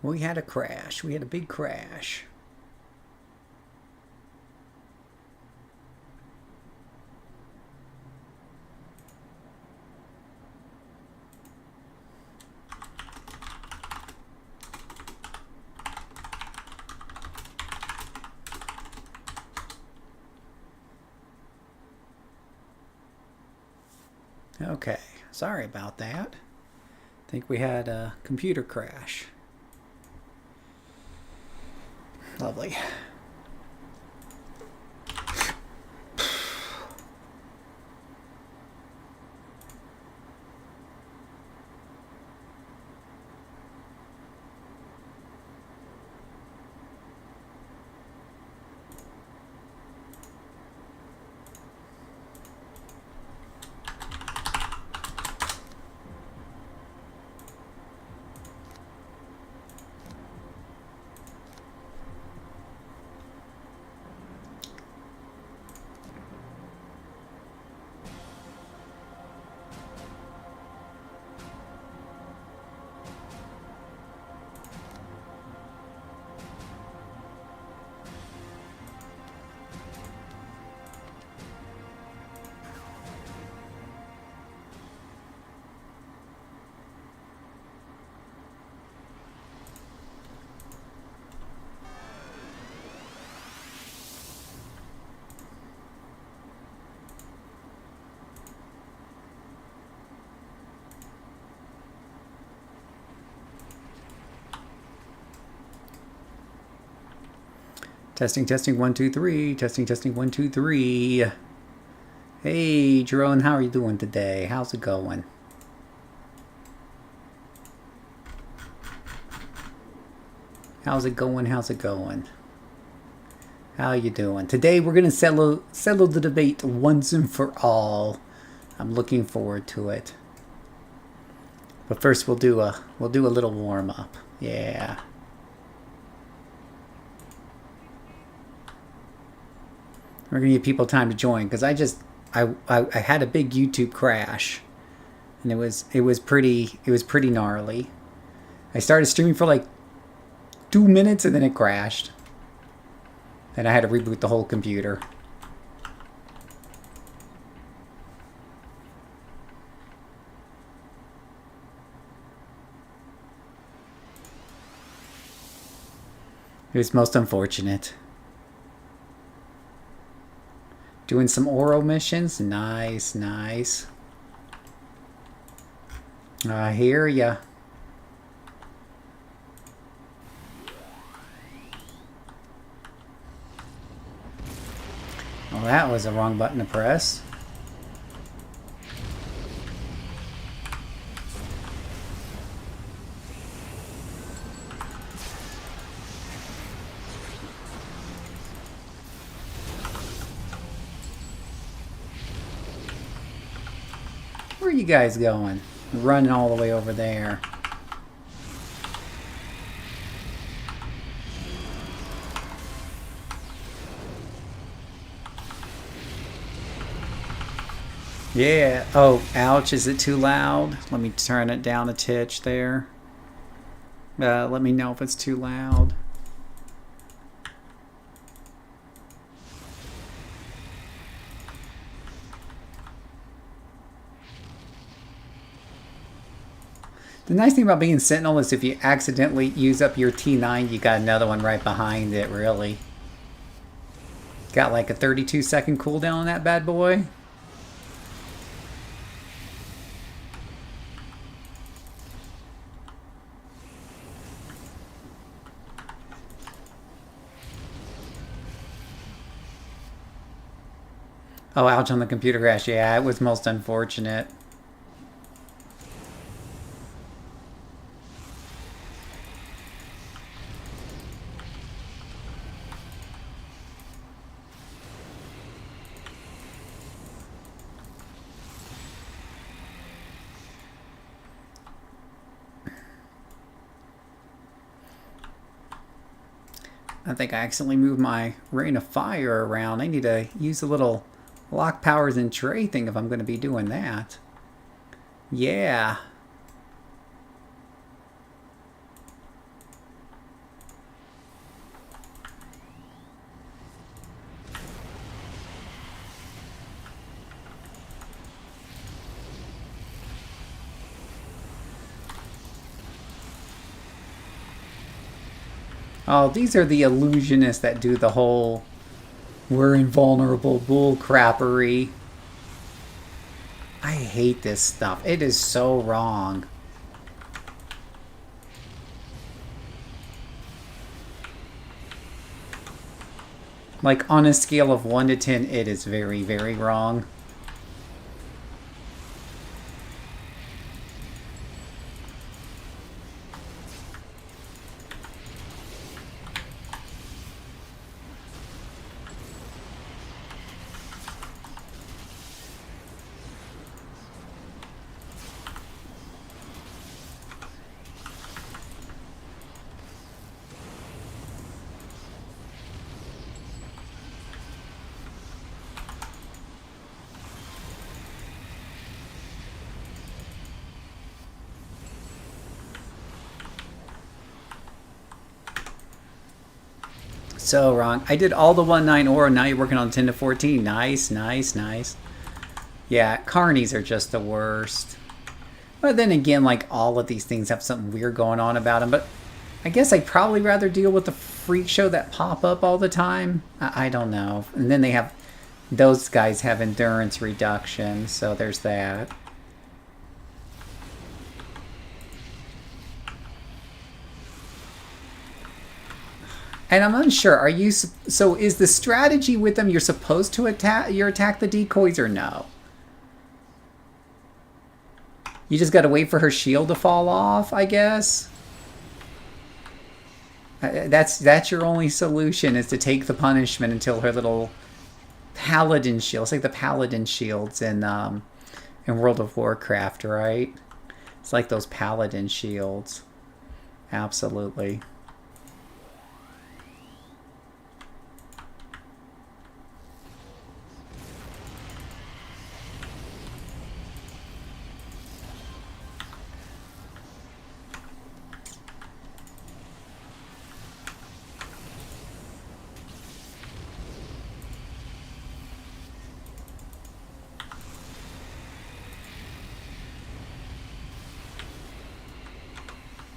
We had a crash. We had a big crash. Okay, sorry about that. I think we had a computer crash. Lovely. Testing, testing, 1, 2, 3. Testing, testing, 1, 2, 3. Hey, Jerome, how are you doing today? How's it going? How's it going? How's it going? How you doing? Today we're gonna settle the debate once and for all. I'm looking forward to it. But first we'll do a little warm up. Yeah. We're gonna give people time to join because I had a big YouTube crash, and it was pretty gnarly. I started streaming for like 2 minutes and then it crashed. Then I had to reboot the whole computer. It was most unfortunate. Doing some Ouro missions. Nice, nice. I hear ya. Well, that was the wrong button to press. Where are you guys going? Running all the way over there. Yeah. Oh, ouch. Is it too loud? Let me turn it down a titch there. Let me know if it's too loud. The nice thing about being Sentinel is if you accidentally use up your T9, you got another one right behind it, really. Got like a 32-second cooldown on that bad boy. Oh, ouch on the computer crash. Yeah, it was most unfortunate. I think I accidentally moved my Rain of Fire around. I need to use a little lock powers and tray thing if I'm going to be doing that. Yeah. Oh, these are the illusionists that do the whole we're invulnerable bull crappery. I hate this stuff. It is so wrong. Like, on a scale of 1 to 10, it is very, very wrong. So wrong. I did all the 1-9 Ouro. Now you're working on 10 to 14. Nice, nice, nice. Yeah, carnies are just the worst. But then again, like, all of these things have something weird going on about them. But I guess I'd probably rather deal with the freak show that pop up all the time. I don't know. And then they have... Those guys have endurance reduction, so there's that. And I'm unsure. Are you... So is the strategy with them you're supposed to attack the decoys or no? You just got to wait for her shield to fall off, I guess. That's your only solution, is to take the punishment until her little paladin shield. It's like the paladin shields in World of Warcraft, right? It's like those paladin shields. Absolutely.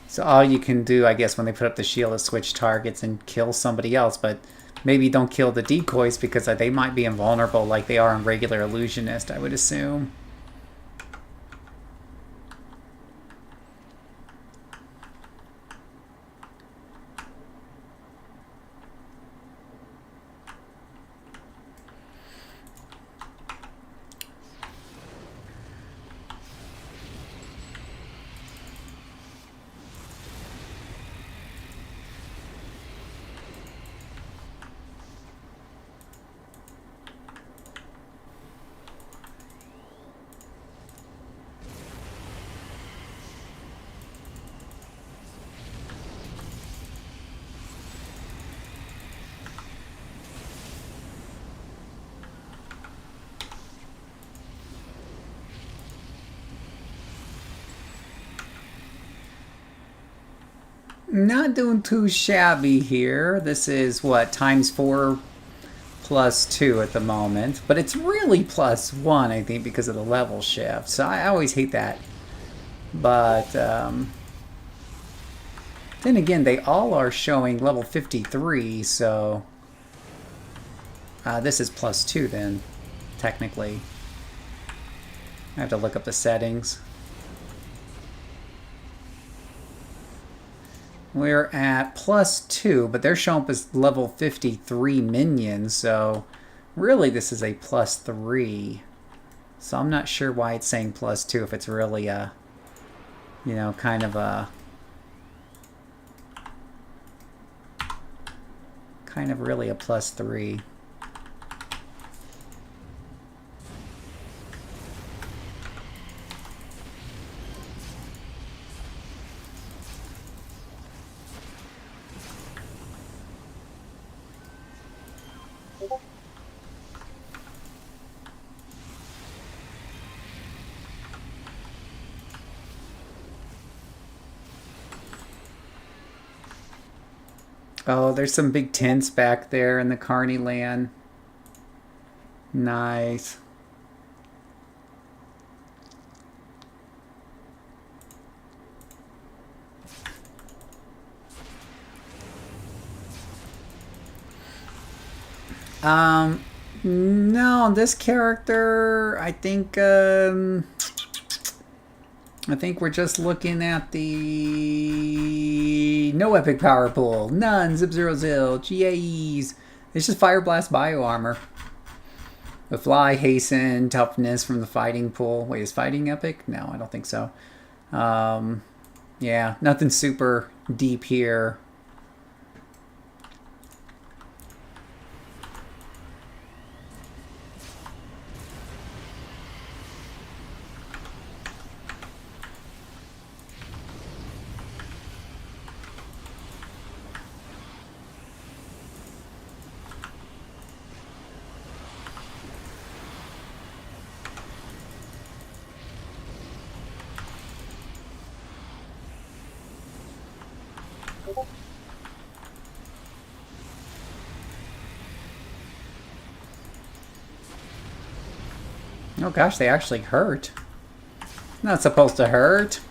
So all you can do, I guess, when they put up the shield is switch targets and kill somebody else, but maybe don't kill the decoys because they might be invulnerable like they are in regular illusionist, I would assume. Not doing too shabby here. This is, what, times 4 plus 2 at the moment. But it's really plus 1, I think, because of the level shift. So I always hate that. But, then again, they all are showing level 53, so... this is plus 2, then, technically. I have to look up the settings. We're at plus 2, but they're showing up as level 53 minions, so really this is a plus 3. So I'm not sure why it's saying plus 2 if it's really a, you know, kind of really a plus 3. Oh, there's some big tents back there in the Carney land. Nice. No, this character, I think we're just looking at the no epic power pool, none, zip zero zil, GAEs. It's just fire blast bio armor. The fly, hasten, toughness from the fighting pool. Wait, is fighting epic? No, I don't think so. Yeah, nothing super deep here. Oh gosh, they actually hurt. Not supposed to hurt.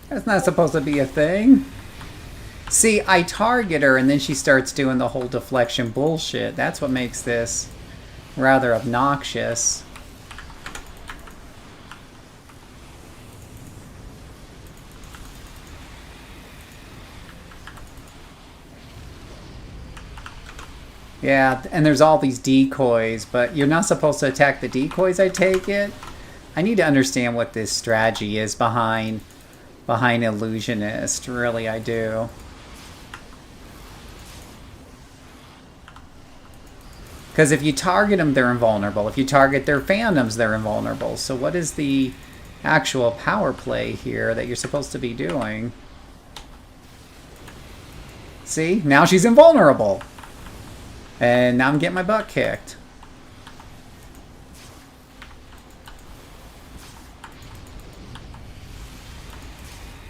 That's not supposed to be a thing. See, I target her and then she starts doing the whole deflection bullshit. That's what makes this rather obnoxious. Yeah, and there's all these decoys, but you're not supposed to attack the decoys, I take it? I need to understand what this strategy is behind Illusionist. Really, I do. Because if you target them, they're invulnerable. If you target their phantoms, they're invulnerable. So what is the actual power play here that you're supposed to be doing? See? Now she's invulnerable. And now I'm getting my butt kicked.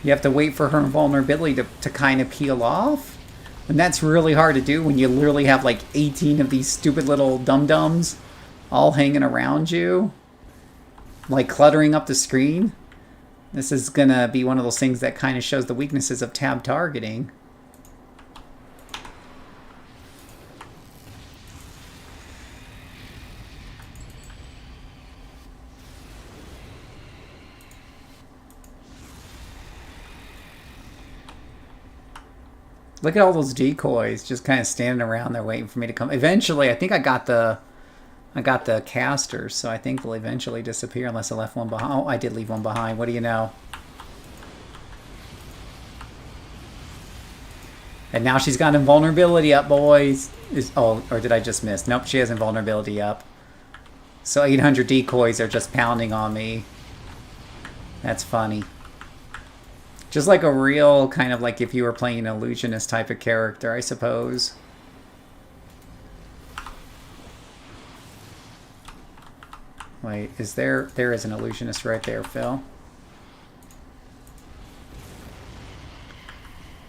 You have to wait for her invulnerability to kind of peel off. And that's really hard to do when you literally have like 18 of these stupid little dum-dums all hanging around you. Like cluttering up the screen. This is gonna be one of those things that kind of shows the weaknesses of tab targeting. Look at all those decoys just kind of standing around there waiting for me to come. Eventually, I think I got the casters, so I think they'll eventually disappear unless I left one behind. Oh, I did leave one behind. What do you know? And now she's got invulnerability up, boys. Oh, or did I just miss? Nope, she has invulnerability up. So 800 decoys are just pounding on me. That's funny. Just like a real kind of like if you were playing an illusionist type of character, I suppose. Wait, is there is an illusionist right there, Phil.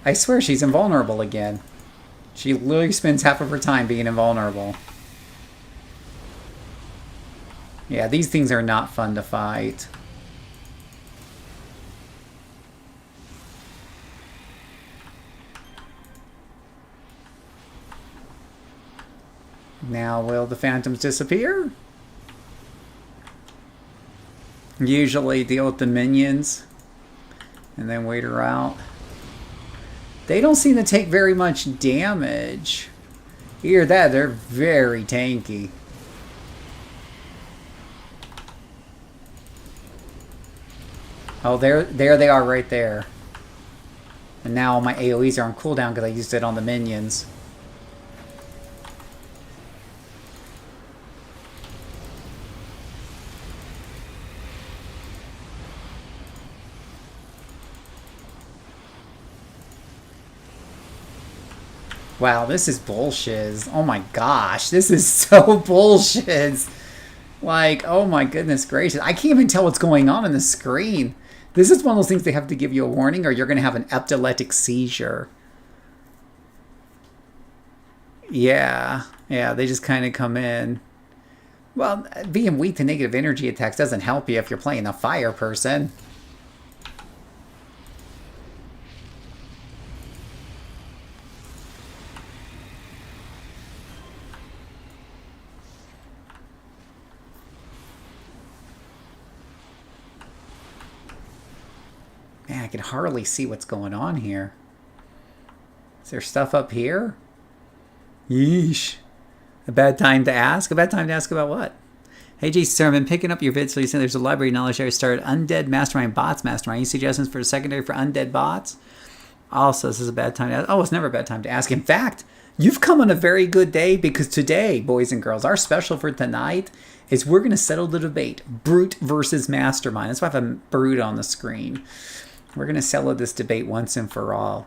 I swear she's invulnerable again. She literally spends half of her time being invulnerable. Yeah, these things are not fun to fight. Now, will the phantoms disappear? Usually deal with the minions and then wait her out. They don't seem to take very much damage. Hear that? They're very tanky. Oh, there they are right there. And now my AoEs are on cooldown because I used it on the minions. Wow, this is bullshit. Oh my gosh, this is so bullshit. Like, oh my goodness gracious. I can't even tell what's going on the screen. This is one of those things they have to give you a warning or you're going to have an epileptic seizure. Yeah, they just kind of come in. Well, being weak to negative energy attacks doesn't help you if you're playing a fire person. Man, I can hardly see what's going on here. Is there stuff up here? Yeesh. A bad time to ask? A bad time to ask about what? Hey, JCServant, picking up your vid, so you said there's a library knowledge area started Undead Mastermind Bots Mastermind. Any suggestions for a secondary for undead bots? Also, this is a bad time to ask. Oh, it's never a bad time to ask. In fact, you've come on a very good day because today, boys and girls, our special for tonight is we're going to settle the debate. Brute versus Mastermind. That's why I have a brute on the screen. We're going to settle this debate once and for all.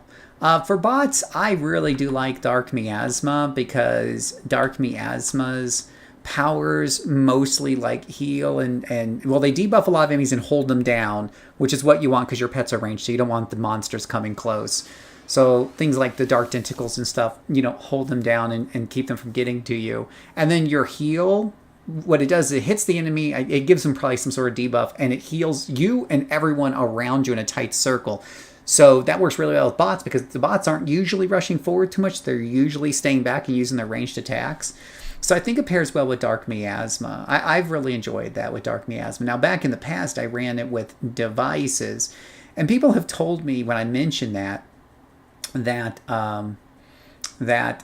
For bots, I really do like Dark Miasma because Dark Miasma's powers mostly like heal and well, they debuff a lot of enemies and hold them down, which is what you want because your pets are ranged, so you don't want the monsters coming close. So things like the dark tentacles and stuff, hold them down and keep them from getting to you. And then your heal, what it does is it hits the enemy, it gives them probably some sort of debuff, and it heals you and everyone around you in a tight circle. So that works really well with bots because the bots aren't usually rushing forward too much. They're usually staying back and using their ranged attacks. So I think it pairs well with Dark Miasma. I've really enjoyed that with Dark Miasma. Now, back in the past, I ran it with devices. And people have told me when I mentioned that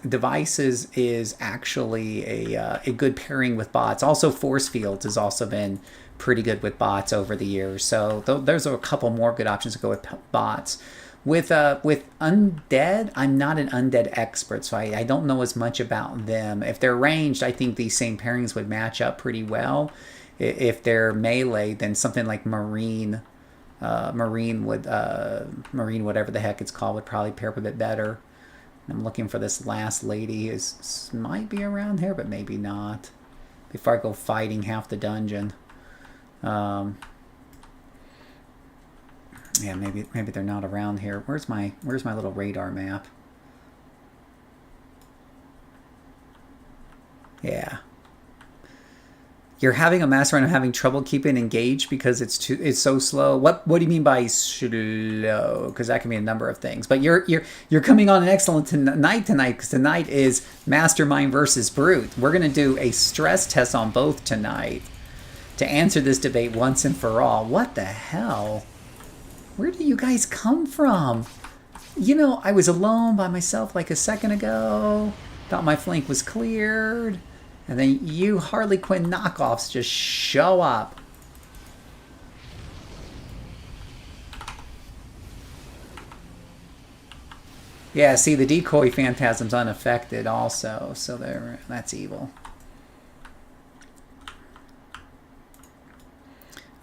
devices is actually a good pairing with bots. Also, force fields has also been pretty good with bots over the years. So there's a couple more good options to go with bots. With undead, I'm not an undead expert, so I don't know as much about them. If they're ranged, I think these same pairings would match up pretty well. If they're melee, then something like marine whatever the heck it's called, would probably pair up a bit better. I'm looking for this last lady. Is might be around here, but maybe not. Before I go fighting half the dungeon. Yeah, maybe they're not around here. Where's my little radar map? Yeah. You're having a mastermind. I'm having trouble keeping engaged because it's so slow. What do you mean by slow? Because that can mean a number of things. But you're coming on an excellent tonight because tonight is Mastermind versus Brute. We're gonna do a stress test on both tonight to answer this debate once and for all. What the hell? Where do you guys come from? I was alone by myself like a second ago. Thought my flank was cleared. And then you Harley Quinn knockoffs just show up. Yeah, see, the decoy phantasm's unaffected also. So that's evil.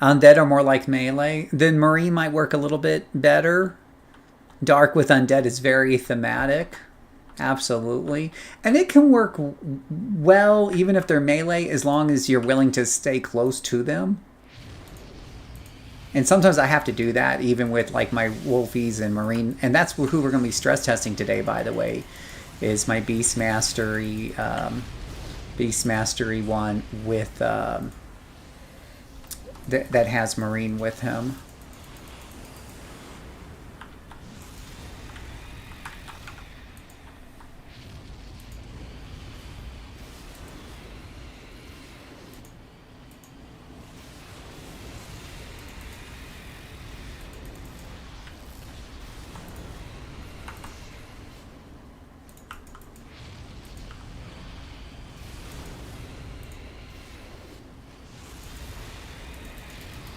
Undead are more like melee. Then Marine might work a little bit better. Dark with undead is very thematic. Absolutely. And it can work well even if they're melee as long as you're willing to stay close to them. And sometimes I have to do that even with like my Wolfies and Marine. And that's who we're going to be stress testing today, by the way, is my Beast Mastery one with... that has Marine with him.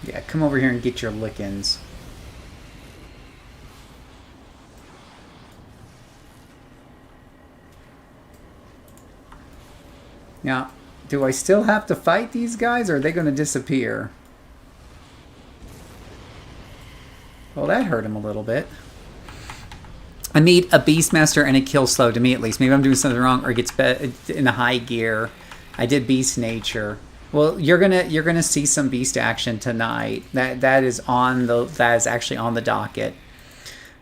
Yeah, come over here and get your lickings. Now, do I still have to fight these guys, or are they going to disappear? Well, that hurt him a little bit. I need a Beastmaster and a Kill Slow, to me at least. Maybe I'm doing something wrong, or it gets in a high gear. I did Beast Nature. Well, you're gonna see some beast action tonight. That is actually on the docket.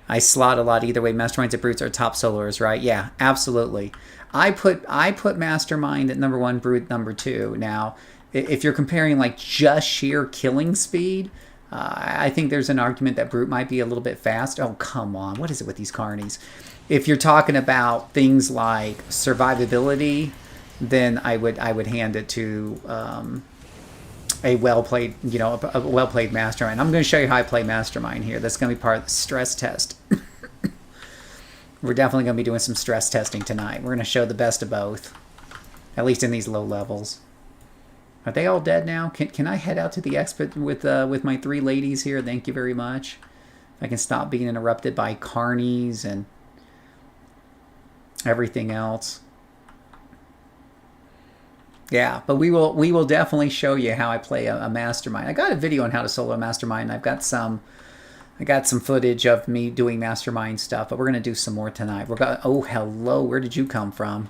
I slot a lot either way. Masterminds and Brutes are top soloers, right? Yeah, absolutely. I put Mastermind at number 1, Brute number 2. Now, if you're comparing like just sheer killing speed, I think there's an argument that Brute might be a little bit fast. Oh, come on. What is it with these carnies? If you're talking about things like survivability, then I would hand it to a well-played, you know, a well-played mastermind. I'm going to show you how I play mastermind here. That's going to be part of the stress test. We're definitely going to be doing some stress testing tonight. We're going to show the best of both, at least in these low levels. Are they all dead now? Can I head out to the expo with my 3 ladies here? Thank you very much. I can stop being interrupted by carnies and everything else. Yeah, but we will definitely show you how I play a mastermind. I got a video on how to solo a mastermind. I got some footage of me doing mastermind stuff, but we're gonna do some more tonight. Oh, hello, where did you come from?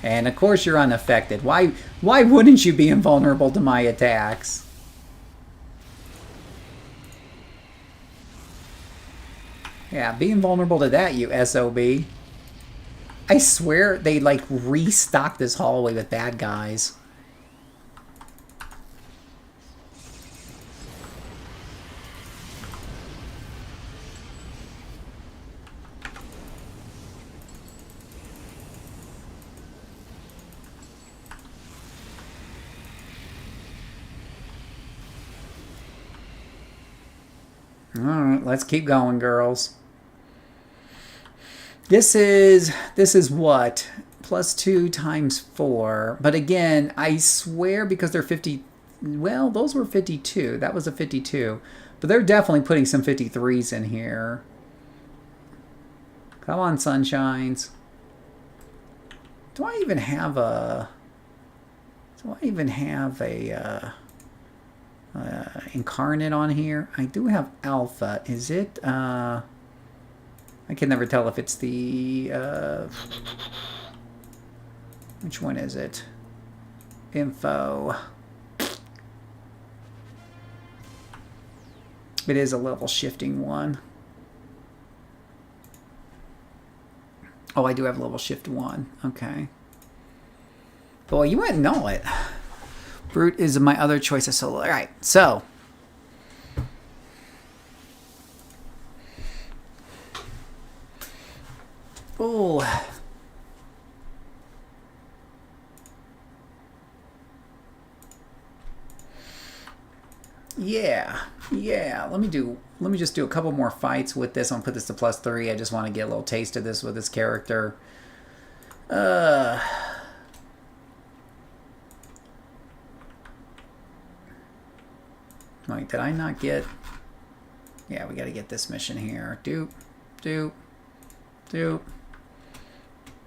And of course you're unaffected. Why wouldn't you be invulnerable to my attacks? Yeah, be invulnerable to that, you SOB. I swear they like restocked this hallway with bad guys. All right, let's keep going, girls. This is what? +2 times 4. But again, I swear because they're 50... Well, those were 52. That was a 52. But they're definitely putting some 53s in here. Come on, sunshines. Do I even have a... incarnate on here? I do have alpha. Is it... I can never tell if it's the... which one is it? Info. It is a level shifting one. Oh, I do have level shift 1. Okay. Boy, you wouldn't know it. Brute is my other choice of solo. All right, so... Oh. Yeah. Let me just do a couple more fights with this. I'm gonna put this to +3. I just want to get a little taste of this with this character. Wait, did I not get... Yeah, we got to get this mission here. Doop.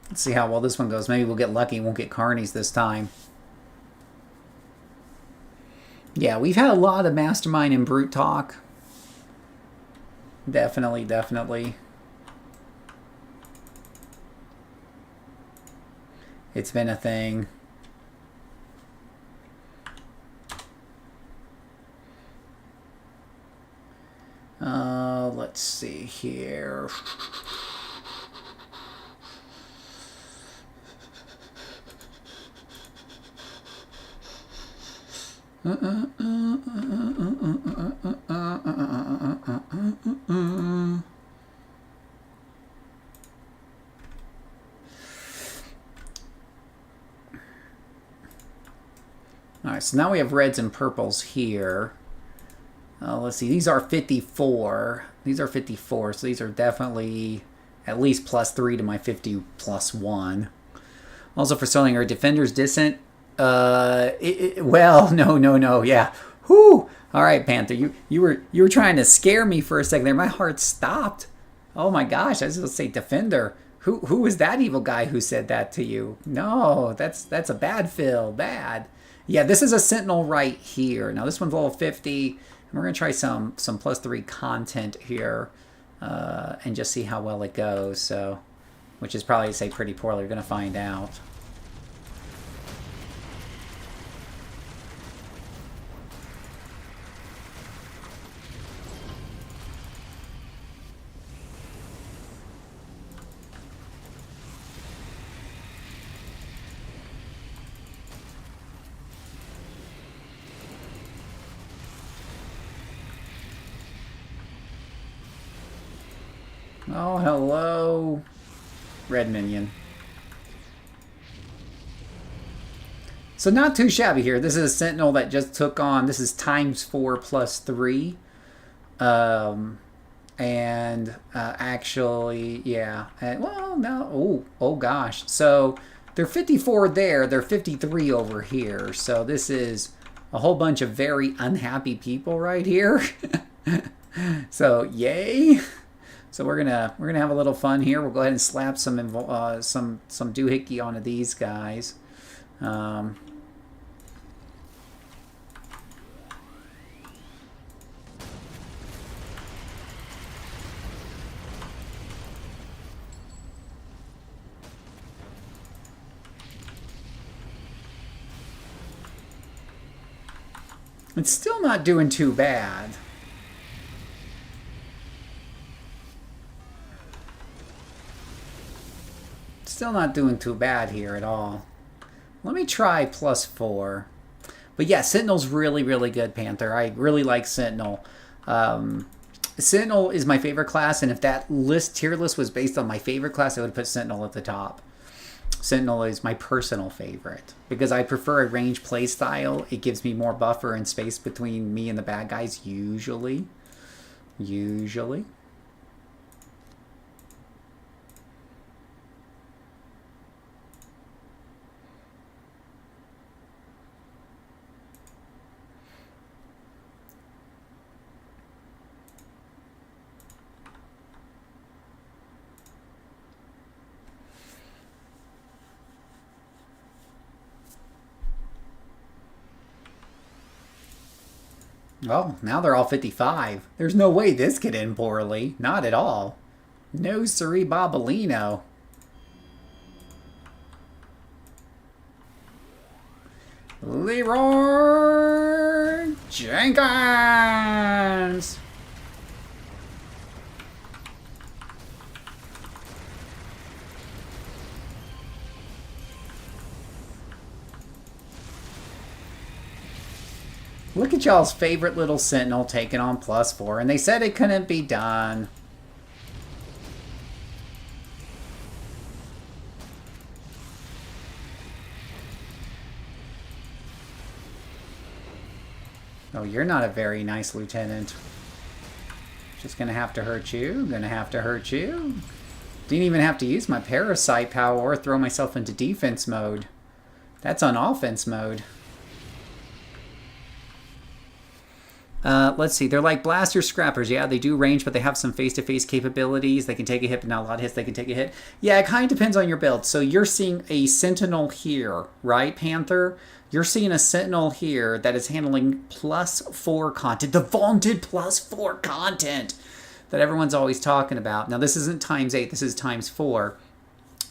Let's see how well this one goes. Maybe we'll get lucky. Won't get carnies this time. Yeah, we've had a lot of mastermind and brute talk. Definitely. It's been a thing. Let's see here. Alright, so now we have reds and purples here. Let's see, these are 54. These are 54, so these are definitely at least +3 to my 50 +1. Also for selling our Defender's Dissent. Well, no, yeah. Whoo! All right, Panther, you were trying to scare me for a second there. My heart stopped. Oh my gosh, I was going to say Defender. Who was that evil guy who said that to you? No, that's a bad Phil, bad. Yeah, this is a Sentinel right here. Now this one's level 50, and we're going to try some +3 content here, and just see how well it goes. So, which is probably to say pretty poorly. We're going to find out. Oh, hello. Red minion. So not too shabby here. This is a Sentinel that just took on, this is ×4 plus 3. Actually, yeah. Well, no. Oh gosh. So they're 54 there. They're 53 over here. So this is a whole bunch of very unhappy people right here. So yay. So we're gonna have a little fun here. We'll go ahead and slap some doohickey onto these guys. It's still not doing too bad. Still not doing too bad here at all. Let me try +4. But yeah, Sentinel's really, really good, Panther. I really like Sentinel. Sentinel is my favorite class, and if that tier list was based on my favorite class, I would put Sentinel at the top. Sentinel is my personal favorite because I prefer a range play style. It gives me more buffer and space between me and the bad guys, usually. Well, now they're all 55. There's no way this could end poorly. Not at all. No siree Bobolino. Leroy Jenkins! Look at y'all's favorite little Sentinel taking on +4, and they said it couldn't be done. Oh, you're not a very nice lieutenant. Just gonna have to hurt you. Gonna have to hurt you. Didn't even have to use my parasite power or throw myself into defense mode. That's on offense mode. Let's see. They're like blaster scrappers. Yeah, they do range, but they have some face-to-face capabilities. They can take a hit, but not a lot of hits. They can take a hit. Yeah, it kind of depends on your build. So you're seeing a Sentinel here, right, Panther? You're seeing a Sentinel here that is handling +4 content. The vaunted +4 content that everyone's always talking about. Now, this isn't ×8. This is ×4.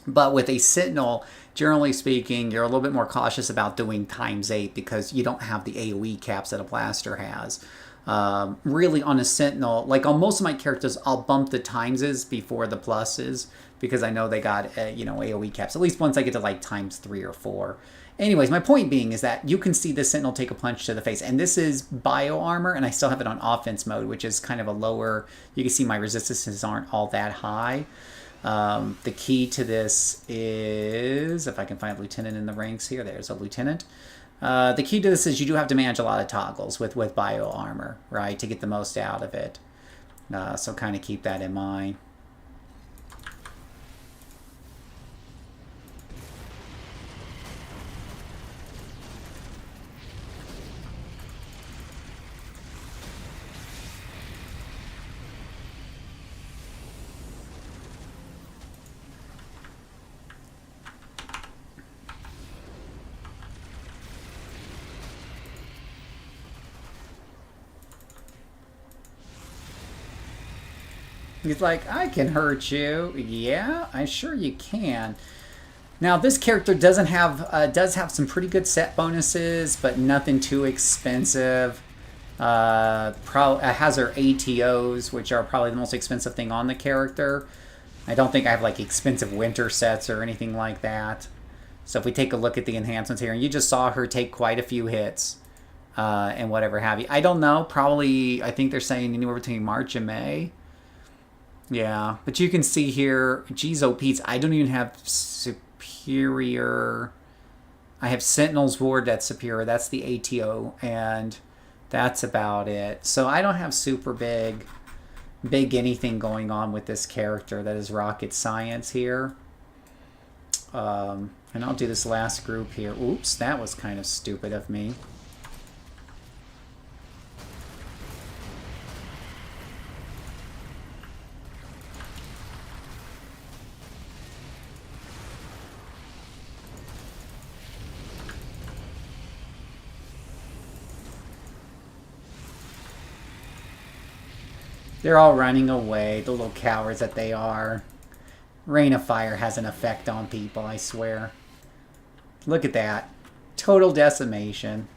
But with a Sentinel, generally speaking, you're a little bit more cautious about doing ×8 because you don't have the AoE caps that a blaster has. Really, on a Sentinel, like on most of my characters, I'll bump the ×s before the pluses because I know they got AoE caps. At least once I get to like ×3 or 4. Anyways, my point being is that you can see the Sentinel take a punch to the face. And this is bio armor, and I still have it on offense mode, which is kind of a lower... You can see my resistances aren't all that high. The key to this is... If I can find a lieutenant in the ranks here. There's a lieutenant. The key to this is you do have to manage a lot of toggles with bio armor, right, to get the most out of it. So kind of keep that in mind. He's like, I can hurt you. Yeah, I'm sure you can. Now, this character does have some pretty good set bonuses, but nothing too expensive. Has her ATOs, which are probably the most expensive thing on the character. I don't think I have like expensive winter sets or anything like that. So if we take a look at the enhancements here, and you just saw her take quite a few hits and whatever have you. I don't know. Probably, I think they're saying anywhere between March and May. Yeah, but you can see here, geez, oh Pete's, I don't even have superior. I have Sentinel's Ward that's superior. That's the ATO, and that's about it. So I don't have super big anything going on with this character that is rocket science here. And I'll do this last group here. Oops, that was kind of stupid of me. They're all running away, the little cowards that they are. Rain of Fire has an effect on people, I swear. Look at that. Total decimation.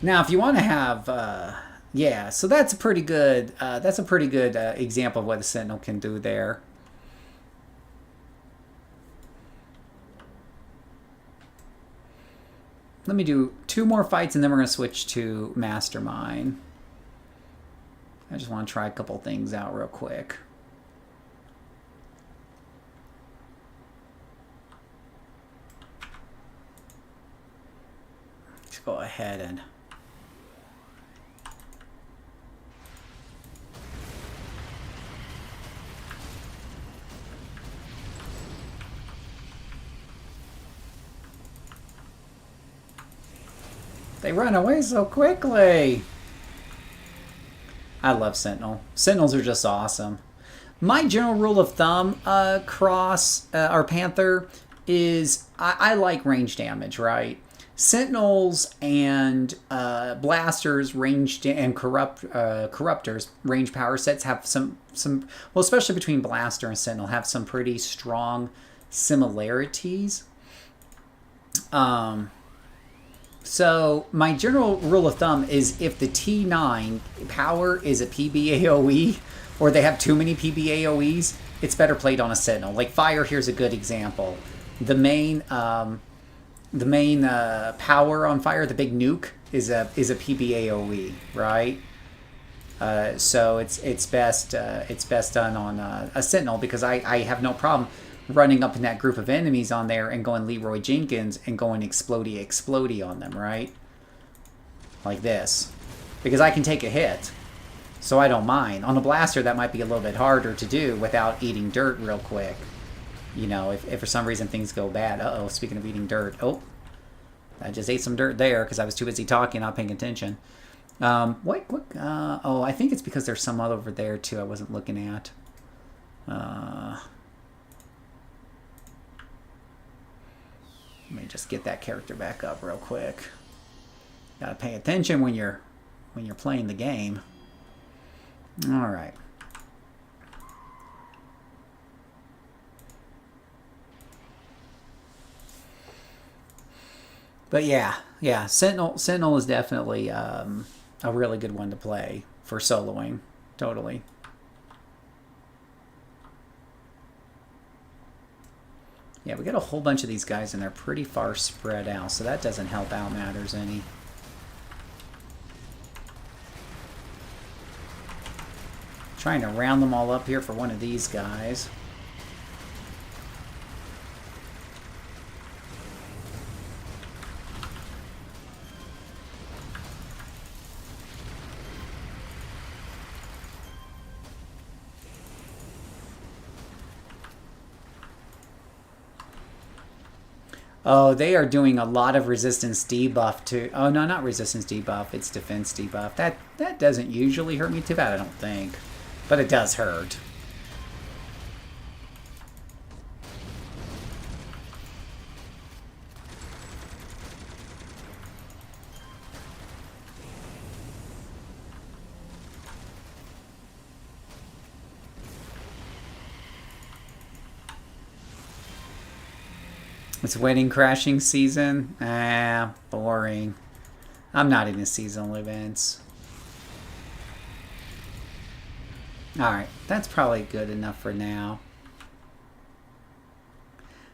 Now, if you want to have, yeah, so that's a pretty good, example of what a Sentinel can do there. Let me do 2 more fights and then we're going to switch to Mastermind. I just want to try a couple things out real quick. Let's go ahead and... They run away so quickly. I love Sentinel. Sentinels are just awesome. My general rule of thumb, Cross, or Panther, is I like range damage, right? Sentinels and blasters, and corruptors, range power sets have some, well, especially between blaster and Sentinel, have some pretty strong similarities. So my general rule of thumb is if the T9 power is a PBAOE, or they have too many PBAOEs, it's better played on a Sentinel. Like Fire here's a good example. The main power on Fire, the big nuke, is a PBAOE, right? So it's best done on a Sentinel, because I have no problem running up in that group of enemies on there and going Leroy Jenkins and going explodey on them, right? Like this. Because I can take a hit. So I don't mind. On a blaster, that might be a little bit harder to do without eating dirt real quick. You know, if for some reason things go bad. Uh-oh, speaking of eating dirt. Oh, I just ate some dirt there because I was too busy talking, not paying attention. Oh, I think it's because there's some other over there, too, I wasn't looking at. Let me just get that character back up real quick. Gotta pay attention when you're playing the game. All right. But yeah, Sentinel is definitely a really good one to play for soloing. Totally. Yeah, we got a whole bunch of these guys and they're pretty far spread out, so that doesn't help out matters any. Trying to round them all up here for one of these guys. Oh, they are doing a lot of resistance debuff to... Oh, no, not resistance debuff. It's defense debuff. That doesn't usually hurt me too bad, I don't think. But it does hurt. It's wedding crashing season. Ah, boring. I'm not into seasonal events. Alright, that's probably good enough for now.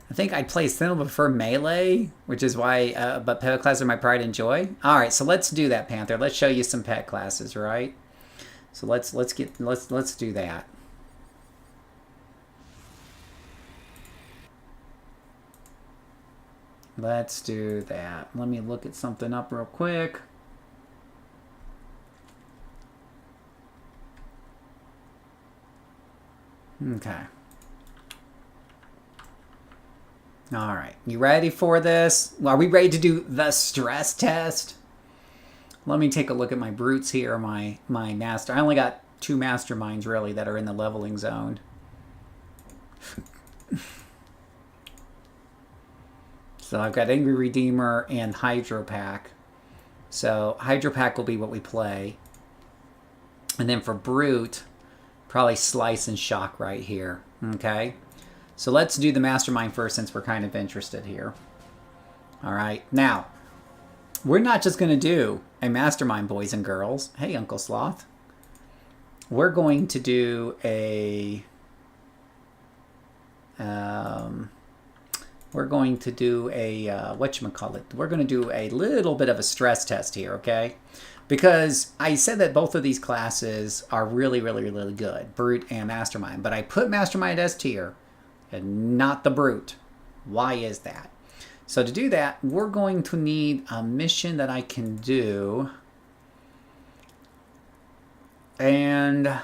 I think I'd play Sentinel but prefer melee, which is why, but pet classes are my pride and joy. All right, so let's do that, Panther. Let's show you some pet classes, right? So let's do that. Let's do that. Let me look at something up real quick. Okay. All right. You ready for this? Are we ready to do the stress test? Let me take a look at my brutes here, my master. I only got 2 masterminds, really, that are in the leveling zone. So I've got Angry Redeemer and Hydro Pack. So Hydro Pack will be what we play. And then for brute, probably Slice and Shock right here. Okay? So let's do the mastermind first since we're kind of interested here. All right. Now, we're not just going to do a mastermind, boys and girls. Hey, Uncle Sloth. We're going to do a... we're going to do a, whatchamacallit? We're going to do a little bit of a stress test here, okay? Because I said that both of these classes are really, really, really good. Brute and Mastermind. But I put Mastermind S tier and not the Brute. Why is that? So to do that, we're going to need a mission that I can do. And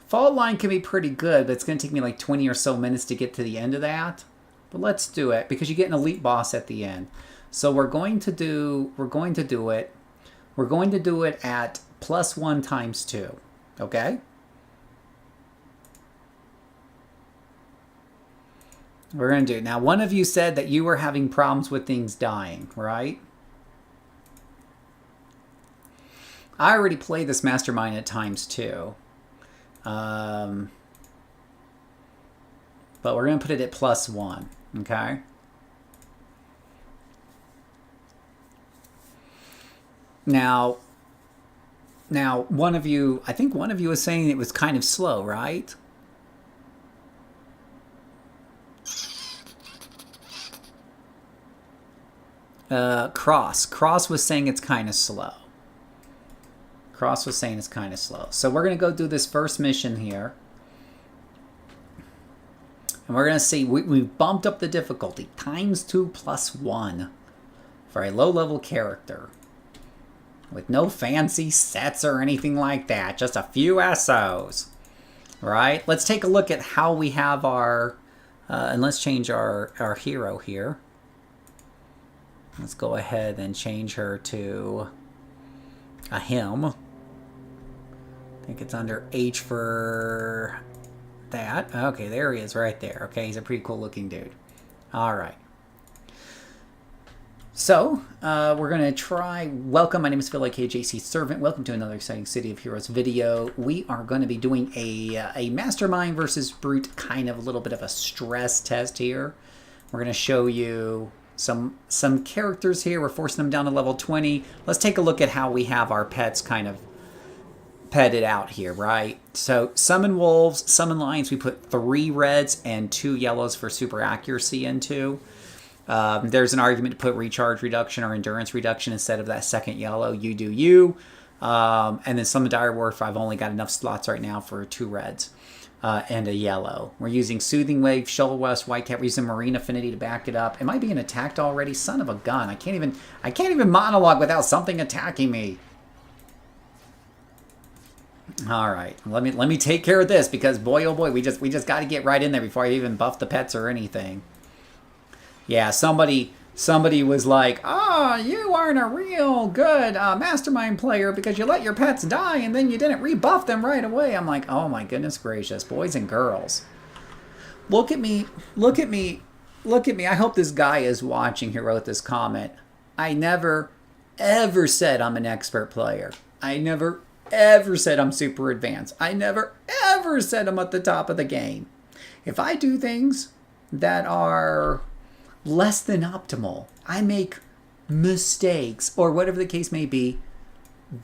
Fault Line can be pretty good, but it's going to take me like 20 or so minutes to get to the end of that. But let's do it because you get an elite boss at the end. So we're going to do it. We're going to do it at +1 × 2. Okay? We're going to do it. Now, one of you said that you were having problems with things dying, right? I already played this mastermind at ×2. But we're going to put it at +1. Okay? Now, one of you, I think one of you was saying it was kind of slow, right? Cross was saying it's kind of slow. Cross was saying it's kind of slow. So we're going to go do this first mission here. And we're going to see, we've bumped up the difficulty. ×2 +1 for a low-level character. With no fancy sets or anything like that. Just a few SOs. Right? Let's take a look at how we have our... and let's change our hero here. Let's go ahead and change her to a him. I think it's under H for that. Okay, there he is right there. Okay, he's a pretty cool looking dude. All right. So, we're going to try... Welcome, my name is Phil, aka JCServant. Welcome to another exciting City of Heroes video. We are going to be doing a Mastermind versus Brute, kind of a little bit of a stress test here. We're going to show you some characters here. We're forcing them down to level 20. Let's take a look at how we have our pets kind of petted out here, right? So, summon wolves, summon lions. We put 3 reds and 2 yellows for super accuracy into. There's an argument to put recharge reduction or endurance reduction instead of that second yellow. You do you. And then summon dire wolf. I've only got enough slots right now for 2 reds and a yellow. We're using Soothing Wave, Shovel West, White Cat. We're using Marine Affinity to back it up. Am I being attacked already? Son of a gun! I can't even monologue without something attacking me. All right, let me take care of this because boy oh boy, we just got to get right in there before I even buff the pets or anything. Yeah, somebody was like, "Oh, you aren't a real good mastermind player because you let your pets die and then you didn't rebuff them right away." I'm like, "Oh my goodness gracious, boys and girls, look at me, look at me, look at me." I hope this guy is watching who wrote this comment. I never ever said I'm an expert player. I never ever said I'm super advanced. I never ever said I'm at the top of the game. If I do things that are less than optimal, I make mistakes or whatever the case may be,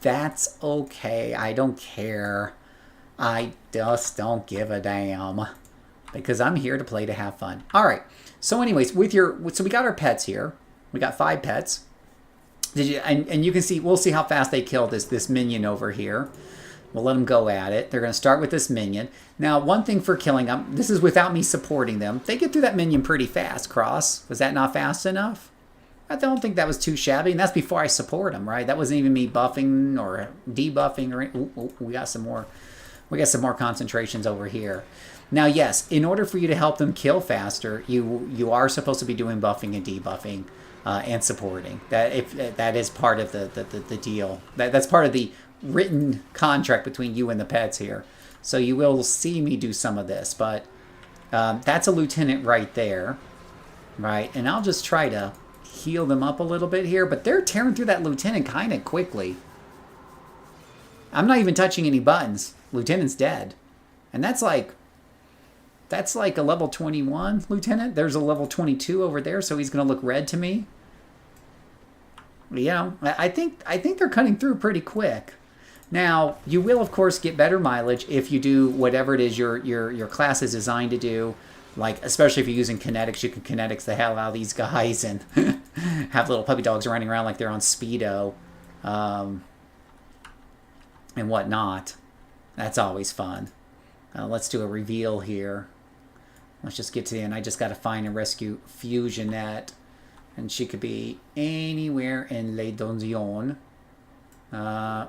that's okay. I don't care. I just don't give a damn. because I'm here to play to have fun. All right. So anyways, so we got our pets here. We got 5 pets. And you can see, we'll see how fast they kill this minion over here. We'll let them go at it. They're going to start with this minion. Now, one thing for killing them, this is without me supporting them. They get through that minion pretty fast, Cross. Was that not fast enough? I don't think that was too shabby. And that's before I support them, right? That wasn't even me buffing or debuffing. We got some more. We got some more concentrations over here. Now, yes, in order for you to help them kill faster, you are supposed to be doing buffing and debuffing and supporting. That is part of the deal. That's part of the written contract between you and the pets here. So you will see me do some of this, but that's a lieutenant right there, right? And I'll just try to heal them up a little bit here, but they're tearing through that lieutenant kind of quickly. I'm not even touching any buttons. Lieutenant's dead. And that's like a level 21 lieutenant. There's a level 22 over there, so he's going to look red to me. You know, I think they're cutting through pretty quick. Now, you will, of course, get better mileage if you do whatever it is your class is designed to do. Like, especially if you're using kinetics, you can kinetics the hell out of these guys and have little puppy dogs running around like they're on Speedo and whatnot. That's always fun. Let's do a reveal here. Let's just get to the end. I just got to find and rescue Fusionette. And she could be anywhere in Le Donjon.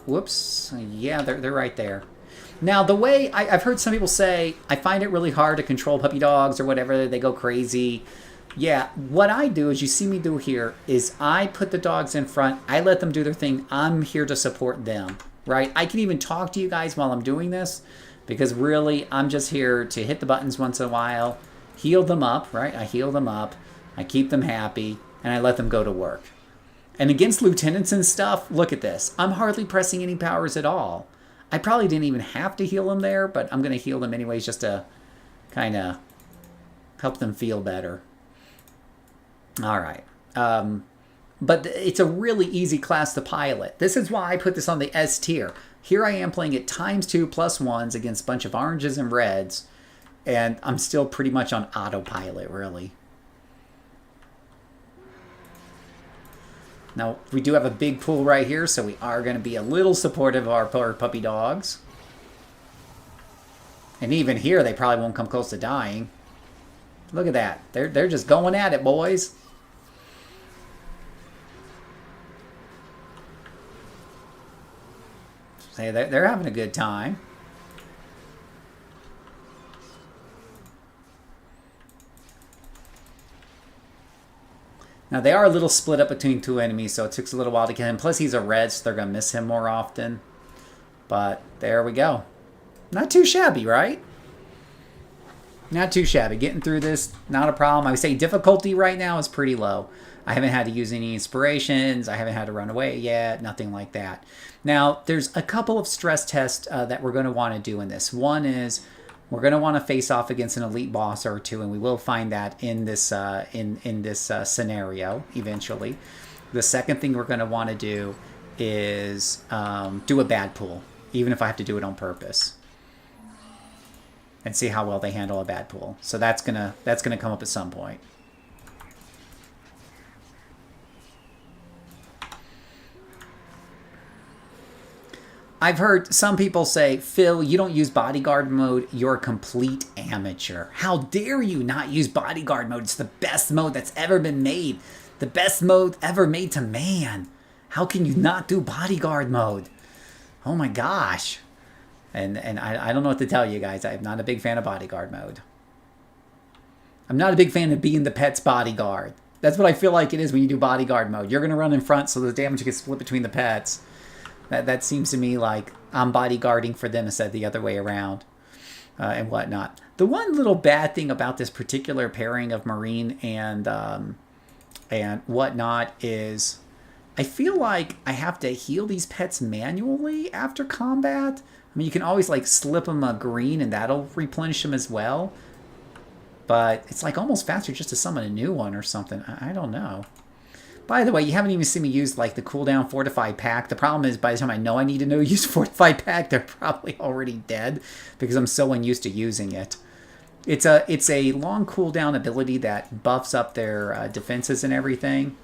Whoops. Yeah, they're right there. Now, the way I've heard some people say, I find it really hard to control puppy dogs or whatever. They go crazy. Yeah, what I do, as you see me do here, is I put the dogs in front. I let them do their thing. I'm here to support them, right? I can even talk to you guys while I'm doing this because really I'm just here to hit the buttons once in a while, heal them up, right? I heal them up. I keep them happy, and I let them go to work. And against lieutenants and stuff, look at this. I'm hardly pressing any powers at all. I probably didn't even have to heal them there, but I'm going to heal them anyways just to kind of help them feel better. All right. But it's a really easy class to pilot. This is why I put this on the S tier. Here I am playing it ×2 +1s against a bunch of oranges and reds, and I'm still pretty much on autopilot, really. Now, we do have a big pool right here, so we are going to be a little supportive of our puppy dogs. And even here, they probably won't come close to dying. Look at that. They're just going at it, boys. Say they're having a good time. Now, they are a little split up between 2 enemies, so it took a little while to get him. Plus, he's a red, so they're going to miss him more often. But there we go. Not too shabby, right? Not too shabby. Getting through this, not a problem. I would say difficulty right now is pretty low. I haven't had to use any inspirations. I haven't had to run away yet. Nothing like that. Now, there's a couple of stress tests that we're going to want to do in this. One is we're going to want to face off against an elite boss or two, and we will find that in this scenario eventually. The second thing we're going to want to do is do a bad pool, even if I have to do it on purpose, and see how well they handle a bad pool. So that's gonna come up at some point. I've heard some people say, Phil, you don't use bodyguard mode. You're a complete amateur. How dare you not use bodyguard mode? It's the best mode that's ever been made. The best mode ever made to man. How can you not do bodyguard mode? Oh my gosh. And I don't know what to tell you guys. I'm not a big fan of bodyguard mode. I'm not a big fan of being the pet's bodyguard. That's what I feel like it is when you do bodyguard mode. You're going to run in front so the damage gets split between the pets. That seems to me like I'm bodyguarding for them instead of the other way around and whatnot. The one little bad thing about this particular pairing of Marine and whatnot is I feel like I have to heal these pets manually after combat. I mean, you can always like slip them a green and that'll replenish them as well. But it's like almost faster just to summon a new one or something. I don't know. By the way, you haven't even seen me use like the cooldown Fortified Pack. The problem is by the time I know I need to use Fortified Pack, they're probably already dead because I'm so unused to using it. It's a long cooldown ability that buffs up their defenses and everything.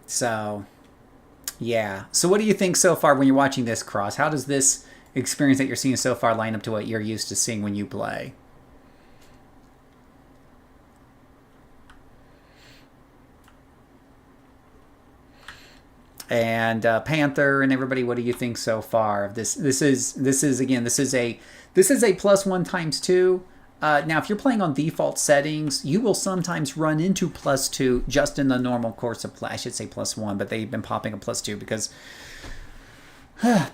So, yeah. So what do you think so far when you're watching this, Cross? How does this experience that you're seeing so far line up to what you're used to seeing when you play? And Panther and everybody, what do you think so far of this? This is a +1 times 2. Now, if you're playing on default settings, you will sometimes run into +2 just in the normal course of play. I should say +1, but they've been popping a +2 because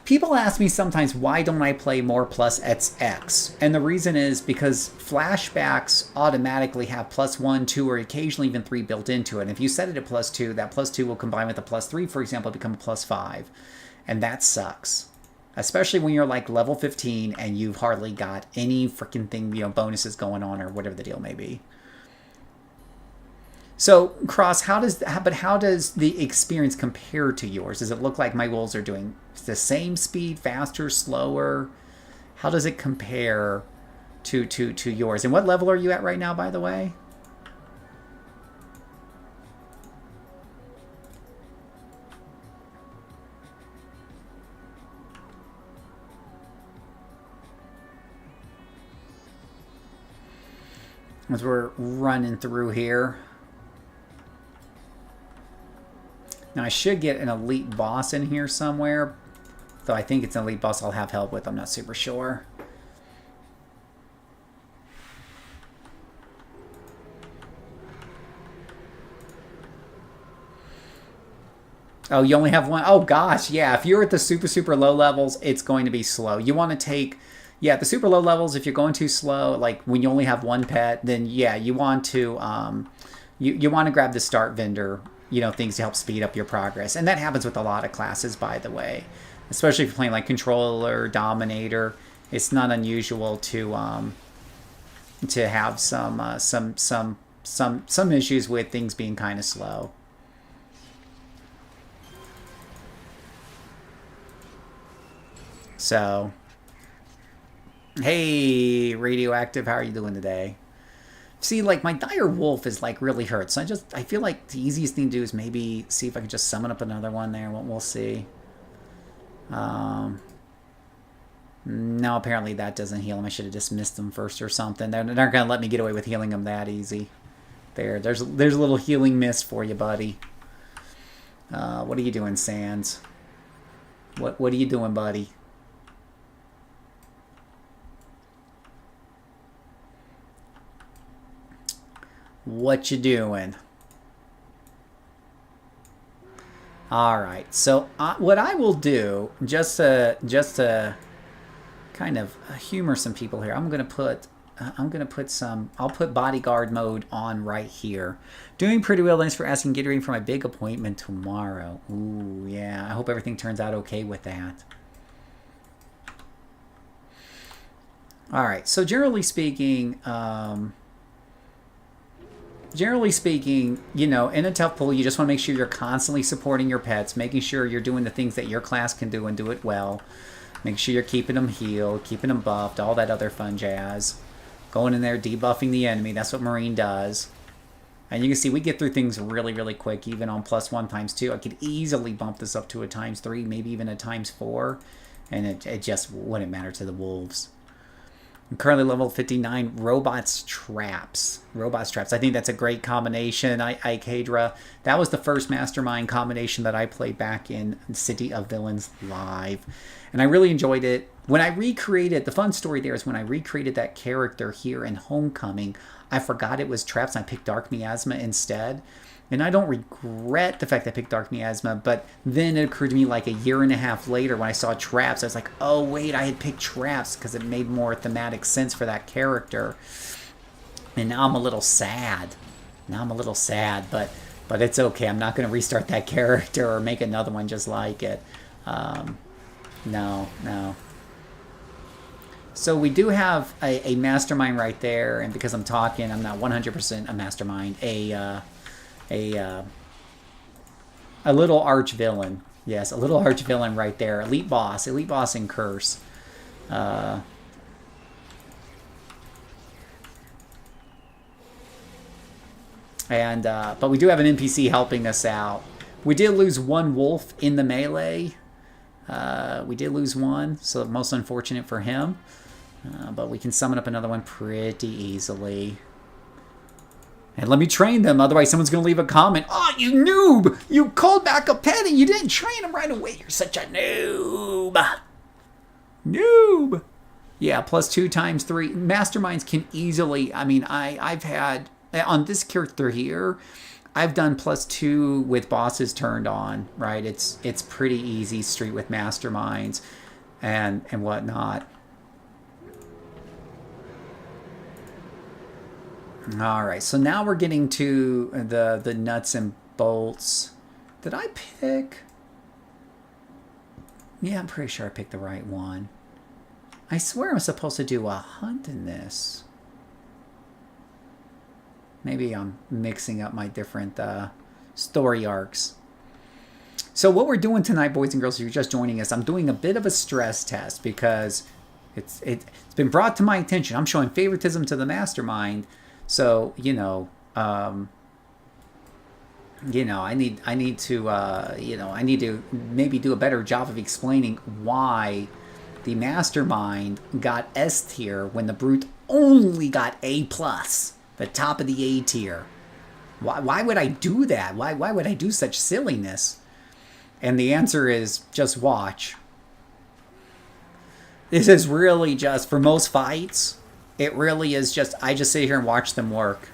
people ask me sometimes, why don't I play more +XX? And the reason is because flashbacks automatically have +1, 2, or occasionally even 3 built into it. And if you set it at +2, that +2 will combine with a +3, for example, become a +5. And that sucks. Especially when you're like level 15 and you've hardly got any freaking thing, bonuses going on or whatever the deal may be. So, Cross, how does the experience compare to yours? Does it look like my wolves are doing the same speed, faster, slower? How does it compare to yours? And what level are you at right now, by the way? As we're running through here. Now, I should get an elite boss in here somewhere. Though I think it's an elite boss I'll have help with. I'm not super sure. Oh, you only have one? Oh, gosh, yeah. If you're at the super low levels, it's going to be slow. You want to take... Yeah, the super low levels, if you're going too slow, like when you only have one pet, then yeah, you want to you want to grab the start vendor, things to help speed up your progress. And that happens with a lot of classes, by the way. Especially if you're playing like controller, dominator, it's not unusual to have some issues with things being kind of slow. So, hey, Radioactive, how are you doing today? See, like, my dire wolf is, like, really hurt. So I feel like the easiest thing to do is maybe see if I can just summon up another one there. We'll see. No, apparently that doesn't heal him. I should have dismissed them first or something. They're not going to let me get away with healing him that easy. There's a little healing miss for you, buddy. What are you doing, Sans? What are you doing, buddy? What you doing? All right. So what I will do, just to kind of humor some people here, I'm gonna put I'll put bodyguard mode on right here. Doing pretty well. Thanks for asking. Getting ready for my big appointment tomorrow. Ooh, yeah. I hope everything turns out okay with that. All right. So generally speaking. In a tough pull, you just want to make sure you're constantly supporting your pets, making sure you're doing the things that your class can do and do it well. Make sure you're keeping them healed, keeping them buffed, all that other fun jazz. Going in there, debuffing the enemy. That's what Marine does. And you can see we get through things really, really quick, even on +1 times 2. I could easily bump this up to a ×3, maybe even a ×4. And it just wouldn't matter to the wolves. I'm currently level 59. Robots Traps. I think that's a great combination. Ikadra. That was the first Mastermind combination that I played back in City of Villains Live. And I really enjoyed it. When I recreated, the fun story there is when I recreated that character here in Homecoming, I forgot it was Traps and I picked Dark Miasma instead. And I don't regret the fact that I picked Dark Miasma, but then it occurred to me like a year and a half later when I saw Traps, I was like, oh wait, I had picked Traps because it made more thematic sense for that character. And now I'm a little sad. But it's okay. I'm not going to restart that character or make another one just like it. No. So we do have a mastermind right there, and because I'm talking, I'm not 100% a mastermind. A little arch villain. Yes, a little arch villain right there. Elite boss and curse. But we do have an NPC helping us out. We did lose one wolf in the melee. We did lose one, so most unfortunate for him. But we can summon up another one pretty easily. And let me train them, otherwise someone's going to leave a comment. Oh, you noob! You called back a pet and you didn't train him right away. You're such a noob. Noob! Yeah, +2 times 3. Masterminds can easily... I mean, I've had... On this character here, I've done +2 with bosses turned on, right? It's pretty easy street with masterminds and whatnot. All right, so now we're getting to the nuts and bolts. Did I pick? Yeah, I'm pretty sure I picked the right one. I swear I'm supposed to do a hunt in this. Maybe I'm mixing up my different story arcs. So what we're doing tonight, boys and girls, if you're just joining us, I'm doing a bit of a stress test because it's been brought to my attention. I'm showing favoritism to the mastermind. So, I need to maybe do a better job of explaining why the mastermind got S tier when the brute only got A+, the top of the A tier. Why would I do that? Why would I do such silliness? And the answer is just watch. This is really just, for most fights, it really is just, I just sit here and watch them work.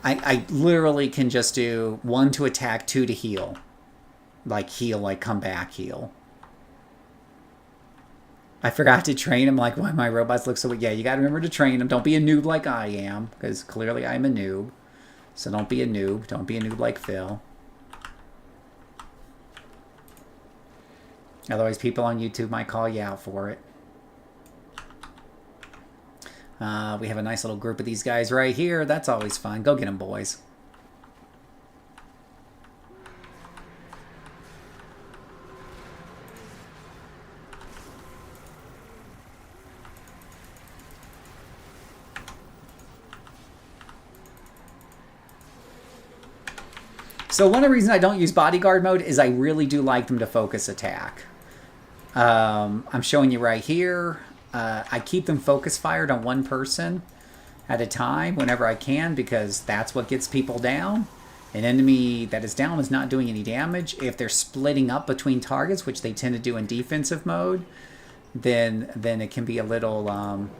I literally can just do 1 to attack, 2 to heal. Like come back, heal. I forgot to train him, like, why my robots look so... Yeah, you gotta remember to train them. Don't be a noob like I am, because clearly I'm a noob. So don't be a noob. Don't be a noob like Phil. Otherwise, people on YouTube might call you out for it. We have a nice little group of these guys right here. That's always fun. Go get them, boys. So one of the reasons I don't use bodyguard mode is I really do like them to focus attack. I'm showing you right here. I keep them focus fired on one person at a time whenever I can because that's what gets people down. An enemy that is down is not doing any damage. If they're splitting up between targets, which they tend to do in defensive mode, then it can be a little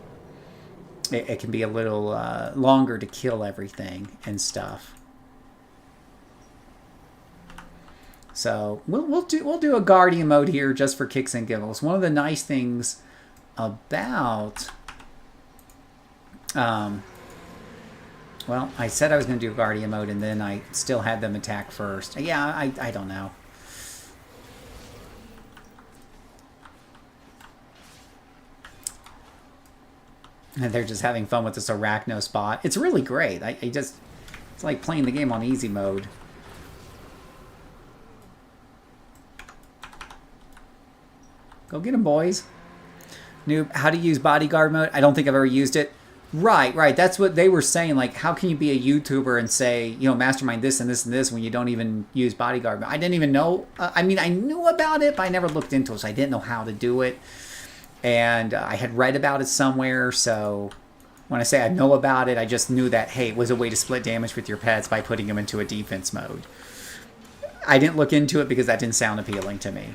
it can be a little longer to kill everything and stuff. So we'll do a guardian mode here just for kicks and giggles. One of the nice things about well, I said I was going to do guardian mode and then I still had them attack first. Yeah, I don't know. And they're just having fun with this Arachno spot. It's really great. It's like playing the game on easy mode. Go get them, boys. Noob, how to use bodyguard mode? I don't think I've ever used it. Right. That's what they were saying. Like, how can you be a YouTuber and say, mastermind this and this and this when you don't even use bodyguard mode? I didn't even know. I mean, I knew about it, but I never looked into it, so I didn't know how to do it. And I had read about it somewhere, so when I say I know about it, I just knew that, hey, it was a way to split damage with your pets by putting them into a defense mode. I didn't look into it because that didn't sound appealing to me.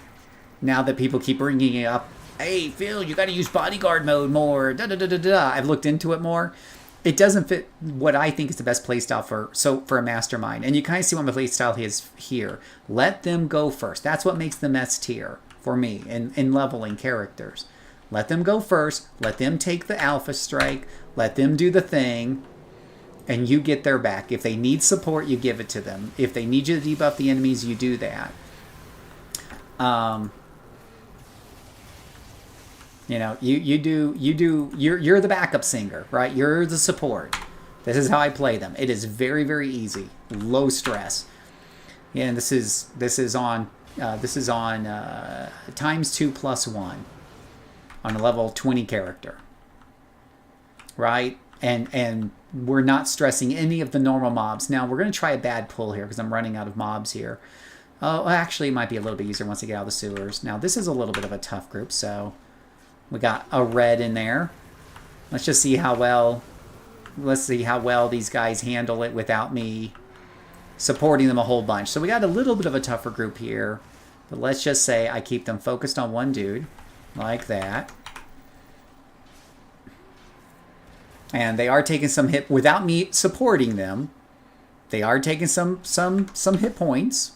Now that people keep bringing it up, hey, Phil, you got to use bodyguard mode more, I've looked into it more. It doesn't fit what I think is the best playstyle for a mastermind. And you kind of see what my playstyle is here. Let them go first. That's what makes them S tier for me in leveling characters. Let them go first. Let them take the alpha strike. Let them do the thing. And you get their back. If they need support, you give it to them. If they need you to debuff the enemies, you do that. You're the backup singer, right? You're the support. This is how I play them. It is very, very easy. Low stress. And this is on This is on ×2+1 on a level 20 character, right? And we're not stressing any of the normal mobs. Now we're going to try a bad pull here because I'm running out of mobs here. Oh, actually, it might be a little bit easier once I get out of the sewers. Now this is a little bit of a tough group, so we got a red in there. Let's just see how well. Let's see how well these guys handle it without me supporting them a whole bunch. So we got a little bit of a tougher group here. But let's just say I keep them focused on one dude. Like that. And they are taking some hit without me supporting them. They are taking some hit points.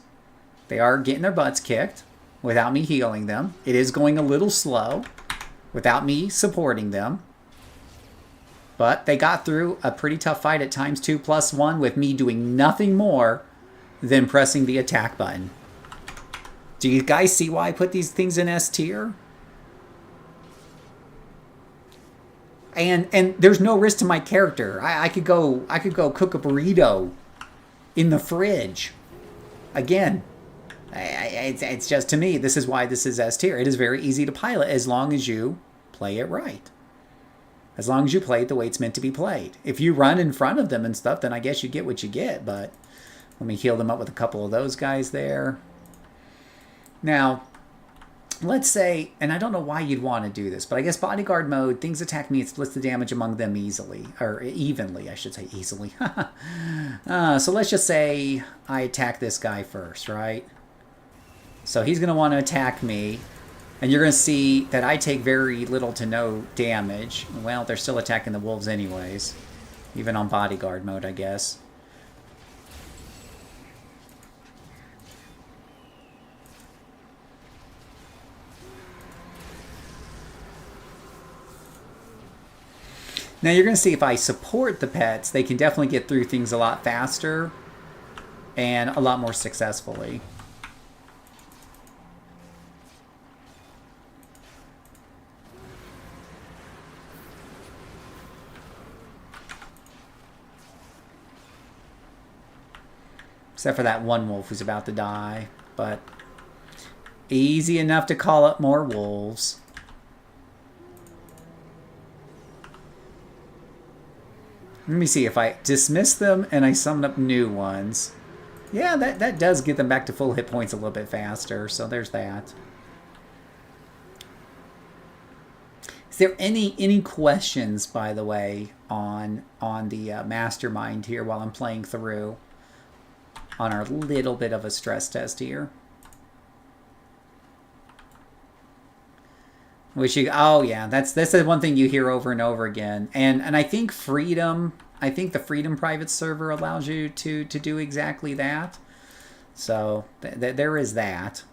They are getting their butts kicked without me healing them. It is going a little slow without me supporting them. But they got through a pretty tough fight at ×2+1 with me doing nothing more than pressing the attack button. Do you guys see why I put these things in S tier? And there's no risk to my character. I could go cook a burrito in the fridge. Again, it's just, to me, this is why this is S tier. It is very easy to pilot as long as you play it right. As long as you play it the way it's meant to be played. If you run in front of them and stuff, then I guess you get what you get. But let me heal them up with a couple of those guys there. Now, let's say, and I don't know why you'd want to do this, but I guess bodyguard mode, things attack me, it splits the damage among them easily. Or evenly, I should say easily. So let's just say I attack this guy first, right? So he's going to want to attack me. And you're going to see that I take very little to no damage. Well, they're still attacking the wolves anyways. Even on bodyguard mode, I guess. Now you're going to see if I support the pets, they can definitely get through things a lot faster and a lot more successfully. Except for that one wolf who's about to die. But easy enough to call up more wolves. Let me see if I dismiss them and I summon up new ones. Yeah, that does get them back to full hit points a little bit faster. So there's that. Is there any questions, by the way, on the mastermind here while I'm playing through? On our little bit of a stress test here. Oh yeah, that's the one thing you hear over and over again. And I think the Freedom private server allows you to do exactly that. So there is that.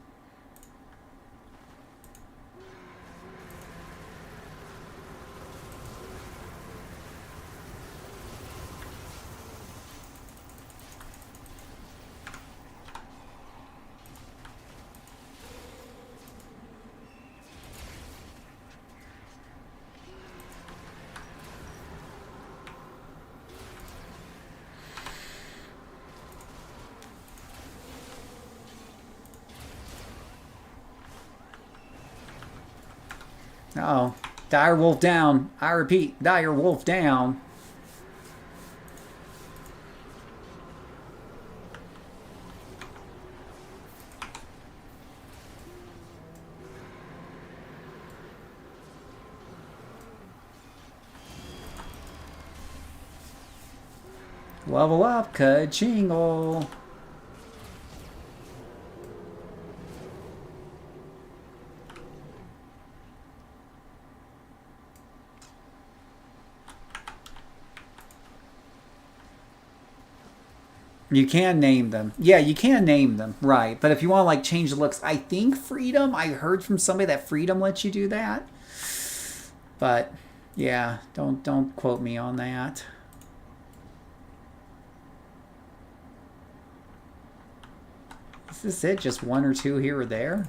Uh-oh. Dire wolf down. I repeat, dire wolf down. Level up, ka-chingle. You can name them. Yeah, you can name them, right. But if you want to like change the looks, I think Freedom, I heard from somebody that Freedom lets you do that. But yeah, don't quote me on that. Is this it? Just one or two here or there?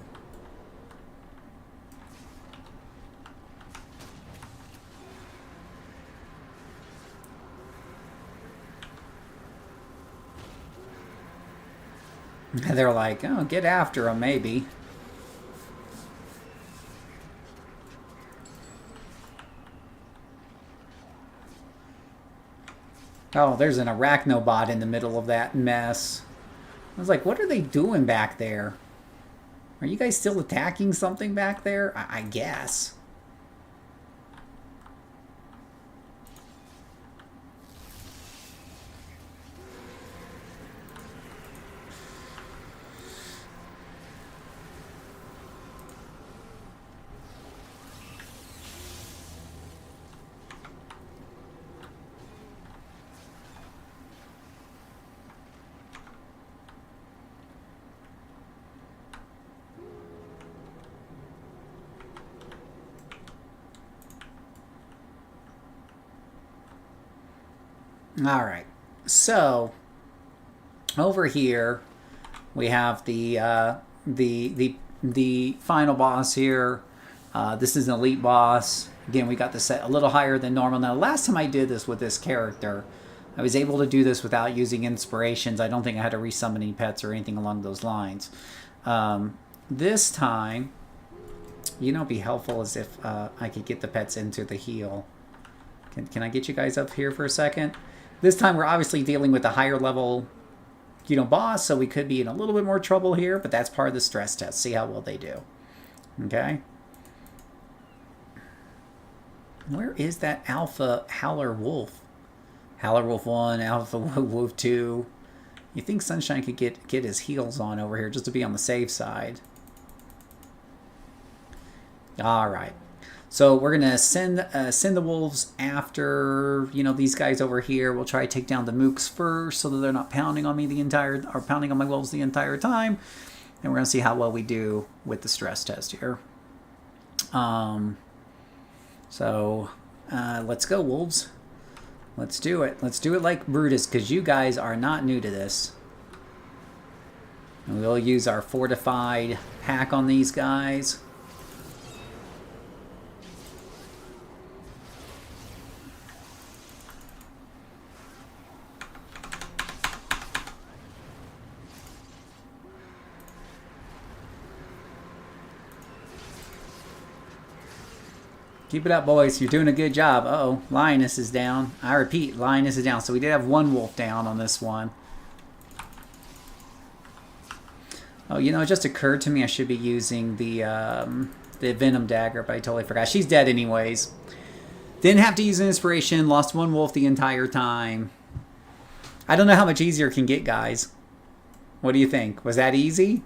They're like, oh, get after them, maybe. Oh, there's an arachnobot in the middle of that mess. I was like, what are they doing back there? Are you guys still attacking something back there? I guess. All right. So over here we have the final boss here. This is an elite boss. Again, we got the set a little higher than normal. Now, last time I did this with this character, I was able to do this without using inspirations. I don't think I had to resummon any pets or anything along those lines. This time, you know, it'd be helpful as if I could get the pets into the heal. Can I get you guys up here for a second? This time, we're obviously dealing with a higher level, you know, boss, so we could be in a little bit more trouble here, but that's part of the stress test. See how well they do. Okay? Where is that alpha Howler Wolf? Howler Wolf 1, Alpha Wolf 2. You think Sunshine could get his heals on over here just to be on the safe side. Alright. So we're going to send the wolves after, you know, these guys over here. We'll try to take down the mooks first so that they're not pounding on me pounding on my wolves the entire time. And we're going to see how well we do with the stress test here. So let's go, wolves. Let's do it. Let's do it like Brutus, because you guys are not new to this. And we'll use our fortified hack on these guys. Keep it up, boys. You're doing a good job. Uh-oh. Lioness is down. I repeat, Lioness is down. So we did have one wolf down on this one. Oh, you know, it just occurred to me I should be using the Venom Dagger, but I totally forgot. She's dead anyways. Didn't have to use an inspiration. Lost one wolf the entire time. I don't know how much easier it can get, guys. What do you think? Was that easy?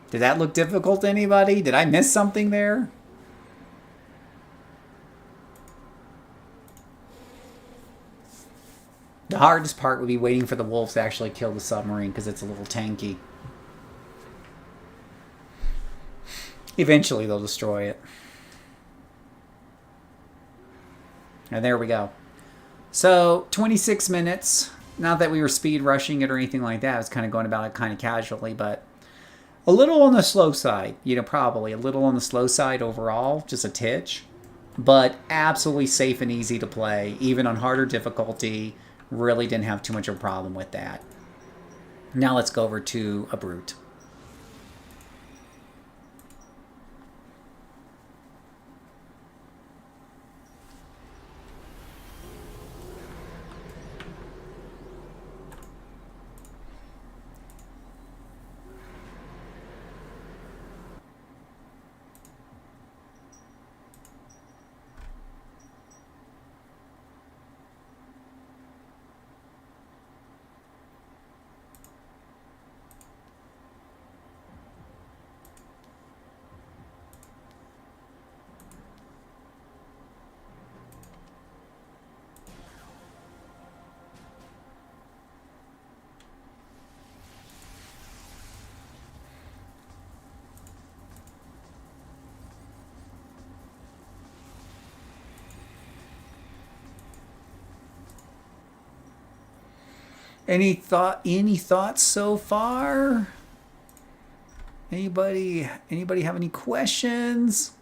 Did that look difficult to anybody? Did I miss something there? The hardest part would be waiting for the wolves to actually kill the submarine because it's a little tanky. Eventually they'll destroy it. And there we go. So 26 minutes. Not that we were speed rushing it or anything like that. I was kind of going about it kind of casually, but a little on the slow side. You know, probably a little on the slow side overall, just a titch. But absolutely safe and easy to play, even on harder difficulty. Really didn't have too much of a problem with that. Now let's go over to a brute. Any thoughts so far? Anybody have any questions?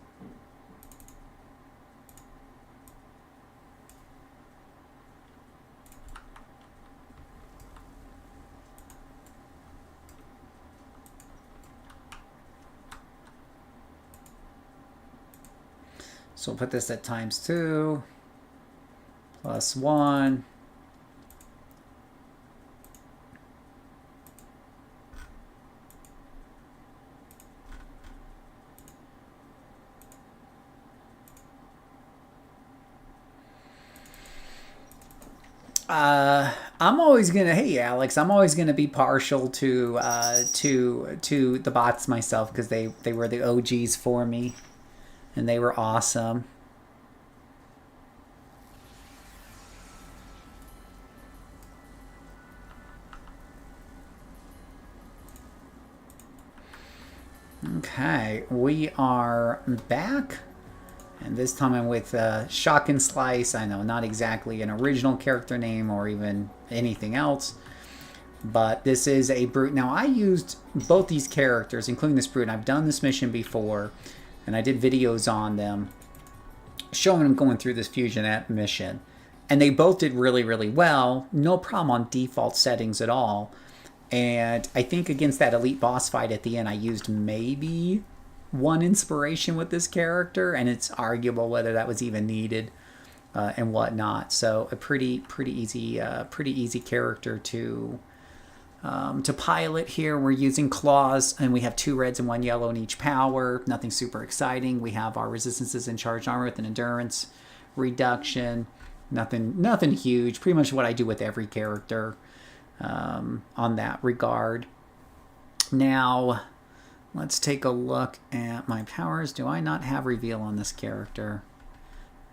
So we'll put this at ×2 plus 1. I'm always gonna. Hey, Alex, I'm always gonna be partial to the bots myself because they were the OGs for me, and they were awesome. Okay, we are back. And this time I'm with Shock and Slice. I know, not exactly an original character name or even anything else. But this is a brute. Now, I used both these characters, including this brute. I've done this mission before. And I did videos on them, showing them going through this fusion mission. And they both did really, really well. No problem on default settings at all. And I think against that elite boss fight at the end, I used maybe 1 inspiration with this character, and it's arguable whether that was even needed and whatnot. So a pretty easy character to pilot here. We're using claws, and we have 2 reds and 1 yellow in each power. Nothing super exciting. We have our resistances and charged armor with an endurance reduction. Nothing huge. Pretty much what I do with every character on that regard. Now, let's take a look at my powers. Do I not have reveal on this character?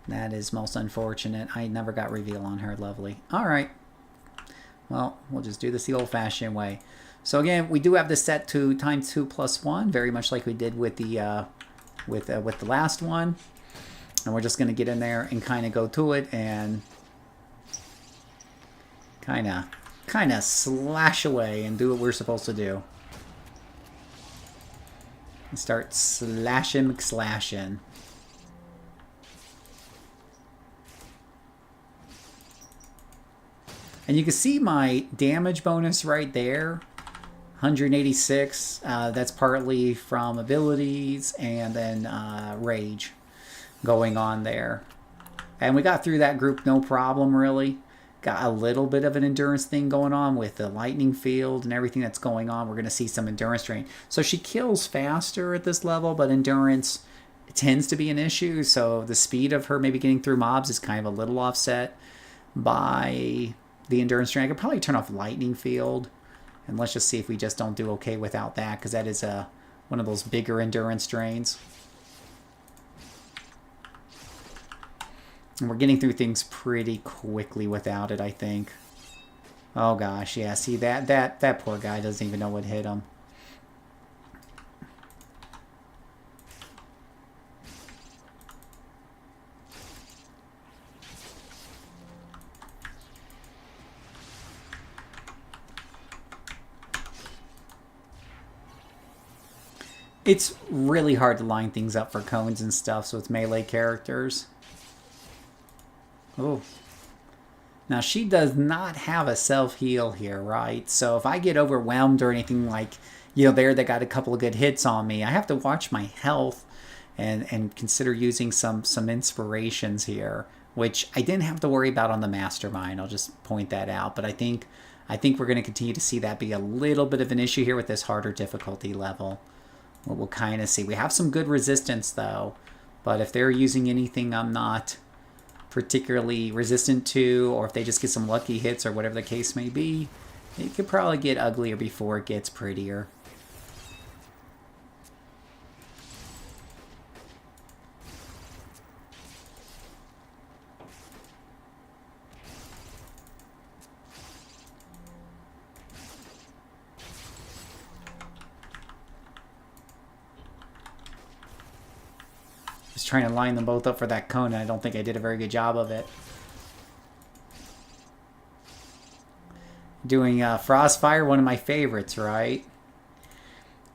That is most unfortunate. I never got reveal on her. Lovely. All right. Well, we'll just do this the old-fashioned way. So again, we do have this set to ×2 plus 1, very much like we did with the with the last one. And we're just going to get in there and kind of go to it and kind of slash away and do what we're supposed to do. And start slashing. And you can see my damage bonus right there, 186. That's partly from abilities and then rage going on there. And we got through that group no problem, really. Got a little bit of an endurance thing going on with the lightning field and everything that's going on. We're going to see some endurance drain. So she kills faster at this level, but endurance tends to be an issue. So the speed of her maybe getting through mobs is kind of a little offset by the endurance drain. I could probably turn off lightning field, and let's just see if we just don't do okay without that, because that is one of those bigger endurance drains. And we're getting through things pretty quickly without it, I think. Oh gosh, yeah, see that poor guy doesn't even know what hit him. It's really hard to line things up for cones and stuff, so it's melee characters. Oh. Now, she does not have a self-heal here, right? So if I get overwhelmed or anything like, you know, they got a couple of good hits on me, I have to watch my health and consider using some inspirations here, which I didn't have to worry about on the Mastermind. I'll just point that out. But I think we're going to continue to see that be a little bit of an issue here with this harder difficulty level. We'll kind of see. We have some good resistance, though. But if they're using anything I'm not particularly resistant to, or if they just get some lucky hits or whatever the case may be, it could probably get uglier before it gets prettier. Trying to line them both up for that cone, and I don't think I did a very good job of it. Doing Frostfire, one of my favorites, right?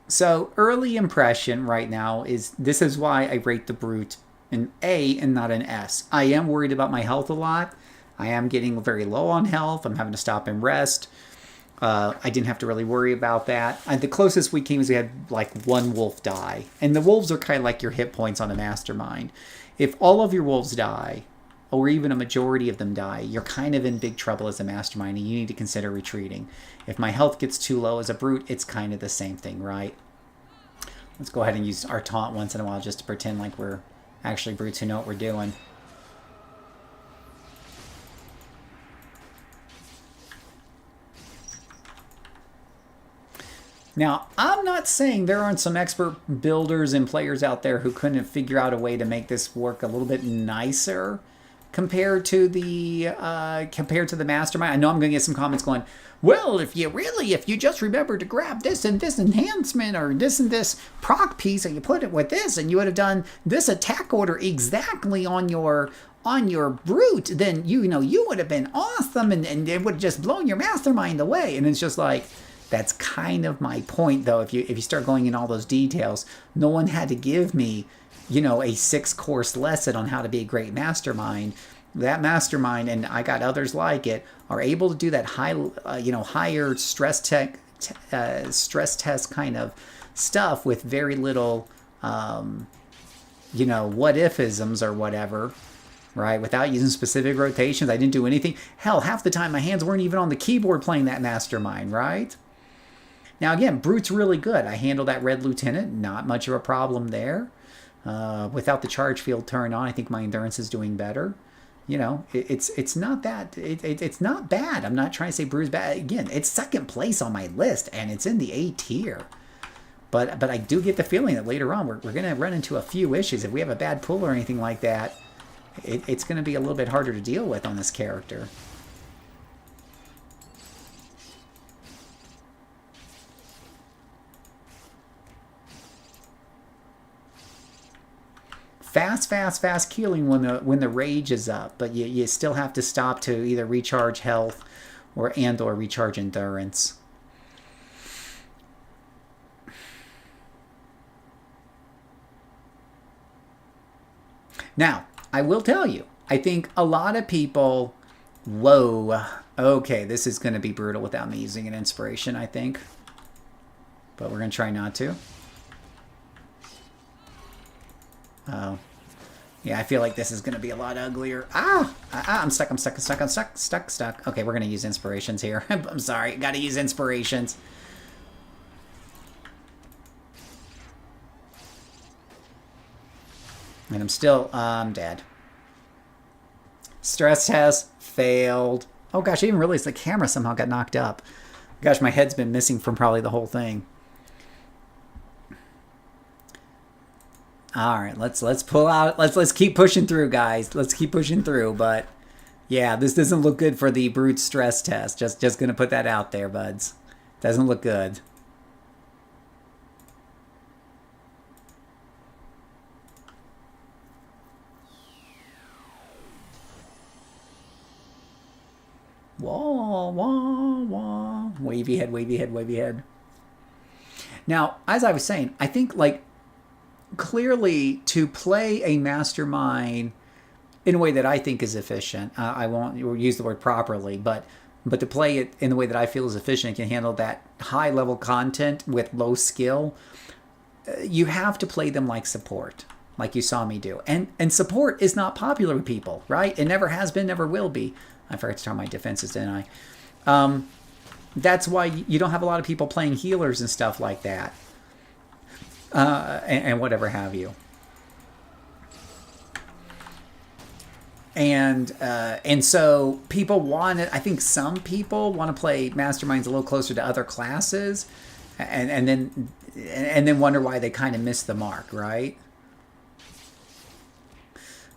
So, early impression right now is, this is why I rate the Brute an A and not an S. I am worried about my health a lot. I am getting very low on health. I'm having to stop and rest. I didn't have to really worry about that. The closest we came is we had like 1 wolf die. And the wolves are kind of like your hit points on a Mastermind. if all of your wolves die, or even a majority of them die, you're kind of in big trouble as a mastermind, and you need to consider retreating. If my health gets too low as a brute, it's kind of the same thing, right? Let's go ahead and use our taunt once in a while just to pretend like we're actually brutes who know what we're doing. Now, I'm not saying there aren't some expert builders and players out there who couldn't figure out a way to make this work a little bit nicer compared to the mastermind. I know I'm going to get some comments going, well, if you just remember to grab this and this enhancement or this and this proc piece and you put it with this and you would have done this attack order exactly on your brute, then you would have been awesome and it would have just blown your mastermind away. And it's just like, that's kind of my point, though. If you start going in all those details, no one had to give me, a 6-course lesson on how to be a great mastermind. That mastermind, and I got others like it, are able to do that higher stress test kind of stuff with very little, what-if-isms or whatever, right? Without using specific rotations. I didn't do anything. Hell, half the time my hands weren't even on the keyboard playing that mastermind, right? Now, again, Brute's really good. I handle that Red Lieutenant. Not much of a problem there. Without the charge field turned on, I think my endurance is doing better. It's not that... It's not bad. I'm not trying to say Brute's bad. Again, it's second place on my list, and it's in the A tier. But I do get the feeling that later on we're going to run into a few issues. If we have a bad pull or anything like that, it's going to be a little bit harder to deal with on this character. Fast killing when the rage is up, but you still have to stop to either recharge health or recharge endurance. Now, I will tell you, I think a lot of people, whoa, okay, this is going to be brutal without me using an inspiration, I think. But we're going to try not to. Oh. Yeah, I feel like this is going to be a lot uglier. I'm stuck. Okay, we're going to use inspirations here. I'm sorry. Got to use inspirations. And I'm still, dead. Stress test failed. Oh gosh, I didn't realize the camera somehow got knocked up. Gosh, my head's been missing from probably the whole thing. All right, let's pull out. Let's keep pushing through, guys. Let's keep pushing through. But yeah, this doesn't look good for the brute stress test. Just gonna put that out there, buds. Doesn't look good. Wah, wah, wah. Wavy head, wavy head, wavy head. Now, as I was saying, I think, like, clearly to play a mastermind in a way that I think is efficient, I won't use the word properly, but to play it in the way that I feel is efficient and can handle that high-level content with low skill, you have to play them like support, like you saw me do. And support is not popular with people, right? It never has been, never will be. I forgot to turn my defenses, didn't I? That's why you don't have a lot of people playing healers and stuff like that. And whatever have you. And so people want it. I think some people want to play masterminds a little closer to other classes, and then wonder why they kind of miss the mark, right?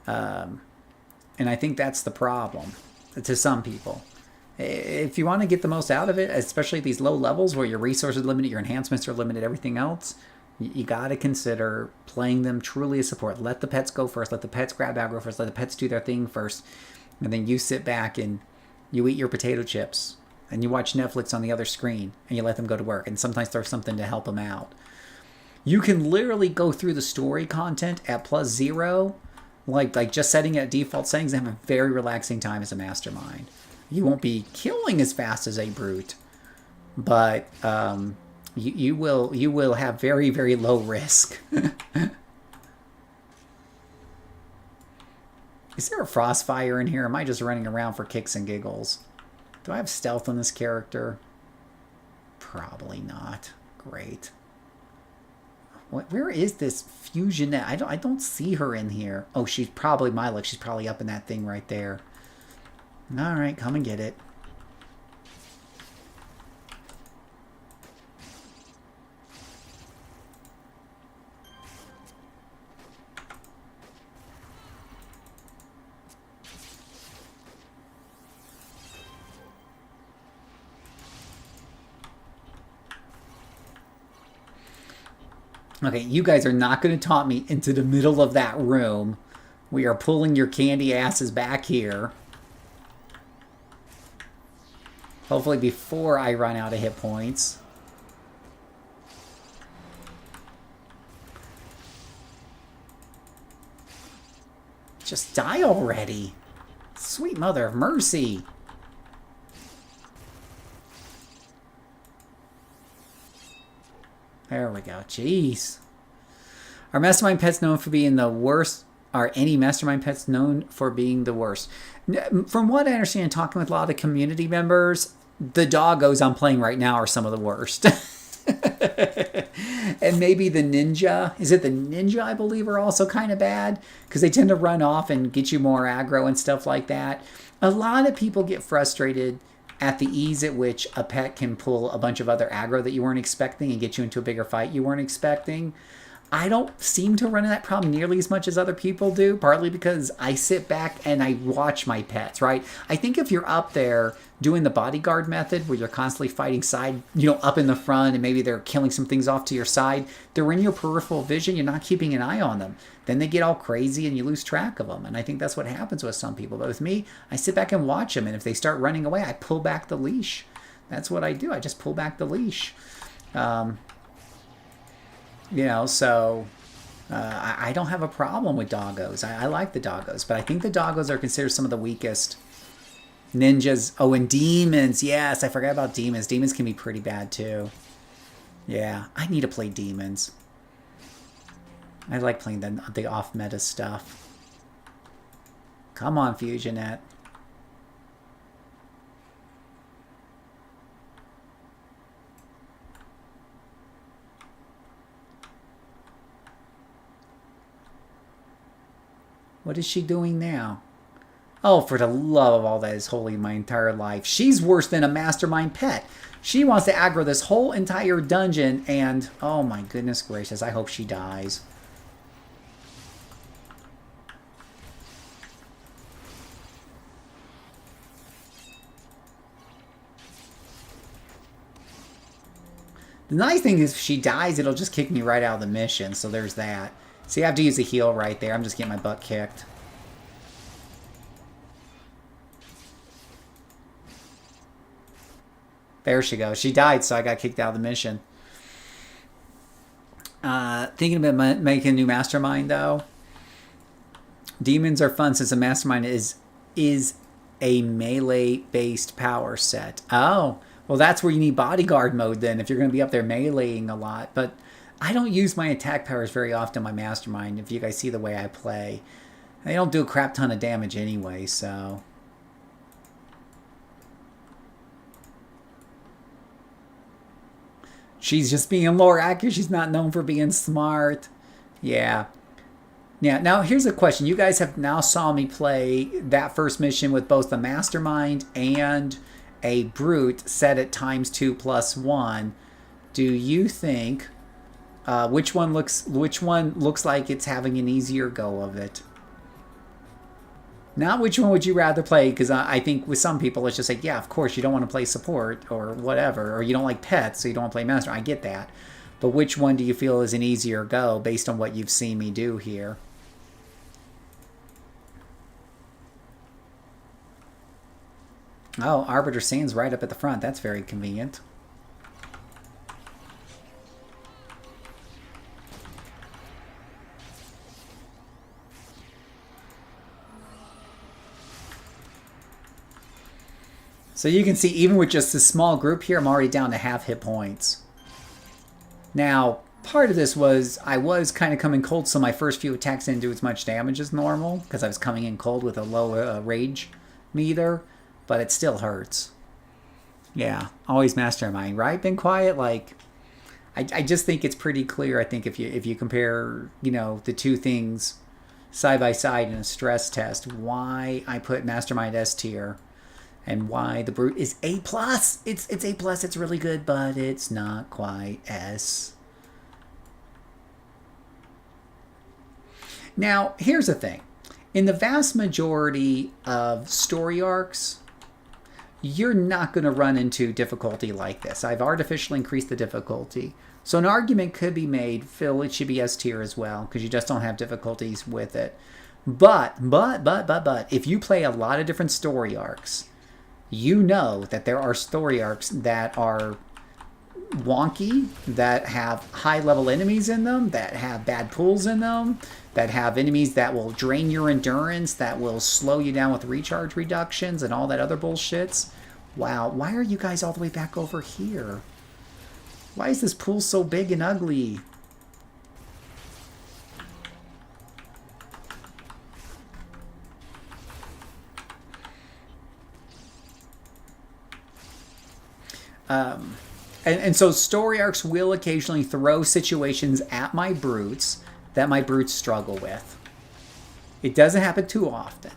And I think that's the problem to some people. If you want to get the most out of it, especially at these low levels where your resources are limited, your enhancements are limited, everything else, you got to consider playing them truly as support. Let the pets go first. Let the pets grab aggro first. Let the pets do their thing first. And then you sit back and you eat your potato chips and you watch Netflix on the other screen and you let them go to work and sometimes throw something to help them out. You can literally go through the story content at +0, like just setting it at default settings, and have a very relaxing time as a mastermind. You won't be killing as fast as a brute, but you will have very, very low risk. Is there a Frostfire in here? Or am I just running around for kicks and giggles? Do I have stealth on this character? Probably not. Great. Where is this Fusionette? I don't see her in here. Oh, she's probably my luck. She's probably up in that thing right there. All right, come and get it. Okay, you guys are not going to taunt me into the middle of that room. We are pulling your candy asses back here. Hopefully before I run out of hit points. Just die already. Sweet mother of mercy. There we go. Jeez. Are mastermind pets known for being the worst? Are any mastermind pets known for being the worst? From what I understand, talking with a lot of community members, the doggos I'm playing right now are some of the worst. And maybe the ninja. Is it the ninja, I believe, are also kind of bad? Because they tend to run off and get you more aggro and stuff like that. A lot of people get frustrated at the ease at which a pet can pull a bunch of other aggro that you weren't expecting and get you into a bigger fight you weren't expecting. I don't seem to run into that problem nearly as much as other people do, partly because I sit back and I watch my pets, right? I think if you're up there doing the bodyguard method where you're constantly fighting side, up in the front, and maybe they're killing some things off to your side, they're in your peripheral vision, you're not keeping an eye on them. Then they get all crazy and you lose track of them. And I think that's what happens with some people. But with me, I sit back and watch them. And if they start running away, I pull back the leash. That's what I do. I just pull back the leash. I don't have a problem with doggos. I like the doggos. But I think the doggos are considered some of the weakest. Ninjas. Oh, and demons. Yes, I forgot about demons. Demons can be pretty bad too. Yeah, I need to play demons. I like playing the off-meta stuff. Come on, Fusionette. What is she doing now? Oh, for the love of all that is holy, my entire life. She's worse than a mastermind pet. She wants to aggro this whole entire dungeon and... Oh my goodness gracious, I hope she dies. The nice thing is if she dies, it'll just kick me right out of the mission, so there's that. See, I have to use a heal right there. I'm just getting my butt kicked. There she goes. She died, so I got kicked out of the mission. Thinking about making a new mastermind, though. Demons are fun since a mastermind is a melee-based power set. Oh, well, that's where you need bodyguard mode, then, if you're going to be up there meleeing a lot. But I don't use my attack powers very often in my mastermind, if you guys see the way I play. I don't do a crap ton of damage anyway, so... She's just being more accurate. She's not known for being smart. Yeah. Yeah, now here's a question. You guys have now saw me play that first mission with both the mastermind and a brute set at ×2+1. Do you think which one looks like it's having an easier go of it? Not which one would you rather play, because I think with some people it's just like, yeah, of course you don't want to play support or whatever, or you don't like pets, so you don't want to play master. I get that. But which one do you feel is an easier go based on what you've seen me do here? Oh, Arbiter Sands right up at the front. That's very convenient. So you can see, even with just this small group here, I'm already down to half hit points. Now, part of this was I was kind of coming cold, so my first few attacks didn't do as much damage as normal because I was coming in cold with a low rage meter, but it still hurts. Yeah, always mastermind, right? Been quiet, like I just think it's pretty clear. I think if you compare, the two things side by side in a stress test, why I put mastermind S tier and why the brute is A plus. It's A plus. It's really good, but it's not quite S. Now, here's the thing. In the vast majority of story arcs, you're not going to run into difficulty like this. I've artificially increased the difficulty. So an argument could be made, Phil, it should be S tier as well, because you just don't have difficulties with it. But, if you play a lot of different story arcs, you know that there are story arcs that are wonky, that have high-level enemies in them, that have bad pulls in them, that have enemies that will drain your endurance, that will slow you down with recharge reductions and all that other bullshits. Wow, why are you guys all the way back over here? Why is this pool so big and ugly? And so story arcs will occasionally throw situations at my brutes that my brutes struggle with. It doesn't happen too often.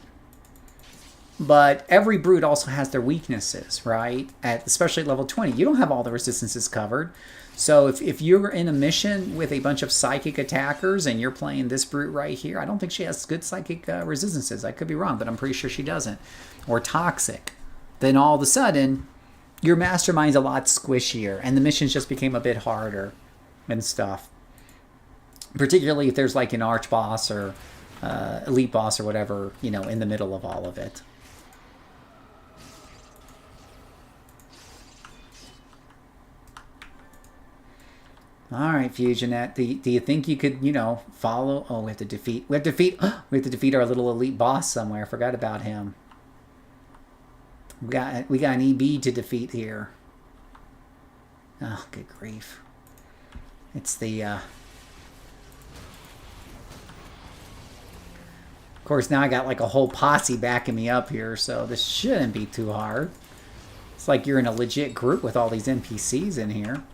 But every brute also has their weaknesses, right? At especially level 20, you don't have all the resistances covered. So if you're in a mission with a bunch of psychic attackers and you're playing this brute right here, I don't think she has good psychic resistances. I could be wrong, but I'm pretty sure she doesn't. Or toxic. Then all of a sudden, your mastermind's a lot squishier, and the missions just became a bit harder and stuff. Particularly if there's like an arch boss or elite boss or whatever, in the middle of all of it. All right, Fusionet. Do you think you could, follow? Oh, we have to defeat. We have to defeat our little elite boss somewhere. I forgot about him. We got an EB to defeat here. Oh, good grief! It's the. Of course, now I got like a whole posse backing me up here, so this shouldn't be too hard. It's like you're in a legit group with all these NPCs in here.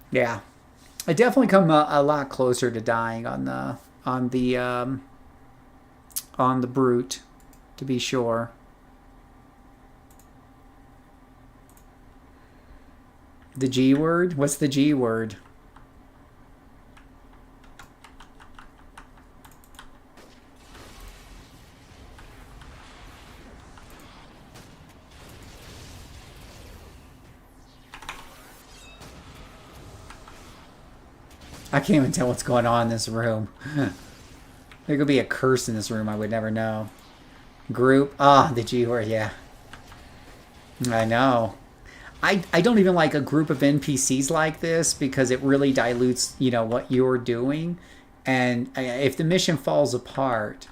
Yeah, I definitely come a lot closer to dying on the brute, to be sure. The G word? What's the G word? I can't even tell what's going on in this room. There could be a curse in this room I would never know. Group. Ah, the G word, yeah. I know. I don't even like a group of NPCs like this because it really dilutes, what you're doing. And if the mission falls apart,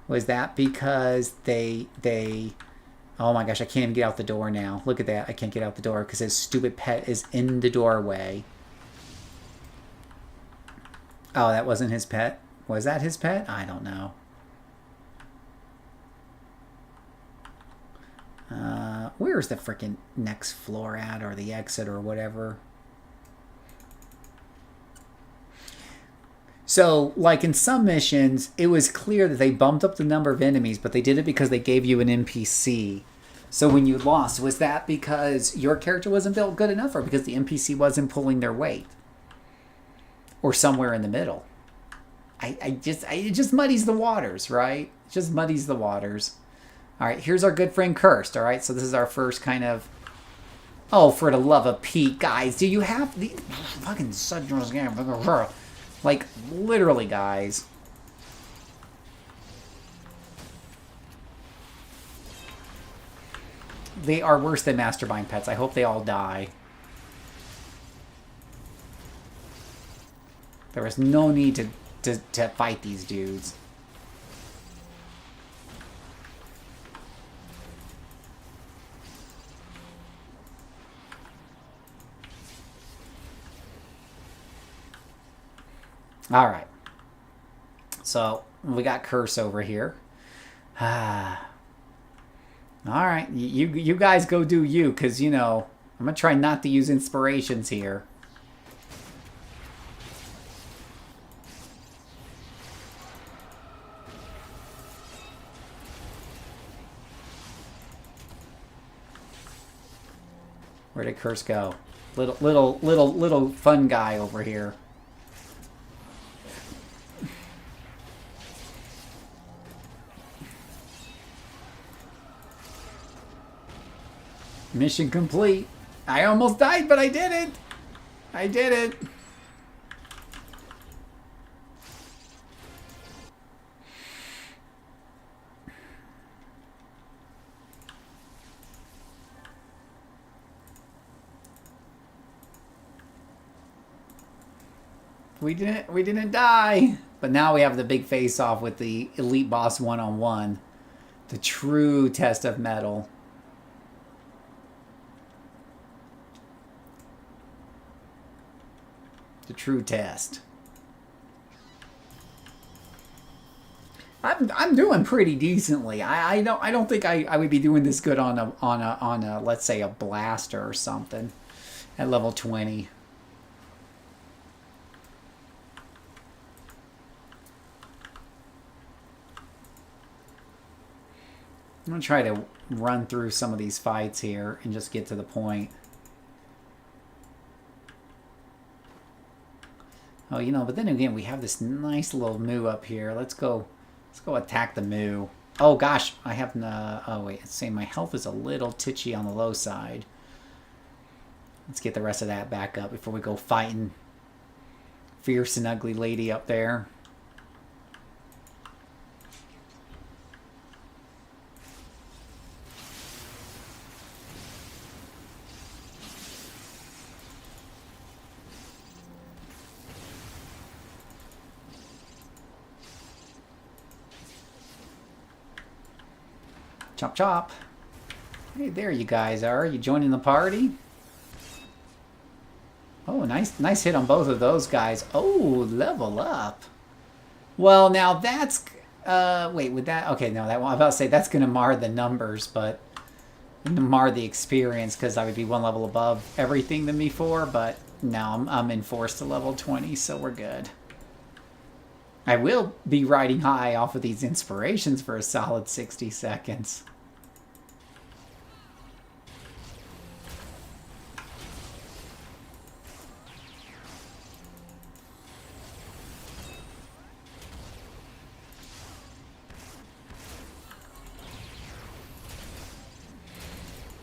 was that because they oh my gosh, I can't even get out the door now. Look at that. I can't get out the door because his stupid pet is in the doorway. Oh, that wasn't his pet? Was that his pet? I don't know. Where's the freaking next floor at, or the exit, or whatever? So, like in some missions, it was clear that they bumped up the number of enemies, but they did it because they gave you an NPC. So when you lost, was that because your character wasn't built good enough, or because the NPC wasn't pulling their weight? Or somewhere in the middle. It just muddies the waters, right? It just muddies the waters. All right, here's our good friend Cursed, all right? So this is our first kind of... Oh, for the love of Pete, guys. Do you have the... Fucking... Like, literally, guys. they are worse than mastermind pets. I hope they all die. There was no need to fight these dudes. All right. So we got Curse over here. All right, you guys go do you, because, you know, I'm going to try not to use inspirations here. Where did Curse go? Little fun guy over here. Mission complete. I almost died, but I did it. I did it. We didn't die. But now we have the big face off with the elite boss one-on-one. The true test of metal. The true test. I'm doing pretty decently. I don't think I would be doing this good on a let's say a blaster or something at level 20. I'm gonna try to run through some of these fights here and just get to the point. Oh, you know, but then again, we have this nice little moo up here. Let's go attack the moo. Oh gosh, I have no. Oh wait, it's saying my health is a little titchy on the low side. Let's get the rest of that back up before we go fighting fierce and ugly lady up there. Chop chop. Hey, there you guys are. You joining the party? Oh, nice hit on both of those guys. Oh, level up. Well, now that's... wait, would that... Okay, no, that one... I was about to say that's going to mar the numbers, but... mar the experience, because I would be one level above everything than before, but now I'm enforced to level 20, so we're good. I will be riding high off of these inspirations for a solid 60 seconds.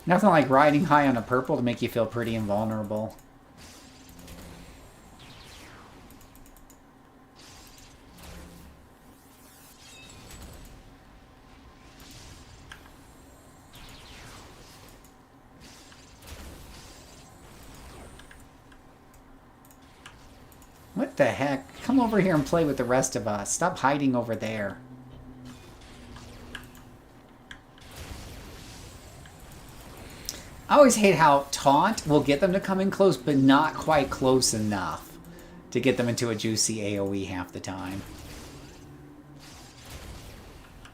Nothing like riding high on a purple to make you feel pretty invulnerable. What the heck? Come over here and play with the rest of us. Stop hiding over there. I always hate how taunt will get them to come in close, but not quite close enough to get them into a juicy AoE half the time.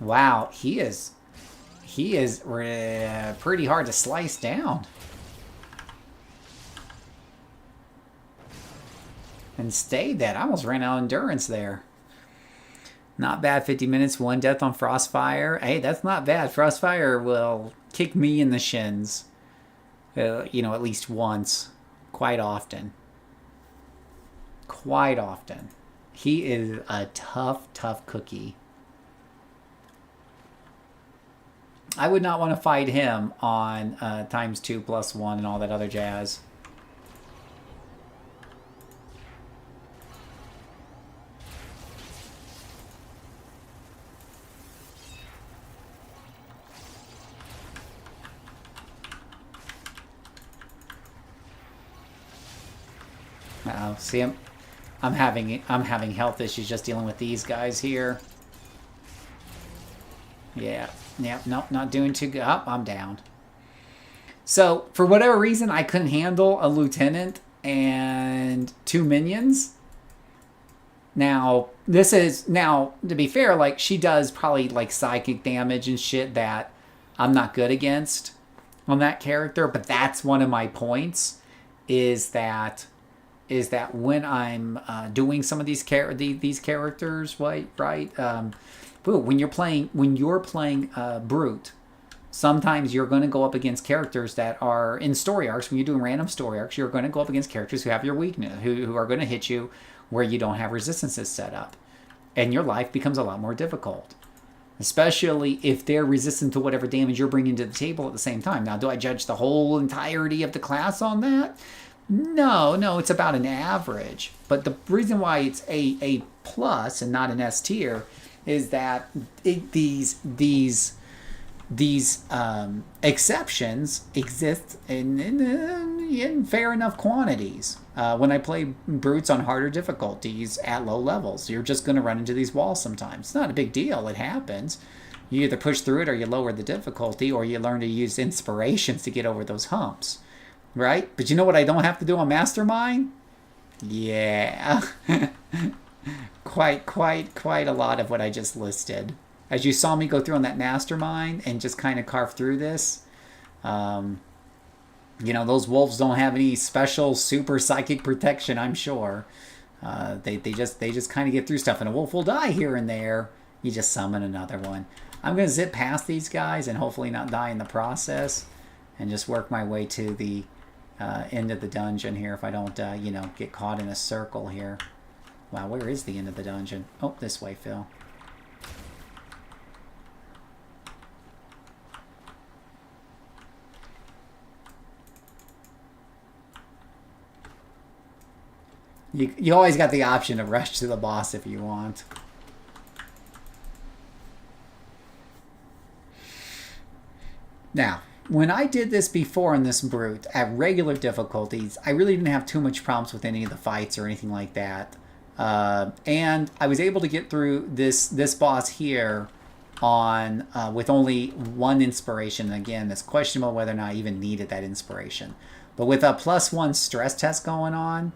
Wow, he is pretty hard to slice down. And stayed that. I almost ran out of endurance there. Not bad, 50 minutes, 1 death on Frostfire. Hey, that's not bad. Frostfire will kick me in the shins. You know, at least once. Quite often. Quite often. He is a tough cookie. I would not want to fight him on ×2+1 and all that other jazz. See, I'm having health issues just dealing with these guys here. Yeah, nope, not doing too good. Oh, I'm down. So for whatever reason, I couldn't handle a lieutenant and 2 minions. Now, to be fair, like, she does probably, like, psychic damage and shit that I'm not good against on that character, but that's one of my points, is that when I'm doing some of these characters, right? When you're playing Brute, sometimes you're going to go up against characters that are in story arcs. When you're doing random story arcs, you're going to go up against characters who have your weakness, who are going to hit you where you don't have resistances set up. And your life becomes a lot more difficult. Especially if they're resistant to whatever damage you're bringing to the table at the same time. Now, do I judge the whole entirety of the class on that? No, it's about an average. But the reason why it's A plus and not an S tier is that these exceptions exist in fair enough quantities. When I play brutes on harder difficulties at low levels, you're just going to run into these walls sometimes. It's not a big deal. It happens. You either push through it or you lower the difficulty, or you learn to use inspirations to get over those humps. Right? But you know what I don't have to do on Mastermind? Yeah. quite a lot of what I just listed. As you saw me go through on that Mastermind and just kind of carve through this, those wolves don't have any special super psychic protection, I'm sure. They just kind of get through stuff, and a wolf will die here and there. You just summon another one. I'm going to zip past these guys and hopefully not die in the process, and just work my way to the end of the dungeon here if I don't, get caught in a circle here. Wow, where is the end of the dungeon? Oh, this way, Phil. You always got the option to rush to the boss if you want. Now, when I did this before in this Brute, at regular difficulties, I really didn't have too much problems with any of the fights or anything like that. And I was able to get through this boss here on with only 1 inspiration. And again, it's questionable whether or not I even needed that inspiration. But with a +1 stress test going on,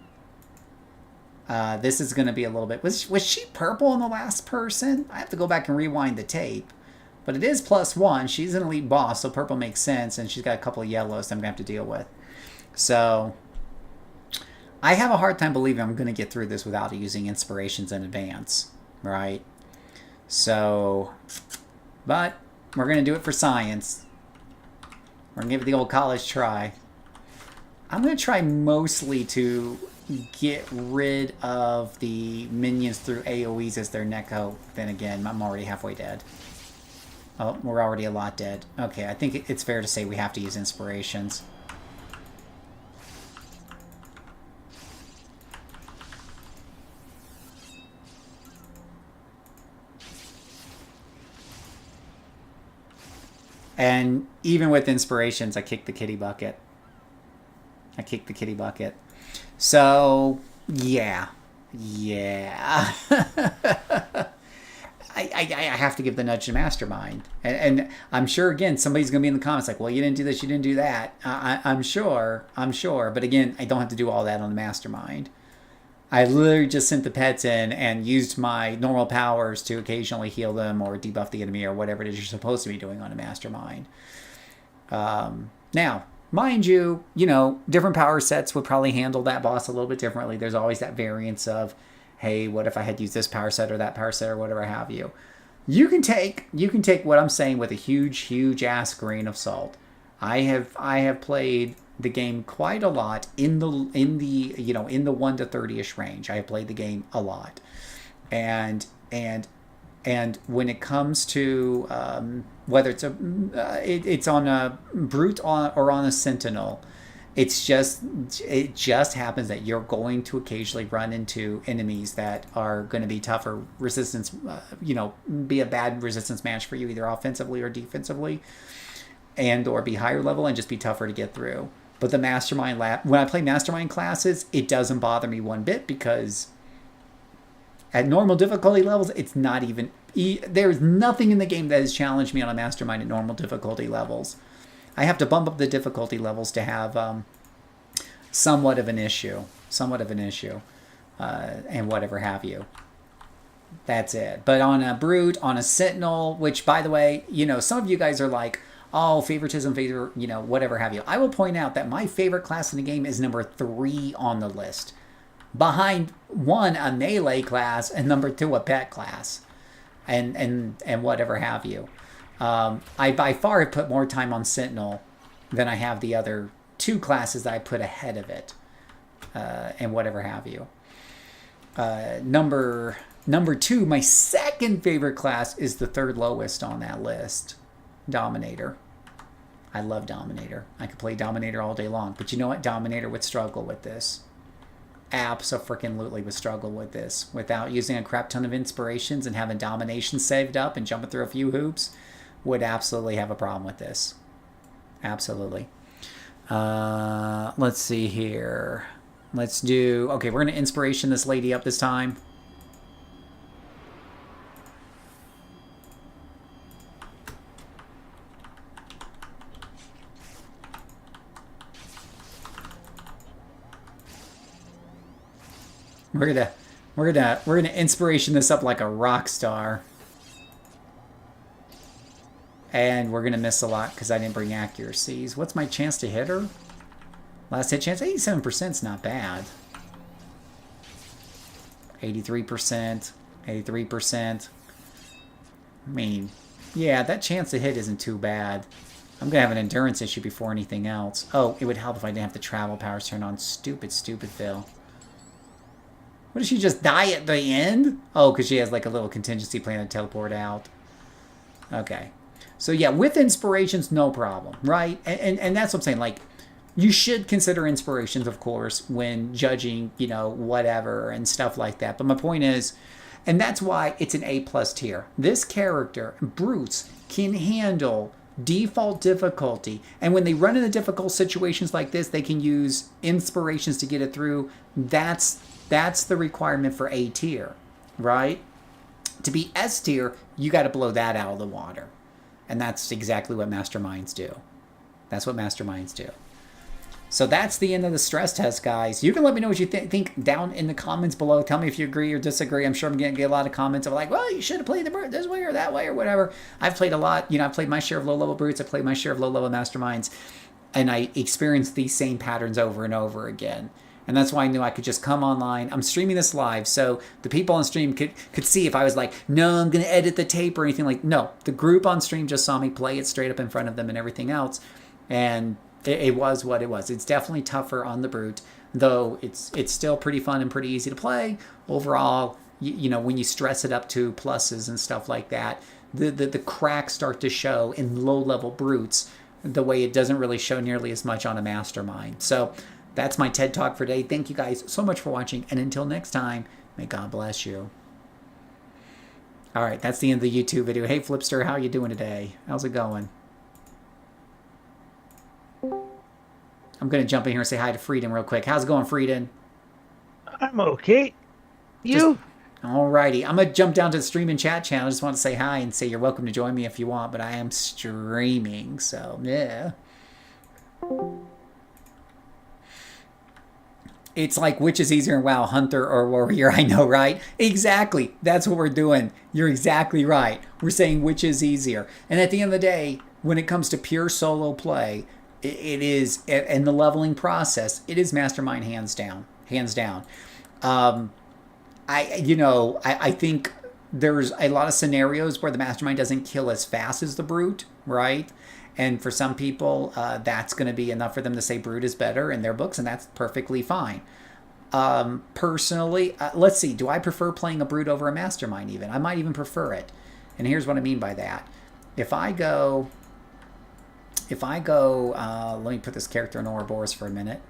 this is going to be a little bit... Was she purple in the last person? I have to go back and rewind the tape. But it is +1. She's an elite boss, so purple makes sense. And she's got a couple of yellows that I'm going to have to deal with. So I have a hard time believing I'm going to get through this without using inspirations in advance. Right? So... But we're going to do it for science. We're going to give it the old college try. I'm going to try mostly to get rid of the minions through AoEs as their Neko. Then again, I'm already halfway dead. Oh, we're already a lot dead. Okay, I think it's fair to say we have to use inspirations. And even with inspirations, I kicked the kitty bucket. So, yeah. I have to give the nudge to Mastermind. And I'm sure, again, somebody's going to be in the comments like, well, you didn't do this, you didn't do that. I'm sure. But again, I don't have to do all that on the Mastermind. I literally just sent the pets in and used my normal powers to occasionally heal them or debuff the enemy or whatever it is you're supposed to be doing on a Mastermind. Now, mind you, different power sets would probably handle that boss a little bit differently. There's always that variance of, hey, what if I had used this power set or that power set or whatever have you. You can take what I'm saying with a huge ass grain of salt. I have played the game quite a lot in the 1 to 30ish range. I have played the game a lot. And when it comes to whether it's on a brute or on a sentinel, it just happens that you're going to occasionally run into enemies that are going to be tougher resistance, be a bad resistance match for you, either offensively or defensively, and or be higher level and just be tougher to get through. But the mastermind when I play mastermind classes, it doesn't bother me one bit because at normal difficulty levels, it's not even... There's nothing in the game that has challenged me on a mastermind at normal difficulty levels. I have to bump up the difficulty levels to have somewhat of an issue. And whatever have you. That's it. But on a brute, on a sentinel, which, by the way, some of you guys are like, oh, favoritism, whatever have you. I will point out that my favorite class in the game is number 3 on the list. Behind 1, a melee class, and number 2, a pet class. And whatever have you. I by far have put more time on sentinel than I have the other 2 classes that I put ahead of it. And whatever have you. Number 2, my second favorite class is the 3rd lowest on that list. Dominator. I love Dominator. I could play Dominator all day long. But you know what? Dominator would struggle with this. Abso-freaking-lutely would struggle with this. Without using a crap ton of inspirations and having domination saved up and jumping through a few hoops, would absolutely have a problem with this. Absolutely. Let's see here. Let's do... Okay, we're going to inspiration this lady up this time. We're gonna inspiration this up like a rock star. And we're gonna miss a lot because I didn't bring accuracies. What's my chance to hit her? Last hit chance, 87% is not bad. 83%, 83%. I mean, yeah, that chance to hit isn't too bad. I'm gonna have an endurance issue before anything else. Oh, it would help if I didn't have the travel powers turned on. Stupid, stupid Phil. What, did she just die at the end? Oh, because she has like a little contingency plan to teleport out. Okay. So yeah, with inspirations, no problem, right? And that's what I'm saying. Like, you should consider inspirations, of course, when judging, whatever and stuff like that. But my point is, and that's why it's an A+ tier. This character, Brutes, can handle default difficulty. And when they run into difficult situations like this, they can use inspirations to get it through. That's the requirement for A tier, right? To be S tier, you got to blow that out of the water. And that's exactly what masterminds do. That's what masterminds do. So that's the end of the stress test, guys. You can let me know what you think down in the comments below. Tell me if you agree or disagree. I'm sure I'm going to get a lot of comments of like, well, you should have played the brute this way or that way or whatever. I've played a lot. I've played my share of low-level brutes. I've played my share of low-level masterminds. And I experienced these same patterns over and over again. And that's why I knew I could just come online. I'm streaming this live, so the people on stream could see if I was like, no, I'm going to edit the tape or anything like, no. The group on stream just saw me play it straight up in front of them and everything else. And it was what it was. It's definitely tougher on the brute, though it's still pretty fun and pretty easy to play. Overall, when you stress it up to pluses and stuff like that, the cracks start to show in low-level brutes the way it doesn't really show nearly as much on a mastermind. So that's my TED Talk for today. Thank you guys so much for watching. And until next time, may God bless you. All right, that's the end of the YouTube video. Hey, Flipster, how you doing today? How's it going? I'm going to jump in here and say hi to Frieden real quick. How's it going, Frieden? I'm okay. You? Alrighty. I'm going to jump down to the stream and chat channel. I just want to say hi and say you're welcome to join me if you want, but I am streaming, so yeah. It's like, which is easier in WoW, Hunter or Warrior? I know, right? Exactly. That's what we're doing. You're exactly right. We're saying which is easier. And at the end of the day, when it comes to pure solo play, it is, in the leveling process, it is Mastermind hands down. Hands down. I think there's a lot of scenarios where the Mastermind doesn't kill as fast as the Brute, right? And for some people, that's going to be enough for them to say Brute is better in their books, and that's perfectly fine. Personally, let's see, do I prefer playing a Brute over a Mastermind even? I might even prefer it. And here's what I mean by that. If I go, let me put this character in Ouroboros for a minute.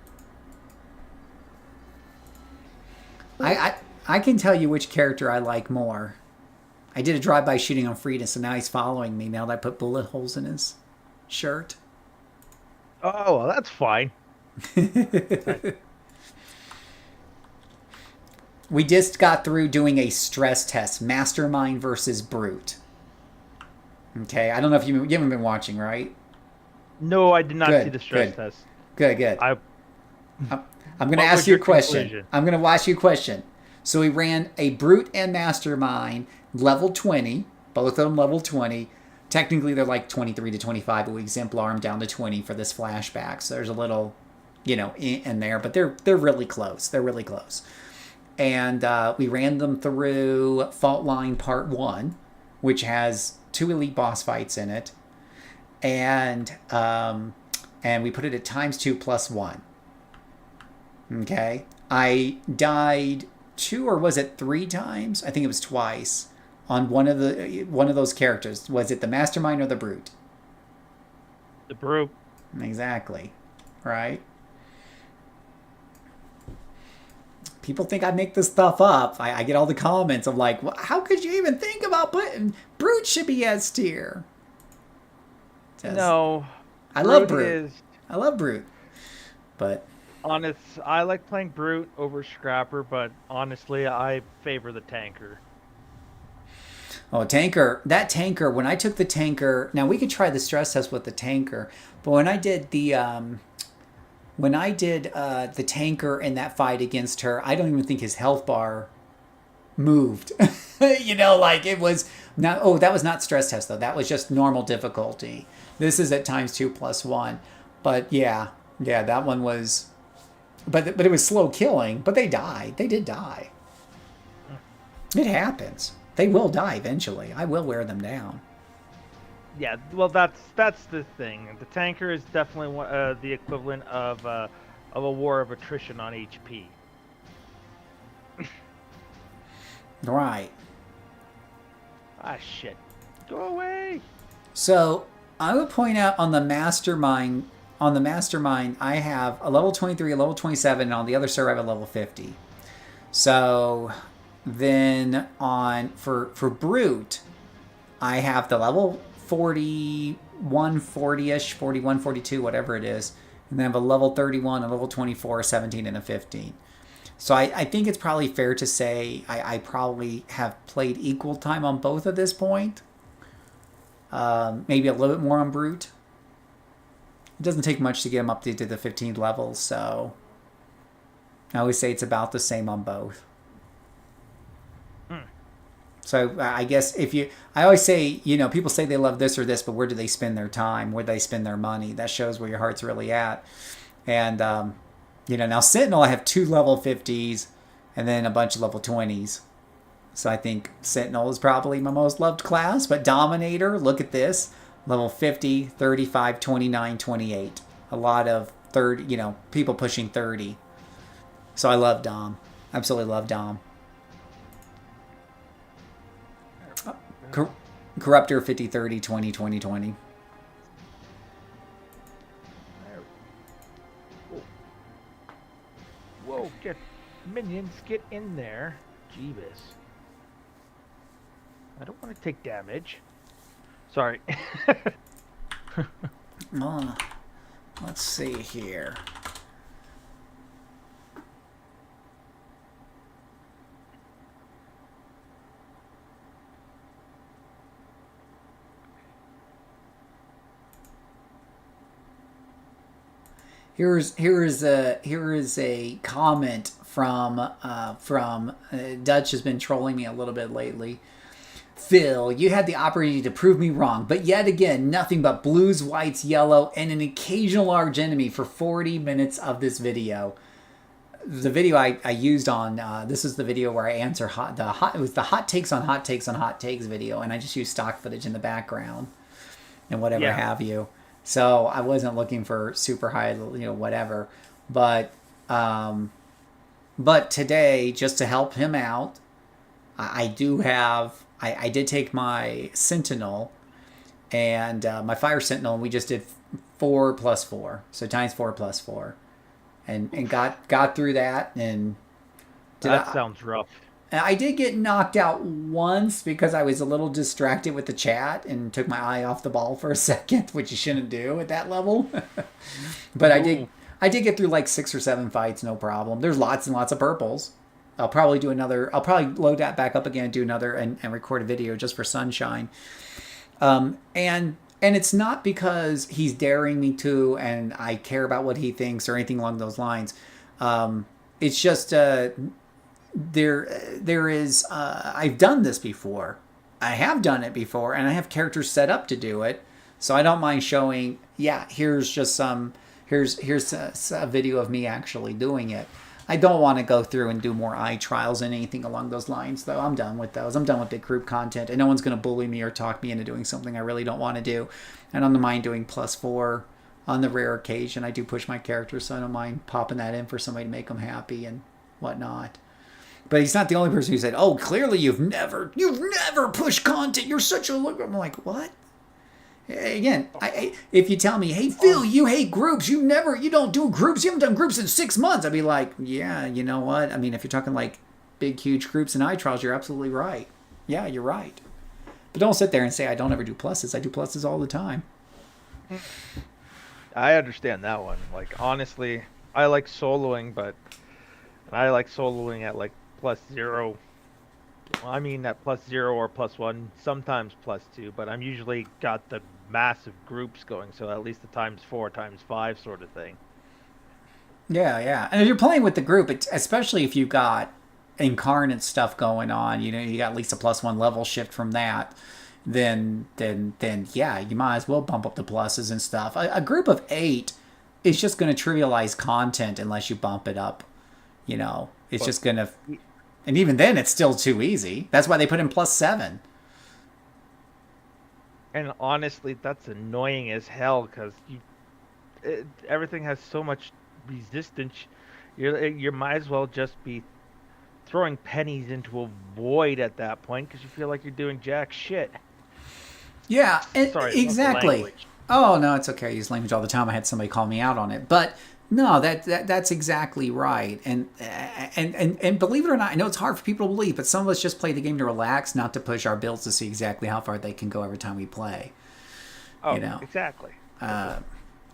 I can tell you which character I like more. I did a drive-by shooting on Frieden, so now he's following me now that I put bullet holes in his shirt. Oh, well, that's fine. We just got through doing a stress test, mastermind versus brute. Okay, I don't know if you haven't been watching, right? No, I did not see Good, the stress good, test. good. I. I'm going to What ask was you a your question. conclusion? I'm going to ask you a question. So we ran a brute and mastermind level 20, both of them level 20. Technically, they're like 23 to 25, but we exemplar them down to 20 for this flashback. So there's a little, in there, but they're really close. They're really close. And we ran them through Fault Line Part 1, which has 2 elite boss fights in it. And we put it at ×2 + 1. Okay. I died 2 or was it 3 times? I think it was twice on one of those characters. Was it the mastermind or the brute? The brute. Exactly. Right? People think I make this stuff up. I get all the comments of like, well, how could you even think about putting brute should be S tier? No. I love brute. I love brute. But honest, I like playing brute over scrapper, but honestly, I favor the tanker. Oh, tanker. That tanker, when I took the tanker, now we could try the stress test with the tanker, but when I did the tanker in that fight against her, I don't even think his health bar moved. Like it was not. Oh, that was not stress test though. That was just normal difficulty. This is at ×2 + 1. But yeah, that one was. But it was slow killing. But they died. They did die. It happens. They will die eventually. I will wear them down. Yeah, well, that's the thing. The tanker is definitely the equivalent of a war of attrition on HP. Right. Ah, shit. Go away. So I would point out on the mastermind. On the mastermind, I have a level 23, a level 27, and on the other server, I have a level 50. So then for brute, I have the level 41, 40-ish, 41, 42, whatever it is. And then I have a level 31, a level 24, a 17, and a 15. So I think it's probably fair to say I probably have played equal time on both at this point. Maybe a little bit more on brute. It doesn't take much to get them up to the 15th level, so I always say it's about the same on both. So I guess I always say, people say they love this or this, but where do they spend their time? Where do they spend their money? That shows where your heart's really at. And, now Sentinel, I have 2 level 50s and then a bunch of level 20s. So I think Sentinel is probably my most loved class, but Dominator, look at this. Level 50, 35, 29, 28. A lot of 30, people pushing 30. So I love Dom. Absolutely love Dom. Corruptor 50, 30, 20, 20, 20. Whoa, minions, get in there. Jeebus. I don't want to take damage. Sorry. Let's see here. Here is a comment from Dutch has been trolling me a little bit lately. Phil, you had the opportunity to prove me wrong, but yet again, nothing but blues, whites, yellow, and an occasional large enemy for 40 minutes of this video. The video I used on this is the video where I answer it was the hot takes on hot takes on hot takes video, and I just used stock footage in the background and whatever have you. So I wasn't looking for super high, whatever. But today, just to help him out, I did take my Sentinel and my Fire Sentinel, and we just did 4 + 4, so ×4 + 4, and got through that. And that sounds rough. I did get knocked out once because I was a little distracted with the chat and took my eye off the ball for a second, which you shouldn't do at that level. But I did get through like 6 or 7 fights, no problem. There's lots and lots of purples. I'll probably do another. I'll probably load that back up again and do another and record a video just for Sunshine. And it's not because he's daring me to, and I care about what he thinks or anything along those lines. It's just there is. I've done this before. I have done it before, and I have characters set up to do it, so I don't mind showing. Yeah, here's just some. Here's a video of me actually doing it. I don't want to go through and do more eye trials and anything along those lines, though. I'm done with those. I'm done with big group content, and no one's going to bully me or talk me into doing something I really don't want to do. I don't mind doing +4 on the rare occasion. I do push my characters, so I don't mind popping that in for somebody to make them happy and whatnot. But he's not the only person who said, "Oh, clearly you've never pushed content. You're such a look." I'm like, what? Again, if you tell me, "Hey Phil, you hate groups. You don't do groups. You haven't done groups in 6 months," I'd be like, "Yeah, you know what? I mean, if you're talking like big, huge groups and eye trials, you're absolutely right. Yeah, you're right." But don't sit there and say I don't ever do pluses. I do pluses all the time. I understand that one. Like, honestly, I like soloing, but I like soloing at like +0. Well, I mean at +0 or +1, sometimes +2, but I'm usually got the massive groups going, so at least the ×4, ×5 sort of thing. Yeah. And if you're playing with the group, especially if you've got incarnate stuff going on, you got at least a +1 level shift from that, then yeah, you might as well bump up the pluses and stuff. A group of 8 is just going to trivialize content unless you bump it up. It's just going to... And even then, it's still too easy. That's why they put in +7. And honestly, that's annoying as hell, because everything has so much resistance. You might as well just be throwing pennies into a void at that point, because you feel like you're doing jack shit. Yeah, Sorry, exactly. Oh, no, it's okay. I use language all the time. I had somebody call me out on it. But... No, that's exactly right, and believe it or not, I know it's hard for people to believe, but some of us just play the game to relax, not to push our builds to see exactly how far they can go every time we play. Oh, exactly. And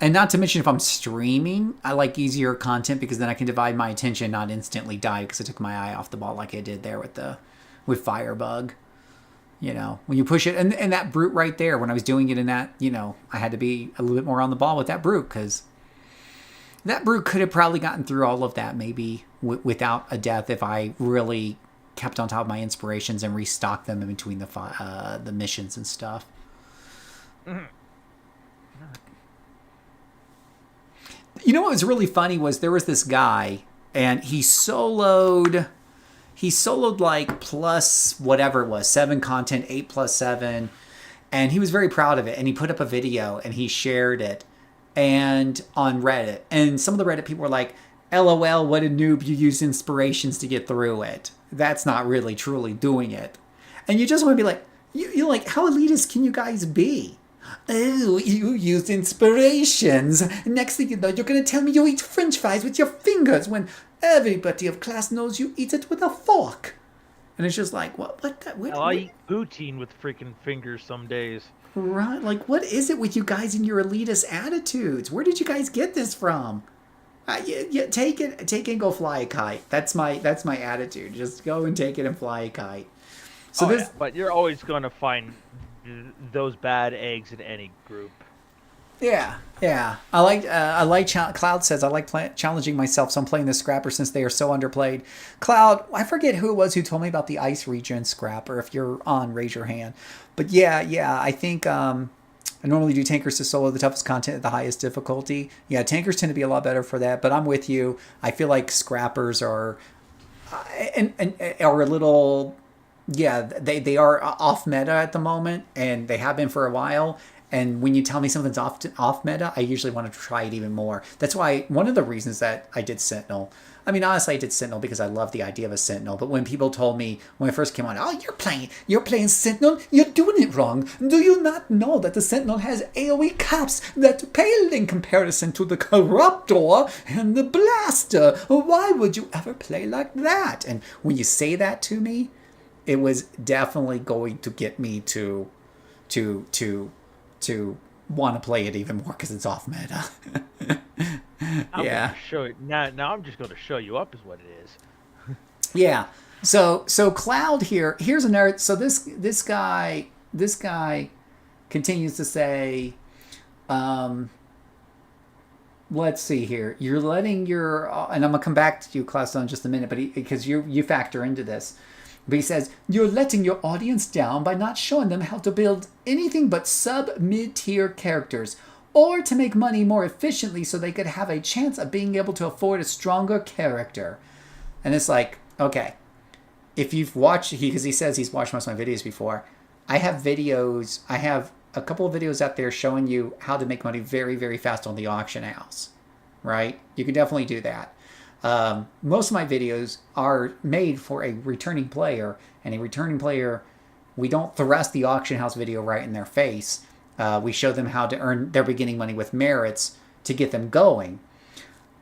not to mention, if I'm streaming, I like easier content because then I can divide my attention, not instantly die because I took my eye off the ball like I did there with Firebug. When you push it, and that brute right there, when I was doing it in that, I had to be a little bit more on the ball with that brute because. That brute could have probably gotten through all of that maybe without a death if I really kept on top of my inspirations and restocked them in between the missions and stuff. Mm-hmm. What was really funny was there was this guy and he soloed like plus whatever it was, 7 content, 8 + 7, and he was very proud of it, and he put up a video and he shared it. And on Reddit, and some of the Reddit people were like, "LOL, what a noob, you use inspirations to get through it. That's not really truly doing it." And you just want to be like, you're like, how elitist can you guys be? "Oh, you used inspirations. Next thing you know, you're going to tell me you eat french fries with your fingers when everybody of class knows you eat it with a fork." And it's just like, what I eat poutine with freaking fingers some days. Right, like what is it with you guys and your elitist attitudes? Where did you guys get this from? Take it and go fly a kite. That's my attitude. Just go and take it and fly a kite. So but you're always going to find those bad eggs in any group. Yeah. I like Cloud says I like challenging myself, so I'm playing the Scrapper since they are so underplayed. Cloud, I forget who it was who told me about the Ice Regen Scrapper. If you're on, raise your hand. But yeah, I think I normally do tankers to solo the toughest content at the highest difficulty. Yeah, tankers tend to be a lot better for that, but I'm with you. I feel like Scrappers are a little, they are off meta at the moment, and they have been for a while. And when you tell me something's off meta, I usually want to try it even more. That's why one of the reasons that I did Sentinel. I mean, honestly, I did Sentinel because I love the idea of a Sentinel. But when people told me when I first came on, "Oh, you're playing Sentinel, you're doing it wrong. Do you not know that the Sentinel has AoE caps that pale in comparison to the Corruptor and the Blaster? Why would you ever play like that?" And when you say that to me, it was definitely going to get me to want to play it even more because it's off meta. I'm Yeah. gonna show you now. Now I'm just gonna show you up is what it is. Yeah. So Cloud here. Here's another. So this guy continues to say, let's see here. You're letting your and I'm gonna come back to you, Cloud, in just a minute, but because you factor into this. But he says, you're letting your audience down by not showing them how to build anything but sub-mid-tier characters, or to make money more efficiently so they could have a chance of being able to afford a stronger character. And it's like, okay, if you've watched, because he says he's watched most of my videos before, I have a couple of videos out there showing you how to make money very, very fast on the auction house, right? You can definitely do that. Most of my videos are made for a returning player, and a returning player, we don't thrust the auction house video right in their face. We show them how to earn their beginning money with merits to get them going.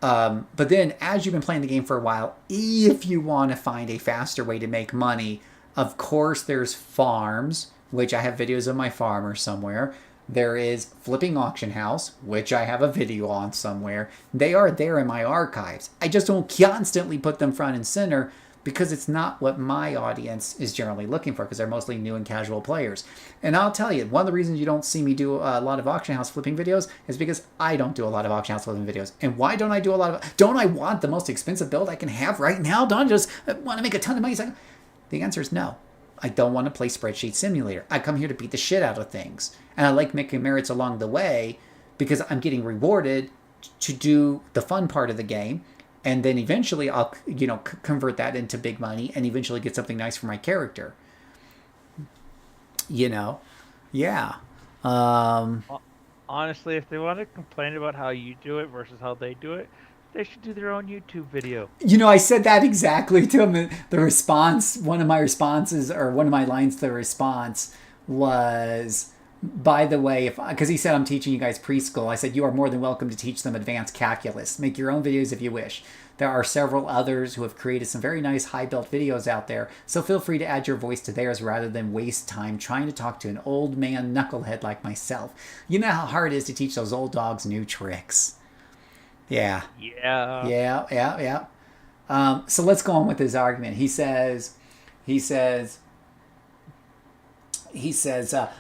But then as you've been playing the game for a while, if you want to find a faster way to make money, of course there's farms, which I have videos of my farmer somewhere. There is flipping auction house, which I have a video on somewhere. They are there in my archives. I just don't constantly put them front and center because it's not what my audience is generally looking for, because they're mostly new and casual players. And I'll tell you, one of the reasons you don't see me do a lot of auction house flipping videos is because I don't do a lot of auction house flipping videos. And why don't I do a lot of... Don't I want the most expensive build I can have right now? Don't I just want to make a ton of money? The answer is no. I don't want to play Spreadsheet Simulator. I come here to beat the shit out of things. And I like making merits along the way because I'm getting rewarded to do the fun part of the game. And then eventually I'll, convert that into big money and eventually get something nice for my character. Yeah. Honestly, if they want to complain about how you do it versus how they do it, they should do their own YouTube video. I said that exactly to him. The response, one of my responses, or one of my lines to the response was, by the way, because he said I'm teaching you guys preschool, I said you are more than welcome to teach them advanced calculus. Make your own videos if you wish. There are several others who have created some very nice high-built videos out there, so feel free to add your voice to theirs rather than waste time trying to talk to an old man knucklehead like myself. You know how hard it is to teach those old dogs new tricks. Yeah. Yeah. So let's go on with his argument. He says,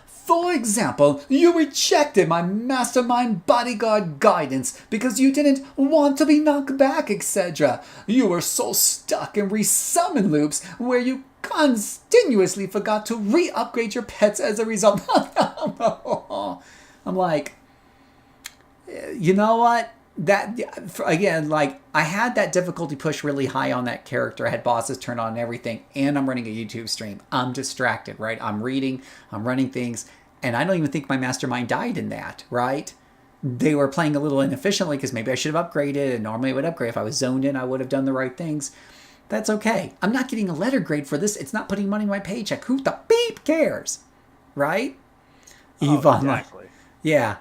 for example, you rejected my mastermind bodyguard guidance because you didn't want to be knocked back, etc. You were so stuck in resummon loops where you continuously forgot to re-upgrade your pets as a result. I'm like, you know what? That, again, like, I had that difficulty push really high on that character. I had bosses turned on and everything, and I'm running a YouTube stream. I'm distracted, right? I'm reading, I'm running things, and I don't even think my mastermind died in that, right? They were playing a little inefficiently because maybe I should have upgraded, and normally I would upgrade. If I was zoned in, I would have done the right things. That's okay. I'm not getting a letter grade for this. It's not putting money in my paycheck. Who the beep cares? Right? Yvonne, exactly. Yeah.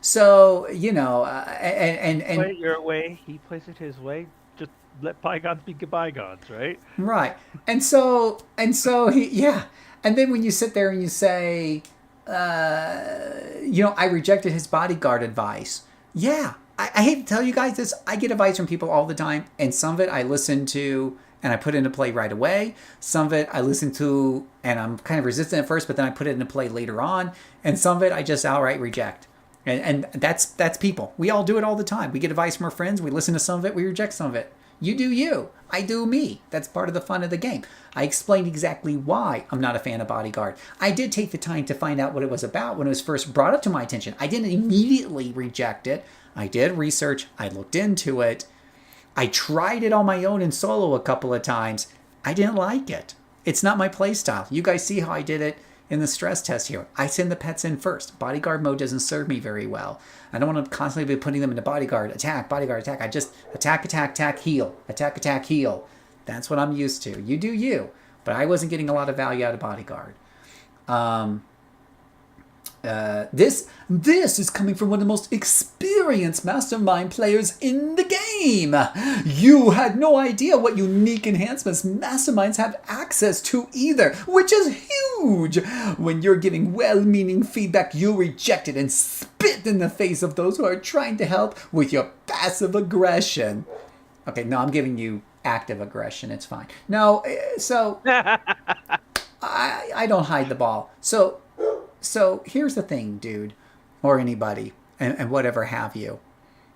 So, and play it your way, he plays it his way. Just let bygones be bygones, right? Right. And so yeah. And then when you sit there and you say, I rejected his bodyguard advice. Yeah. I hate to tell you guys this. I get advice from people all the time, and some of it I listen to and I put it into play right away. Some of it I listen to and I'm kind of resistant at first, but then I put it into play later on. And some of it I just outright reject. And that's people. We all do it all the time. We get advice from our friends. We listen to some of it. We reject some of it. You do you. I do me. That's part of the fun of the game. I explained exactly why I'm not a fan of Bodyguard. I did take the time to find out what it was about when it was first brought up to my attention. I didn't immediately reject it. I did research. I looked into it. I tried it on my own in solo a couple of times. I didn't like it. It's not my play style. You guys see how I did it in the stress test here. I send the pets in first. Bodyguard mode doesn't serve me very well. I don't want to constantly be putting them into bodyguard attack. I just attack, heal. Attack, heal. That's what I'm used to. You do you. But I wasn't getting a lot of value out of bodyguard. This is coming from one of the most experienced mastermind players in the game. You had no idea what unique enhancements masterminds have access to either, which is huge. When you're giving well-meaning feedback, you reject it and spit in the face of those who are trying to help with your passive aggression. Okay, no, I'm giving you active aggression. It's fine. No, so I don't hide the ball. So here's the thing, dude, or anybody, and whatever have you.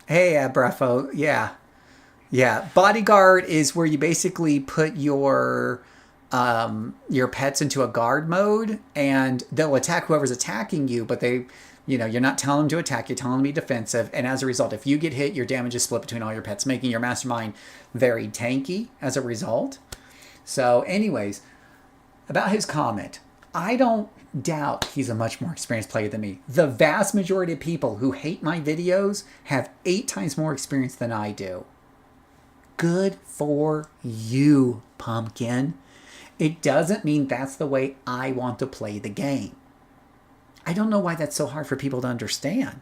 Hey, Brefo, yeah. Bodyguard is where you basically put your pets into a guard mode, and they'll attack whoever's attacking you, but you're not telling them to attack, you're telling them to be defensive, and as a result, if you get hit, your damage is split between all your pets, making your mastermind very tanky as a result. So anyways, about his comment, I don't doubt he's a much more experienced player than me. The vast majority of people who hate my videos have 8 times more experience than I do. Good for you, pumpkin. It doesn't mean that's the way I want to play the game. I don't know why that's so hard for people to understand.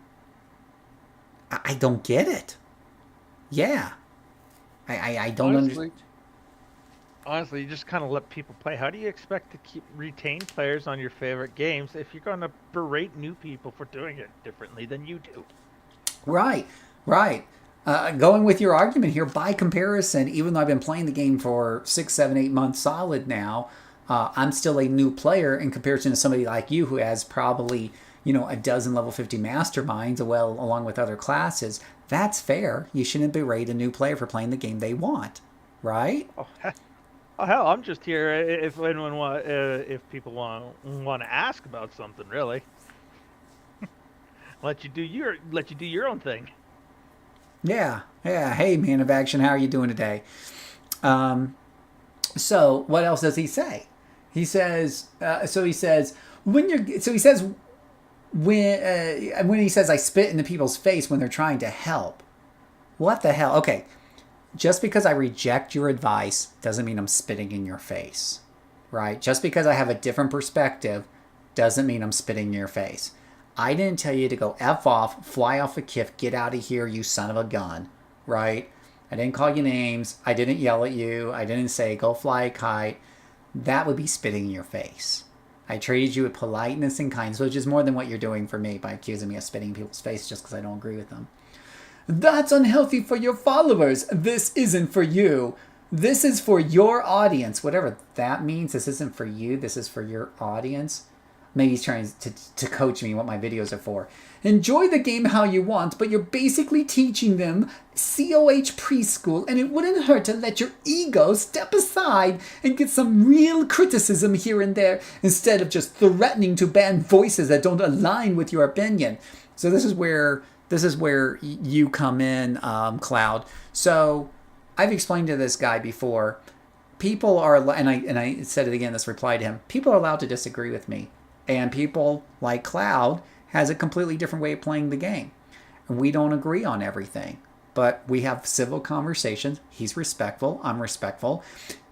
I don't get it. Yeah. I don't understand. Honestly, you just kind of let people play. How do you expect to retain players on your favorite games if you're going to berate new people for doing it differently than you do? Right. Going with your argument here, by comparison, even though I've been playing the game for 6, 7, 8 months solid now, I'm still a new player in comparison to somebody like you who has probably, a dozen level 50 masterminds, well, along with other classes. That's fair. You shouldn't berate a new player for playing the game they want, right? Oh hell, I'm just here if anyone if people want to ask about something, really. let you do your own thing. Yeah. Hey, man of action, how are you doing today? So what else does he say? He says when he says I spit into people's face when they're trying to help. What the hell? Okay. Just because I reject your advice doesn't mean I'm spitting in your face, right? Just because I have a different perspective doesn't mean I'm spitting in your face. I didn't tell you to go F off, fly off a cliff, get out of here, you son of a gun, right? I didn't call you names. I didn't yell at you. I didn't say go fly a kite. That would be spitting in your face. I treated you with politeness and kindness, which is more than what you're doing for me by accusing me of spitting in people's face just because I don't agree with them. That's unhealthy for your followers. This isn't for you. This is for your audience. Whatever that means, this isn't for you. This is for your audience. Maybe he's trying to coach me what my videos are for. Enjoy the game how you want, but you're basically teaching them COH preschool, and it wouldn't hurt to let your ego step aside and get some real criticism here and there instead of just threatening to ban voices that don't align with your opinion. So this is where you come in, Cloud. So I've explained to this guy before, people are, and I said it again, this reply to him, people are allowed to disagree with me. And people like Cloud has a completely different way of playing the game. And we don't agree on everything. But we have civil conversations. He's respectful. I'm respectful.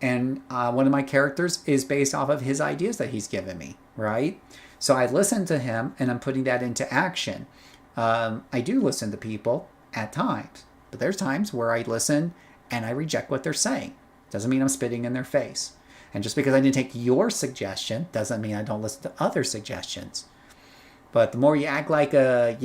And one of my characters is based off of his ideas that he's given me, right? So I listen to him, and I'm putting that into action. I do listen to people at times. But there's times where I listen and I reject what they're saying. Doesn't mean I'm spitting in their face. And just because I didn't take your suggestion doesn't mean I don't listen to other suggestions. But the more you act like a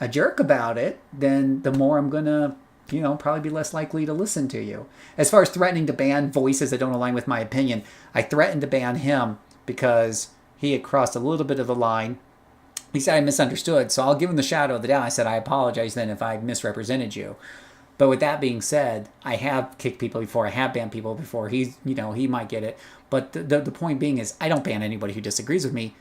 jerk about it, then the more I'm going to, probably be less likely to listen to you. As far as threatening to ban voices that don't align with my opinion, I threatened to ban him because he had crossed a little bit of the line. He said I misunderstood, so I'll give him the shadow of the doubt. I said I apologize then if I misrepresented you. But with that being said, I have kicked people before. I have banned people before. He might get it. But the point being is I don't ban anybody who disagrees with me.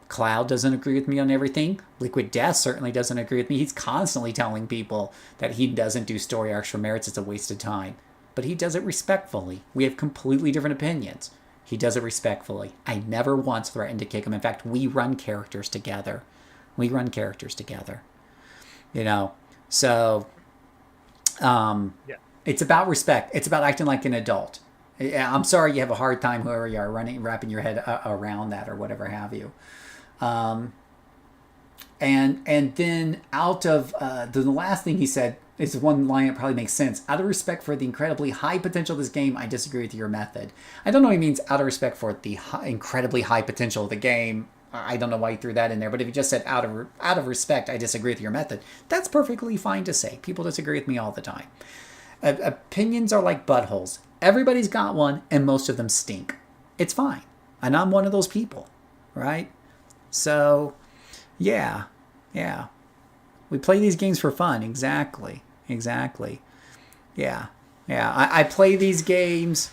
Cloud doesn't agree with me on everything. Liquid Death certainly doesn't agree with me. He's constantly telling people that he doesn't do story arcs for merits. It's a waste of time. But he does it respectfully. We have completely different opinions. He does it respectfully. I never once threatened to kick him. In fact, we run characters together. So... It's about respect. It's about acting like an adult. I'm sorry you have a hard time, whoever you are, wrapping your head around that or whatever have you. And then out of the last thing he said, It's one line that probably makes sense. Out of respect for the incredibly high potential of this game, I disagree with your method. I don't know what he means out of respect for the incredibly high potential of the game. I don't know why he threw that in there, but if he just said out of respect, I disagree with your method, that's perfectly fine to say. People disagree with me all the time. Opinions are like buttholes. Everybody's got one, and most of them stink. It's fine. And I'm one of those people, right? So, yeah. We play these games for fun. Exactly. Yeah. I play these games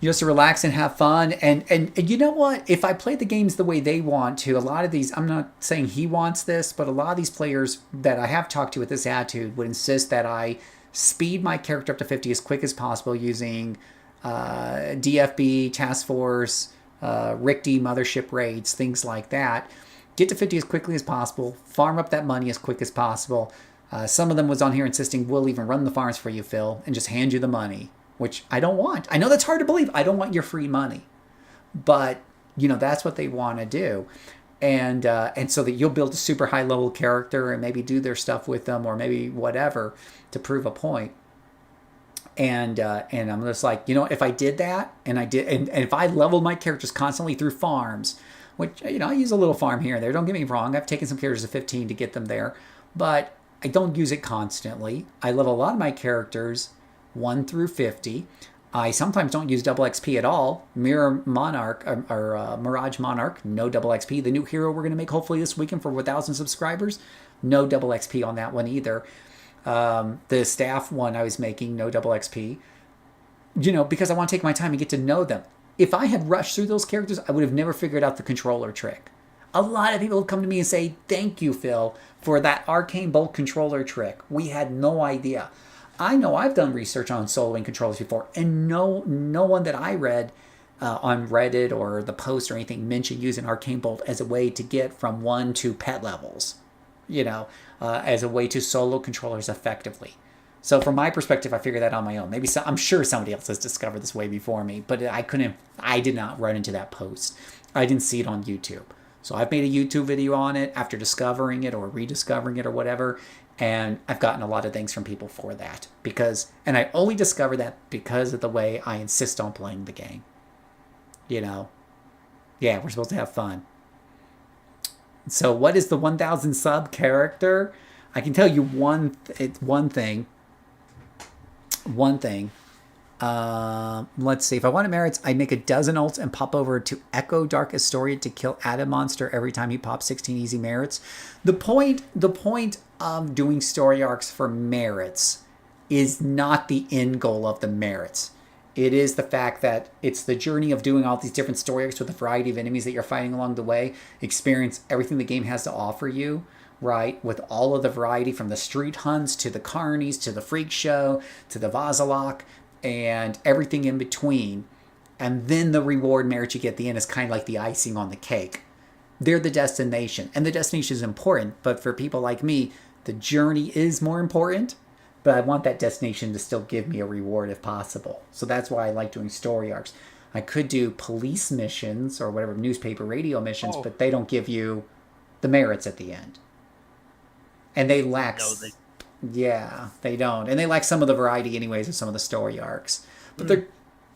just to relax and have fun. And you know what? If I play the games the way they want to, a lot of these, I'm not saying he wants this, but a lot of these players that I have talked to with this attitude would insist that I speed my character up to 50 as quick as possible using DFB, Task Force, RICTY, Mothership Raids, things like that. Get to 50 as quickly as possible, farm up that money as quick as possible. Some of them was on here insisting, we'll even run the farms for you, Phil, and just hand you the money, which I don't want. I know that's hard to believe. I don't want your free money. But, that's what they want to do. And so that you'll build a super high level character and maybe do their stuff with them or maybe whatever to prove a point. And I'm just like, if I did that and if I leveled my characters constantly through farms, which, I use a little farm here and there. Don't get me wrong. I've taken some characters to 15 to get them there, but I don't use it constantly. I level a lot of my characters 1 through 50. I sometimes don't use double XP at all. Mirror Monarch or Mirage Monarch, no double XP. The new hero we're going to make hopefully this weekend for 1,000 subscribers, no double XP on that one either. The staff one I was making, no double XP. Because I want to take my time and get to know them. If I had rushed through those characters, I would have never figured out the controller trick. A lot of people would come to me and say, thank you, Phil, for that arcane bolt controller trick. We had no idea. I know I've done research on soloing controllers before, and no one that I read on Reddit or the post or anything mentioned using arcane bolt as a way to get from 1 to pet levels, as a way to solo controllers effectively. So from my perspective, I figured that on my own. I'm sure somebody else has discovered this way before me, but I did not run into that post. I didn't see it on YouTube. So I've made a YouTube video on it after discovering it or rediscovering it or whatever, and I've gotten a lot of thanks from people for that. And I only discovered that because of the way I insist on playing the game. Yeah, we're supposed to have fun. So what is the 1,000 sub character? I can tell you one thing. Let's see. If I wanted merits, I'd make a dozen ults and pop over to Echo Dark Astoria to kill Adam Monster every time he pops 16 easy merits. The point of doing story arcs for merits is not the end goal of the merits. It is the fact that it's the journey of doing all these different story arcs with a variety of enemies that you're fighting along the way. Experience everything the game has to offer you. Right, with all of the variety from the street hunts to the carnies to the freak show to the Vazalok and everything in between. And then the reward merit you get at the end is kind of like the icing on the cake. They're the destination. And the destination is important. But for people like me, the journey is more important. But I want that destination to still give me a reward if possible. So that's why I like doing story arcs. I could do police missions or whatever, newspaper, radio missions, but they don't give you the merits at the end. And they lack... Yeah, they don't. And they lack some of the variety anyways of some of the story arcs. But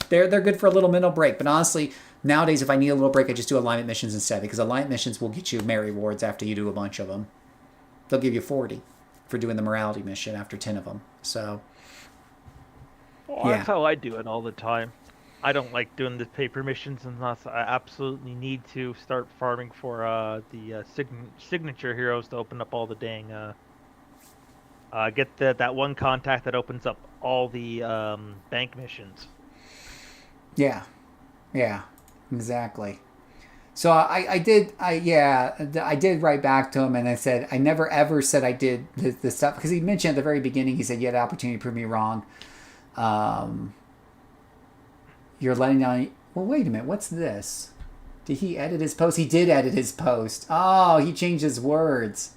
they're good for a little mental break. But honestly, nowadays, if I need a little break, I just do alignment missions instead. Because alignment missions will get you merit rewards after you do a bunch of them. They'll give you 40 for doing the morality mission after 10 of them. So, That's how I do it all the time. I don't like doing the paper missions unless I absolutely need to start farming for the signature heroes to open up all the dang... get that one contact that opens up all the bank missions. Yeah, exactly. So I did write back to him and I said, I never ever said I did this stuff. Because he mentioned at the very beginning, he said, you had an opportunity to prove me wrong. You're letting down... Well, wait a minute. What's this? Did he edit his post? He did edit his post. Oh, he changed his words.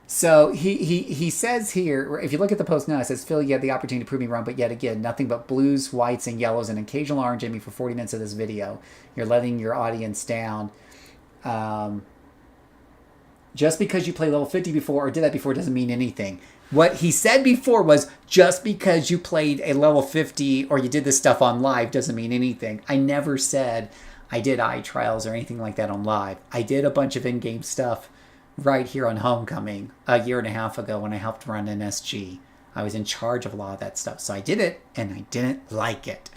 So he says here, if you look at the post now, it says, Phil, you had the opportunity to prove me wrong, but yet again, nothing but blues, whites, and yellows, and occasional orange in me for 40 minutes of this video. You're letting your audience down. just because you play level 50 before or did that before doesn't mean anything. What he said before was just because you played a level 50 or you did this stuff on live doesn't mean anything. I never said I did eye trials or anything like that on live. I did a bunch of in-game stuff right here on Homecoming a year and a half ago when I helped run an SG. I was in charge of a lot of that stuff. So I did it and I didn't like it.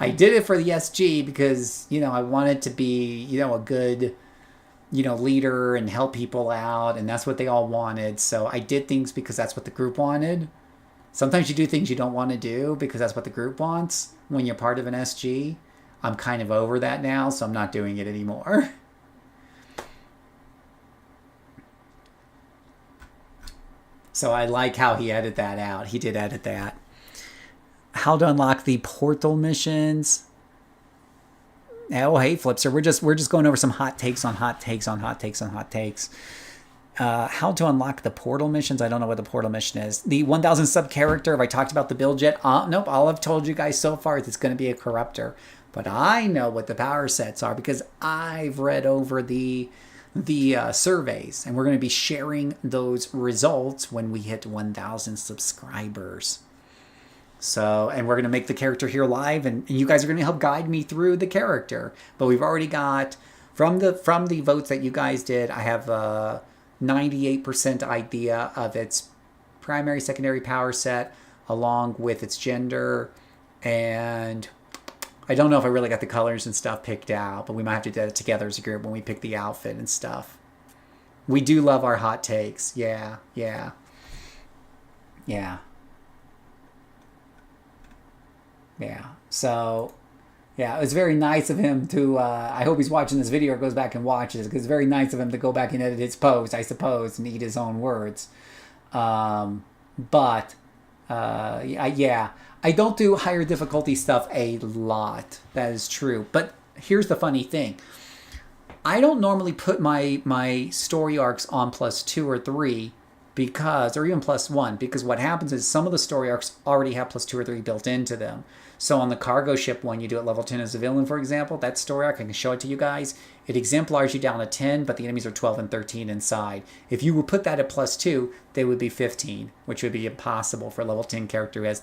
I did it for the SG because, I wanted to be, a good, leader and help people out. And that's what they all wanted. So I did things because that's what the group wanted. Sometimes you do things you don't want to do because that's what the group wants when you're part of an SG. I'm kind of over that now, so I'm not doing it anymore. So I like how he edited that out. He did edit that. How to unlock the portal missions. Oh, hey, Flipster. We're just going over some hot takes on hot takes on hot takes on hot takes. How to unlock the portal missions. I don't know what the portal mission is. The 1000 sub character. Have I talked about the build yet? Nope. All I've told you guys so far is it's going to be a corruptor. But I know what the power sets are because I've read over the surveys, and we're going to be sharing those results when we hit 1,000 subscribers. So, and we're going to make the character here live, and you guys are going to help guide me through the character. But we've already got from the votes that you guys did, I have a 98% idea of its primary, secondary power set, along with its gender, and I don't know if I really got the colors and stuff picked out, but we might have to do it together as a group when we pick the outfit and stuff. We do love our hot takes. Yeah. So, it was very nice of him to, I hope he's watching this video or goes back and watches, because it's very nice of him to go back and edit his post, I suppose, and eat his own words. I don't do higher difficulty stuff a lot. That is true. But here's the funny thing. I don't normally put my story arcs on +2 or 3 or even +1, because what happens is some of the story arcs already have +2 or 3 built into them. So on the cargo ship one, you do at level 10 as a villain, for example, that story arc, I can show it to you guys. It exemplars you down to 10, but the enemies are 12 and 13 inside. If you would put that at +2, they would be 15, which would be impossible for a level 10 character who has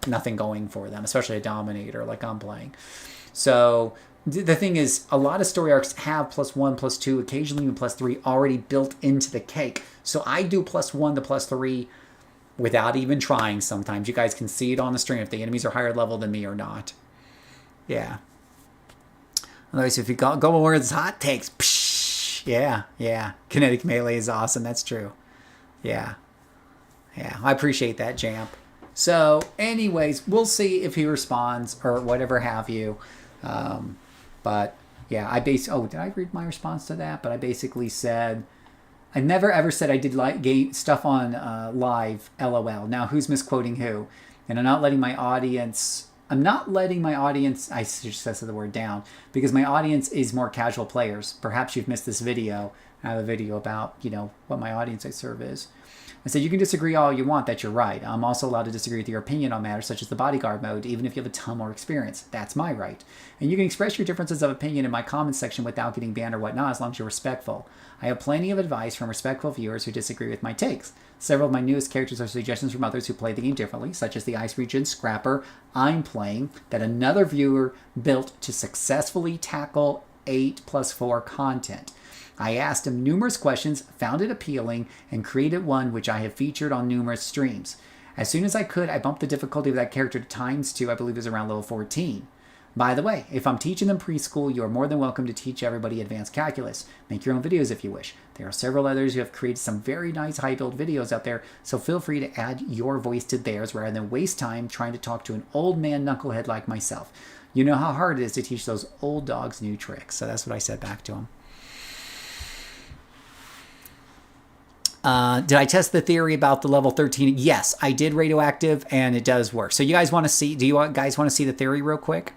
nothing going for them, especially a Dominator like I'm playing. So the thing is, a lot of story arcs have +1, +2, occasionally even +3 already built into the cake. So I do +1 to +3 without even trying sometimes. You guys can see it on the stream if the enemies are higher level than me or not. Yeah. Otherwise, if you go over this hot takes, psh, yeah. Kinetic melee is awesome. That's true. Yeah. I appreciate that, Jamp. So, anyways, we'll see if he responds or whatever have you. But yeah, did I read my response to that? But I basically said, I never ever said I did stuff on live, LOL. Now, who's misquoting who? And I'm not letting my audience, I should say the word down, because my audience is more casual players. Perhaps you've missed this video. I have a video about, what my audience I serve is. I said, you can disagree all you want, that you're right. I'm also allowed to disagree with your opinion on matters such as the bodyguard mode, even if you have a ton more experience. That's my right. And you can express your differences of opinion in my comments section without getting banned or whatnot, as long as you're respectful. I have plenty of advice from respectful viewers who disagree with my takes. Several of my newest characters are suggestions from others who play the game differently, such as the Ice Region Scrapper I'm playing, that another viewer built to successfully tackle 8+4 content. I asked him numerous questions, found it appealing, and created one which I have featured on numerous streams. As soon as I could, I bumped the difficulty of that character to ×2, I believe it was around level 14. By the way, if I'm teaching them preschool, you are more than welcome to teach everybody advanced calculus. Make your own videos if you wish. There are several others who have created some very nice high-build videos out there, so feel free to add your voice to theirs rather than waste time trying to talk to an old man knucklehead like myself. You know how hard it is to teach those old dogs new tricks. So that's what I said back to him. Did I test the theory about the level 13? Yes, I did radioactive, and it does work. So you guys want to see, guys want to see the theory real quick?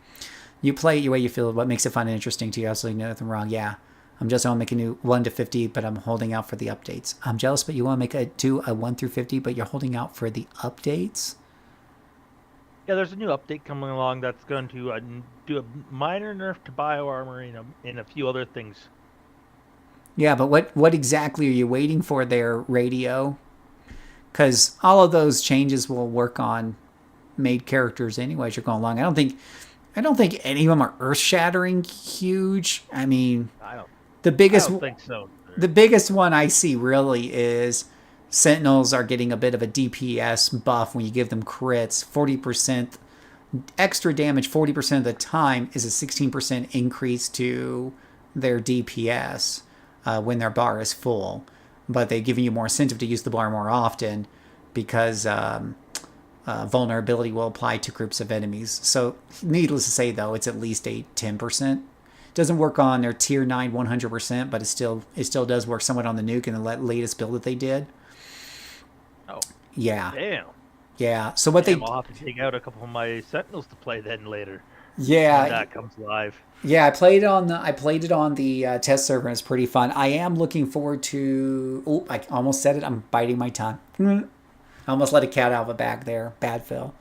You play it your way you feel, what makes it fun and interesting to you. Absolutely nothing wrong. Yeah, I'm just want to make a new 1 to 50, but I'm holding out for the updates. I'm jealous, but you want to make a 1 through 50, but you're holding out for the updates? Yeah, there's a new update coming along that's going to do a minor nerf to bio armor and a few other things. Yeah, but what exactly are you waiting for there, radio? Because all of those changes will work on made characters anyway as you're going along. I don't think any of them are earth shattering huge. I mean, I don't. the I biggest don't think so. the biggest one I see really is Sentinels are getting a bit of a DPS buff when you give them crits. 40% extra damage 40% of the time is a 16% increase to their DPS when their bar is full. But they're giving you more incentive to use the bar more often because vulnerability will apply to groups of enemies. So, needless to say, though, it's at least a 10%. It doesn't work on their tier 9 100%, but it still does work somewhat on the nuke and the latest build that they did. Oh. Yeah. Damn. Yeah. So what Damn, I'll have to take out a couple of my Sentinels to play then later. Yeah. When that comes live. Yeah, I played it on the test server and it's pretty fun. I am looking forward to I almost said it. I'm biting my tongue. I almost let a cat out of a bag there. Bad Phil.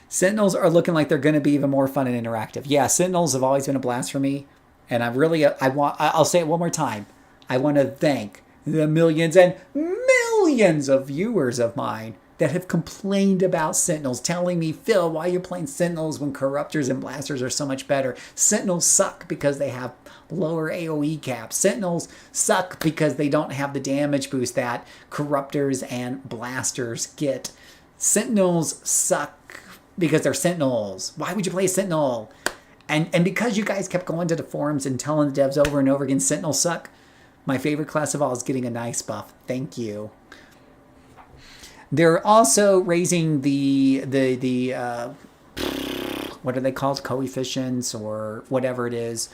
Sentinels are looking like they're going to be even more fun and interactive. Yeah, Sentinels have always been a blast for me, and I'll say it one more time. I want to thank the millions and millions of viewers of mine that have complained about Sentinels, telling me, Phil, why are you playing Sentinels when Corruptors and Blasters are so much better? Sentinels suck because they have lower AoE caps. Sentinels suck because they don't have the damage boost that Corruptors and Blasters get. Sentinels suck because they're Sentinels. Why would you play a Sentinel? And because you guys kept going to the forums and telling the devs over and over again, Sentinels suck, my favorite class of all is getting a nice buff. Thank you. They're also raising the what are they called? Coefficients or whatever it is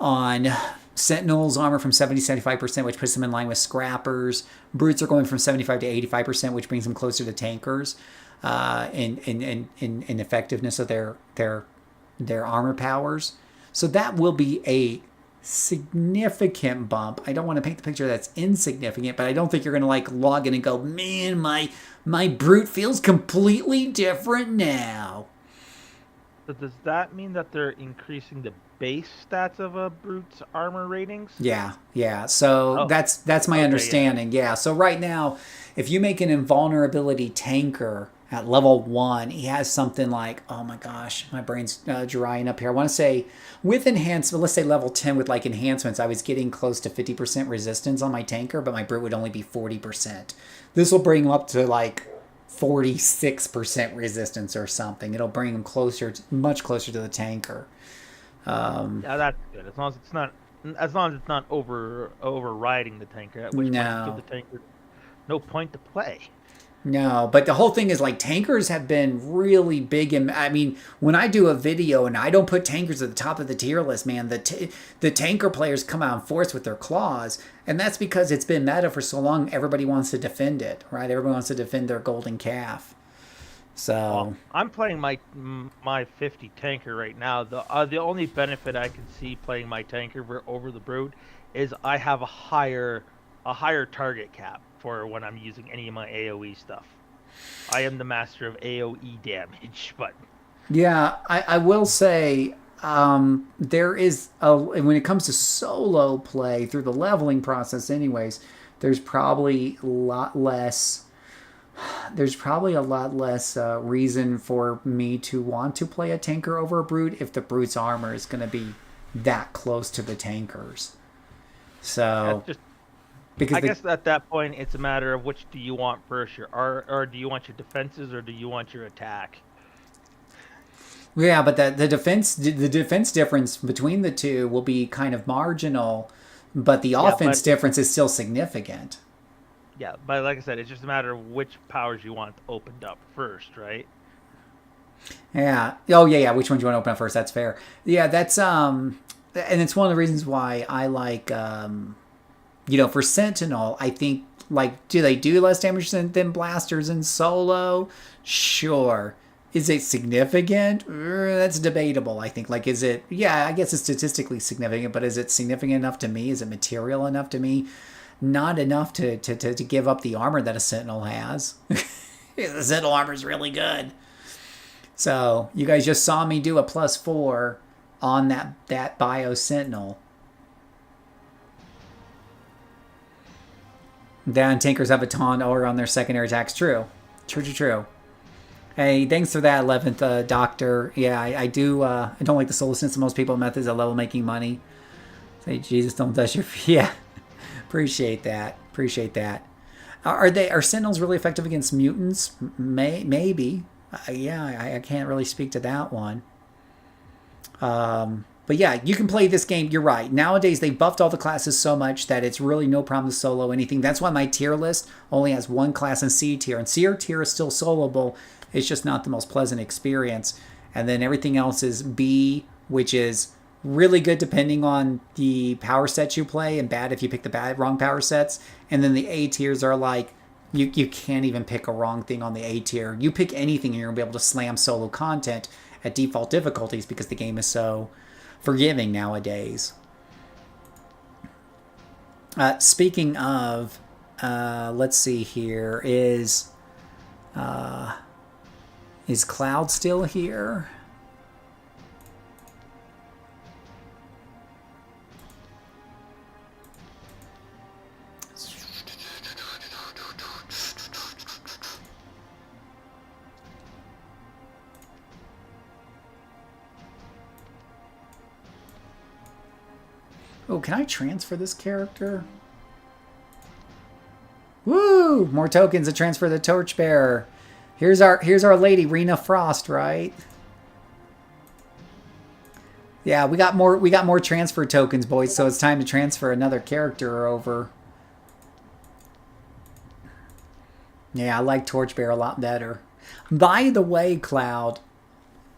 on Sentinels armor from 70 to 75%, which puts them in line with Scrappers. Brutes are going from 75 to 85%, which brings them closer to Tankers in effectiveness of their armor powers. So that will be a significant bump. I don't want to paint the picture that's insignificant, but I don't think you're going to log in and go, man, my brute feels completely different now. So does that mean that they're increasing the base stats of a brute's armor ratings? Yeah. So that's my understanding. Yeah. So right now, if you make an invulnerability tanker at level 1, he has something like, oh my gosh, my brain's drying up here. I want to say with enhancement, let's say level 10 with enhancements, I was getting close to 50% resistance on my tanker, but my brute would only be 40%. This will bring him up to 46% resistance or something. It'll bring him much closer to the tanker. Yeah, that's good. As long as it's not overriding the tanker. At which point give the tanker no point to play. No, but the whole thing is tankers have been really big. I mean, when I do a video and I don't put tankers at the top of the tier list, man, the tanker players come out in force with their claws. And that's because it's been meta for so long, everybody wants to defend it, right? Everybody wants to defend their golden calf. So well, I'm playing my 50 tanker right now. The only benefit I can see playing my tanker over the brute is I have a higher target cap for when I'm using any of my AoE stuff. I am the master of AoE damage, but yeah, I will say there is when it comes to solo play through the leveling process, anyways, there's probably a lot less. There's probably a lot less reason for me to want to play a tanker over a brute if the brute's armor is going to be that close to the tankers. So. I guess at that point it's a matter of which do you want first, or do you want your defenses or do you want your attack? Yeah, but the defense difference between the two will be kind of marginal, but the offense difference is still significant. Yeah, but like I said, it's just a matter of which powers you want opened up first, right? Yeah. Oh yeah. Which one do you want to open up first? That's fair. Yeah, that's and it's one of the reasons why I like. For Sentinel, I think, do they do less damage than Blasters in solo? Sure. Is it significant? That's debatable, I think. Is it... Yeah, I guess it's statistically significant, but is it significant enough to me? Is it material enough to me? Not enough to give up the armor that a Sentinel has. The Sentinel armor is really good. So, you guys just saw me do a +4 on that Bio Sentinel. Then tankers have a taunt or on their secondary attacks. True. True. Hey, thanks for that, 11th Doctor. Yeah, I do. I don't like the solo sense of most people methods at level making money. Say, Jesus, don't touch your... Yeah. Appreciate that. Are Sentinels really effective against mutants? Maybe. I can't really speak to that one. But yeah, you can play this game. You're right. Nowadays, they buffed all the classes so much that it's really no problem to solo anything. That's why my tier list only has one class in C tier. And C tier is still soloable. It's just not the most pleasant experience. And then everything else is B, which is really good depending on the power sets you play, and bad if you pick the wrong power sets. And then the A tiers are like, you can't even pick a wrong thing on the A tier. You pick anything and you're going to be able to slam solo content at default difficulties because the game is so forgiving nowadays. Speaking of, let's see here, is Cloud still here? Oh, can I transfer this character? Woo! More tokens to transfer the Torchbearer. Here's our lady, Rena Frost, right? Yeah, we got more transfer tokens, boys, so it's time to transfer another character over. Yeah, I like Torchbearer a lot better. By the way, Cloud,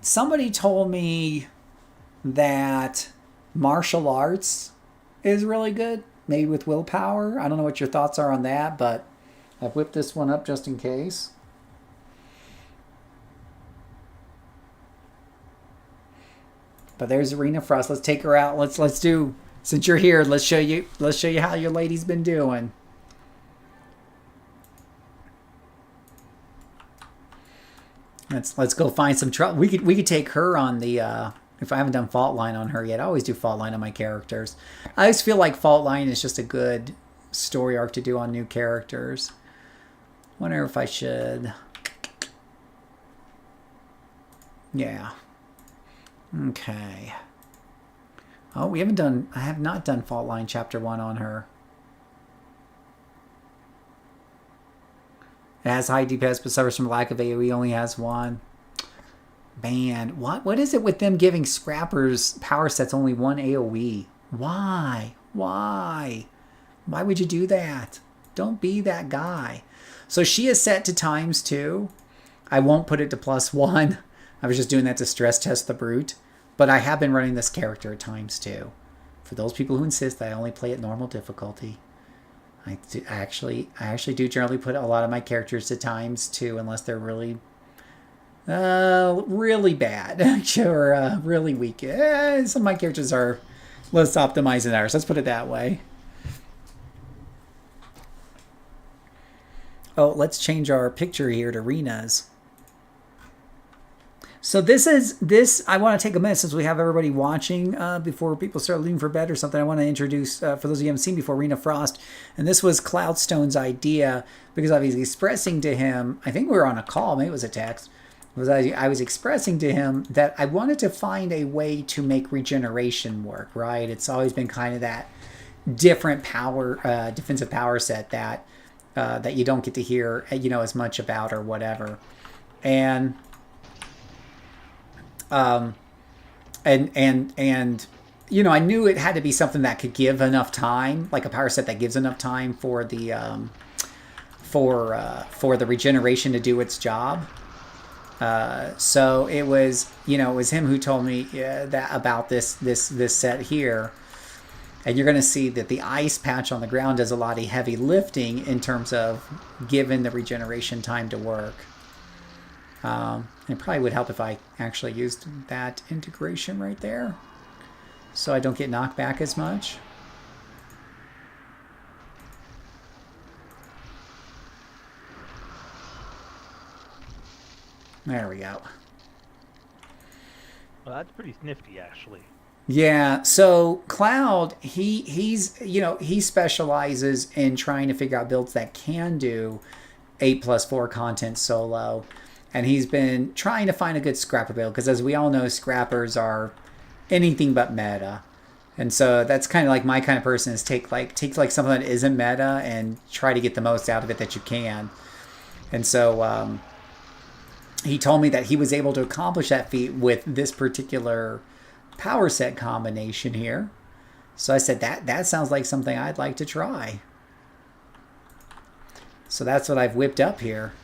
somebody told me that martial arts is really good, maybe with willpower. I don't know what your thoughts are on that, but I've whipped this one up just in case. But there's Arena Frost. Let's take her out. Let's do, since you're here, let's show you how your lady's been doing. Let's go find some trouble. We could take her on the if I haven't done Fault Line on her yet. I always do Fault Line on my characters. I always feel like Fault Line is just a good story arc to do on new characters. Wonder if I should. Yeah. Okay. Oh, I have not done Fault Line Chapter 1 on her. It has high DPS but suffers from lack of AoE, only has one. Man, what is it with them giving scrappers power sets only one AoE? Why? Why would you do that? Don't be that guy. So she is set to ×2. I won't put it to +1. I was just doing that to stress test the brute. But I have been running this character at ×2. For those people who insist that I only play at normal difficulty. I actually do generally put a lot of my characters to ×2 unless they're really bad or really weak. Some of my characters are less optimized than ours. Let's put it that way. Oh, let's change our picture here to Rena's. So this I want to take a minute since we have everybody watching before people start leaving for bed or something. I want to introduce, for those of you who haven't seen before, Rena Frost. And this was Cloudstone's idea because I was expressing to him, I think we were on a call, maybe it was a text, I was expressing to him that I wanted to find a way to make regeneration work, right? It's always been kind of that different power, defensive power set that you don't get to hear, as much about or whatever. And I knew it had to be something that could give enough time, like a power set that gives enough time for the regeneration to do its job. So it was him who told me that about this set here. And you're going to see that the ice patch on the ground does a lot of heavy lifting in terms of giving the regeneration time to work. It probably would help if I actually used that integration right there so I don't get knocked back as much. There we go. Well, that's pretty nifty, actually. Yeah, so Cloud, he's he specializes in trying to figure out builds that can do 8+4 content solo, and he's been trying to find a good scrapper build because, as we all know, scrappers are anything but meta, and so that's kind of like my kind of person is take like something that isn't meta and try to get the most out of it that you can, and so he told me that he was able to accomplish that feat with this particular power set combination here. So I said that sounds like something I'd like to try. So that's what I've whipped up here.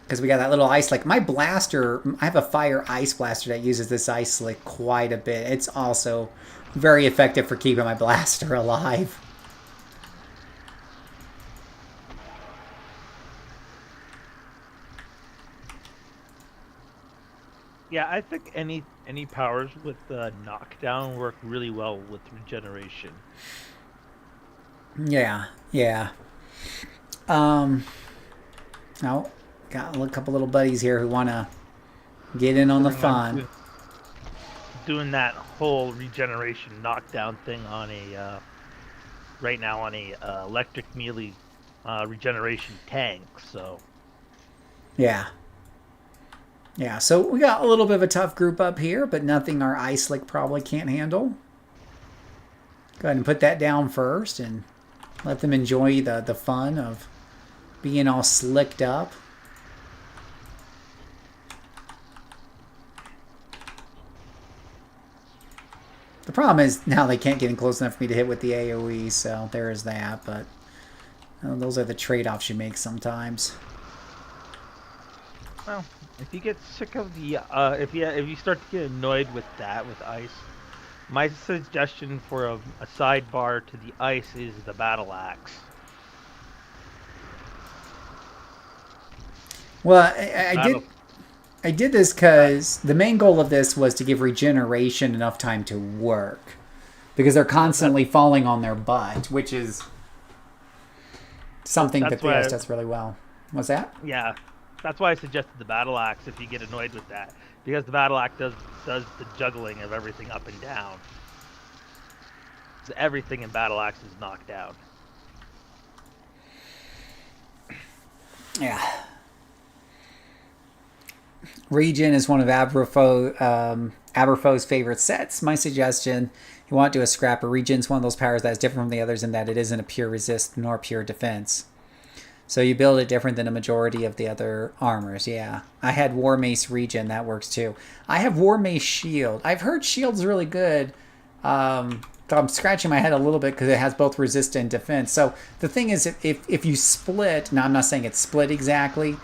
Because we got that little ice slick. My blaster, I have a fire ice blaster that uses this ice slick quite a bit. It's also very effective for keeping my blaster alive. Yeah, I think any powers with knockdown work really well with regeneration. Yeah, yeah. Oh, got a couple little buddies here who want to get in on the fun. Doing that whole regeneration knockdown thing on a right now on a electric melee regeneration tank. So Yeah. Yeah, so we got a little bit of a tough group up here, but nothing our ice slick probably can't handle. Go ahead and put that down first and let them enjoy the fun of being all slicked up. The problem is now they can't get in close enough for me to hit with the AoE, so there is that, but those are the trade-offs you make sometimes. well, if you get sick of the if you start to get annoyed with that with ice, my suggestion for a sidebar to the ice is the battle axe. Well, I did this because the main goal of this was to give regeneration enough time to work. Because they're constantly falling on their butt, which is something that the ice does really well. What's that? Yeah, that's why I suggested the battle axe if you get annoyed with that. Because the battle axe does the juggling of everything up and down. So everything in battle axe is knocked down. Yeah. Regen is one of Aberfo's favorite sets. My suggestion, you want to do a scrapper. Regen is one of those powers that is different from the others in that it isn't a pure resist nor pure defense. So you build it different than a majority of the other armors. Yeah. I had War Mace Regen. That works too. I have War Mace Shield. I've heard Shield's really good. I'm scratching my head a little bit because it has both resist and defense. So the thing is, if you split, now I'm not saying it's split exactly,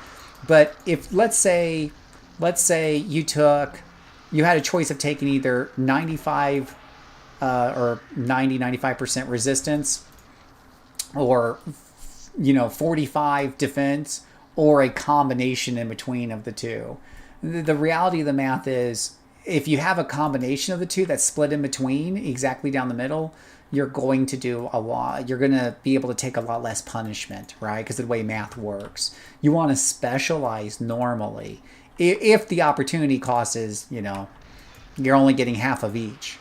but if let's say you had a choice of taking either 95 or 95% resistance, or 45 defense, or a combination in between of the two. The reality of the math is, if you have a combination of the two that's split in between exactly down the middle, you're going to do a lot. You're going to be able to take a lot less punishment, right? Because of the way math works. You want to specialize normally. If the opportunity cost is, you're only getting half of each.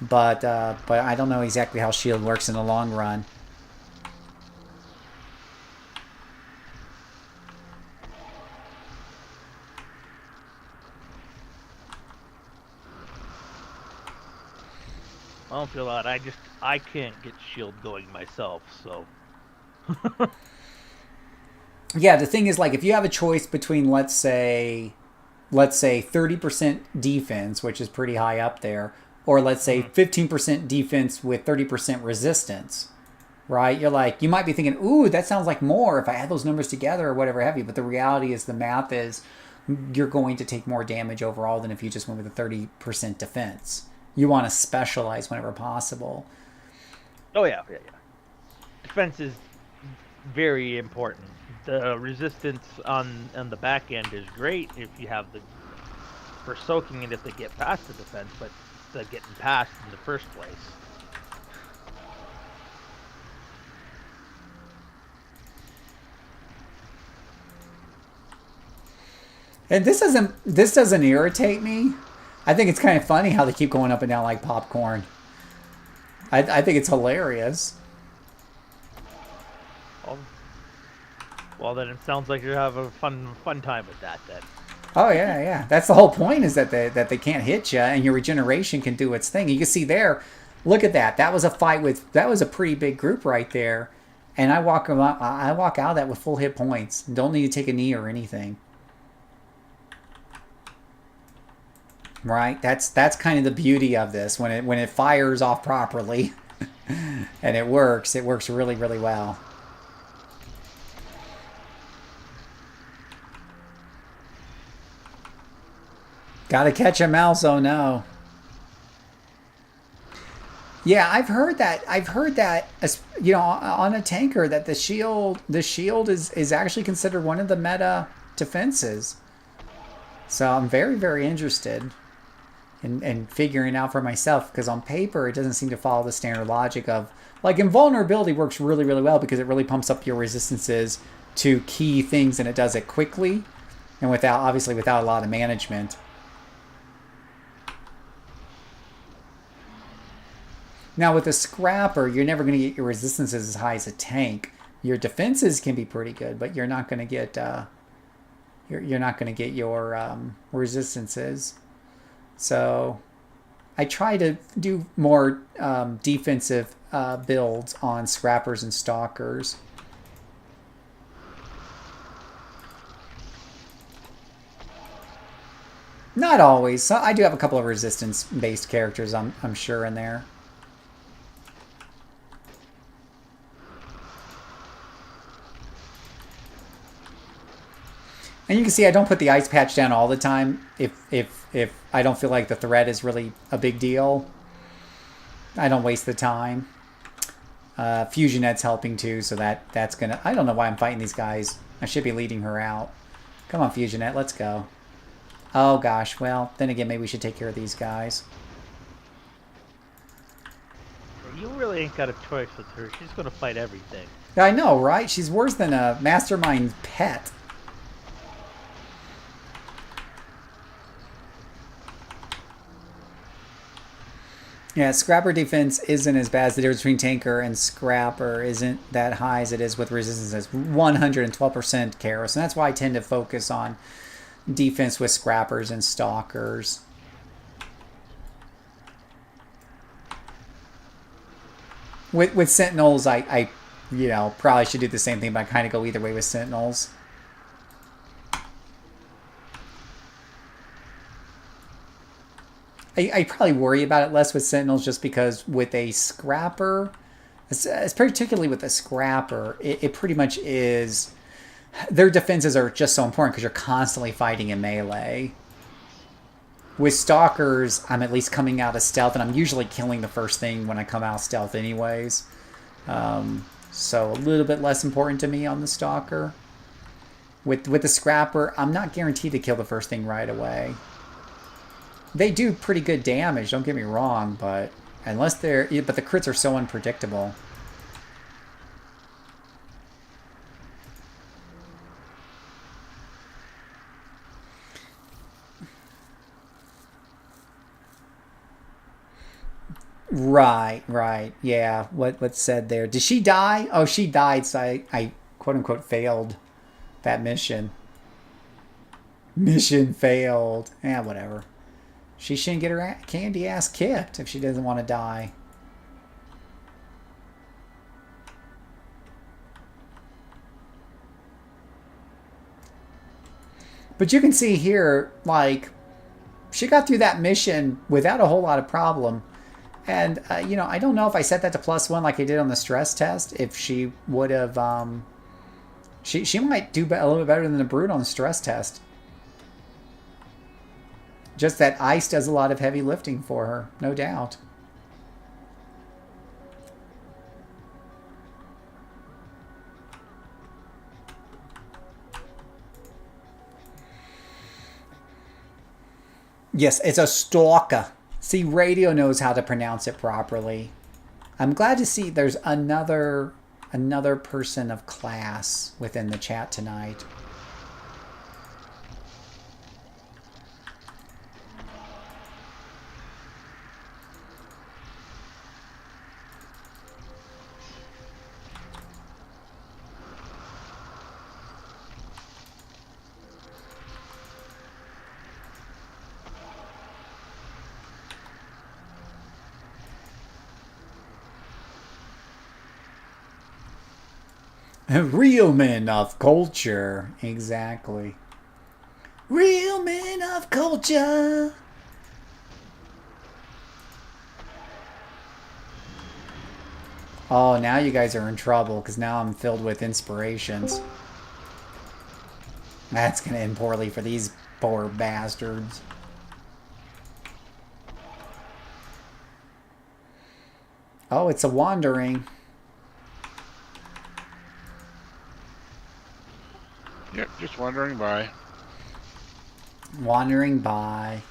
But I don't know exactly how shield works in the long run. I don't feel that. I can't get shield going myself, so. Yeah, the thing is, like, if you have a choice between, let's say 30% defense, which is pretty high up there, or let's say 15% defense with 30% resistance, right? You're like, you might be thinking, ooh, that sounds like more if I add those numbers together or whatever have you. But the reality is, the math is, you're going to take more damage overall than if you just went with a 30% defense. You want to specialize whenever possible. Oh yeah. Defense is very important. The resistance on the back end is great if you have for soaking it if they get past the defense, but the getting past in the first place. And this doesn't irritate me. I think it's kind of funny how they keep going up and down like popcorn. I think it's hilarious. Well, well, then it sounds like you're having a fun time with that then. Oh yeah, yeah. That's the whole point, is that they can't hit you, and your regeneration can do its thing. You can see there. Look at that. That was a fight with. That was a pretty big group right there, and I walk out of that with full hit points. Don't need to take a knee or anything. Right. That's kind of the beauty of this, when it fires off properly, and it works. It works really really well. Gotta catch a mouse. Oh no. Yeah, I've heard that. I've heard that, on a tanker, that the shield is actually considered one of the meta defenses. So I'm very very interested in figuring out for myself, because on paper it doesn't seem to follow the standard logic of, like, invulnerability works really really well because it really pumps up your resistances to key things, and it does it quickly and without a lot of management. Now with a scrapper, you're never going to get your resistances as high as a tank. Your defenses can be pretty good, but you're not going to get you're not going to get your resistances. So I try to do more defensive builds on scrappers and stalkers. Not always. So I do have a couple of resistance-based characters, I'm sure, in there. And you can see I don't put the ice patch down all the time if I don't feel like the threat is really a big deal. I don't waste the time. Fusionet's helping too, so that's gonna... I don't know why I'm fighting these guys. I should be leading her out. Come on, Fusionet, let's go. Oh gosh, well, then again, maybe we should take care of these guys. You really ain't got a choice with her. She's gonna fight everything. I know, right? She's worse than a mastermind pet. Yeah, Scrapper defense isn't as bad as the difference between Tanker and Scrapper isn't that high as it is with resistances. 112% Karos, and that's why I tend to focus on defense with Scrappers and Stalkers. With Sentinels, I probably should do the same thing, but I kind of go either way with Sentinels. I probably worry about it less with Sentinels, just because with a Scrapper, it's particularly with a Scrapper, it pretty much is... Their defenses are just so important because you're constantly fighting in melee. With Stalkers, I'm at least coming out of stealth, and I'm usually killing the first thing when I come out of stealth anyways. So a little bit less important to me on the Stalker. With the Scrapper, I'm not guaranteed to kill the first thing right away. They do pretty good damage, don't get me wrong, but the crits are so unpredictable. Right. Yeah, what's said there. Did she die? Oh, she died, so I quote unquote failed that mission. Mission failed. Yeah, whatever. She shouldn't get her candy ass kicked if she doesn't want to die. But you can see here, like, she got through that mission without a whole lot of problem. And, I don't know if I set that to +1 like I did on the stress test, if she would have... She might do a little bit better than the Brute on the stress test. Just that ice does a lot of heavy lifting for her, no doubt. Yes, it's a stalker. See, Radio knows how to pronounce it properly. I'm glad to see there's another person of class within the chat tonight. Real men of culture. Exactly. Real men of culture. Oh, now you guys are in trouble because now I'm filled with inspirations. That's going to end poorly for these poor bastards. Oh, it's a wandering. Yep, just wandering by. Wandering by.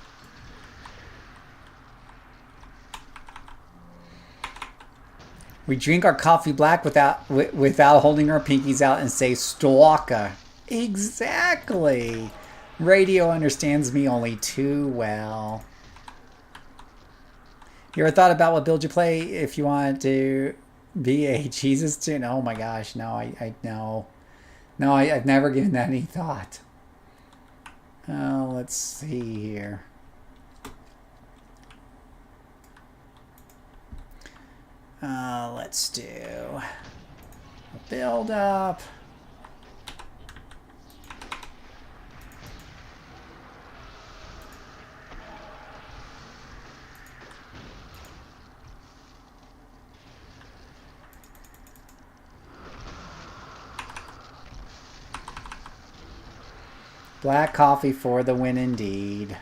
We drink our coffee black without holding our pinkies out and say stalker. Exactly. Radio understands me only too well. You ever thought about what build you play if you want to be a Jesus student? Oh my gosh, no, I've never given that any thought. Let's see here. Let's do a build up. Black coffee for the win indeed.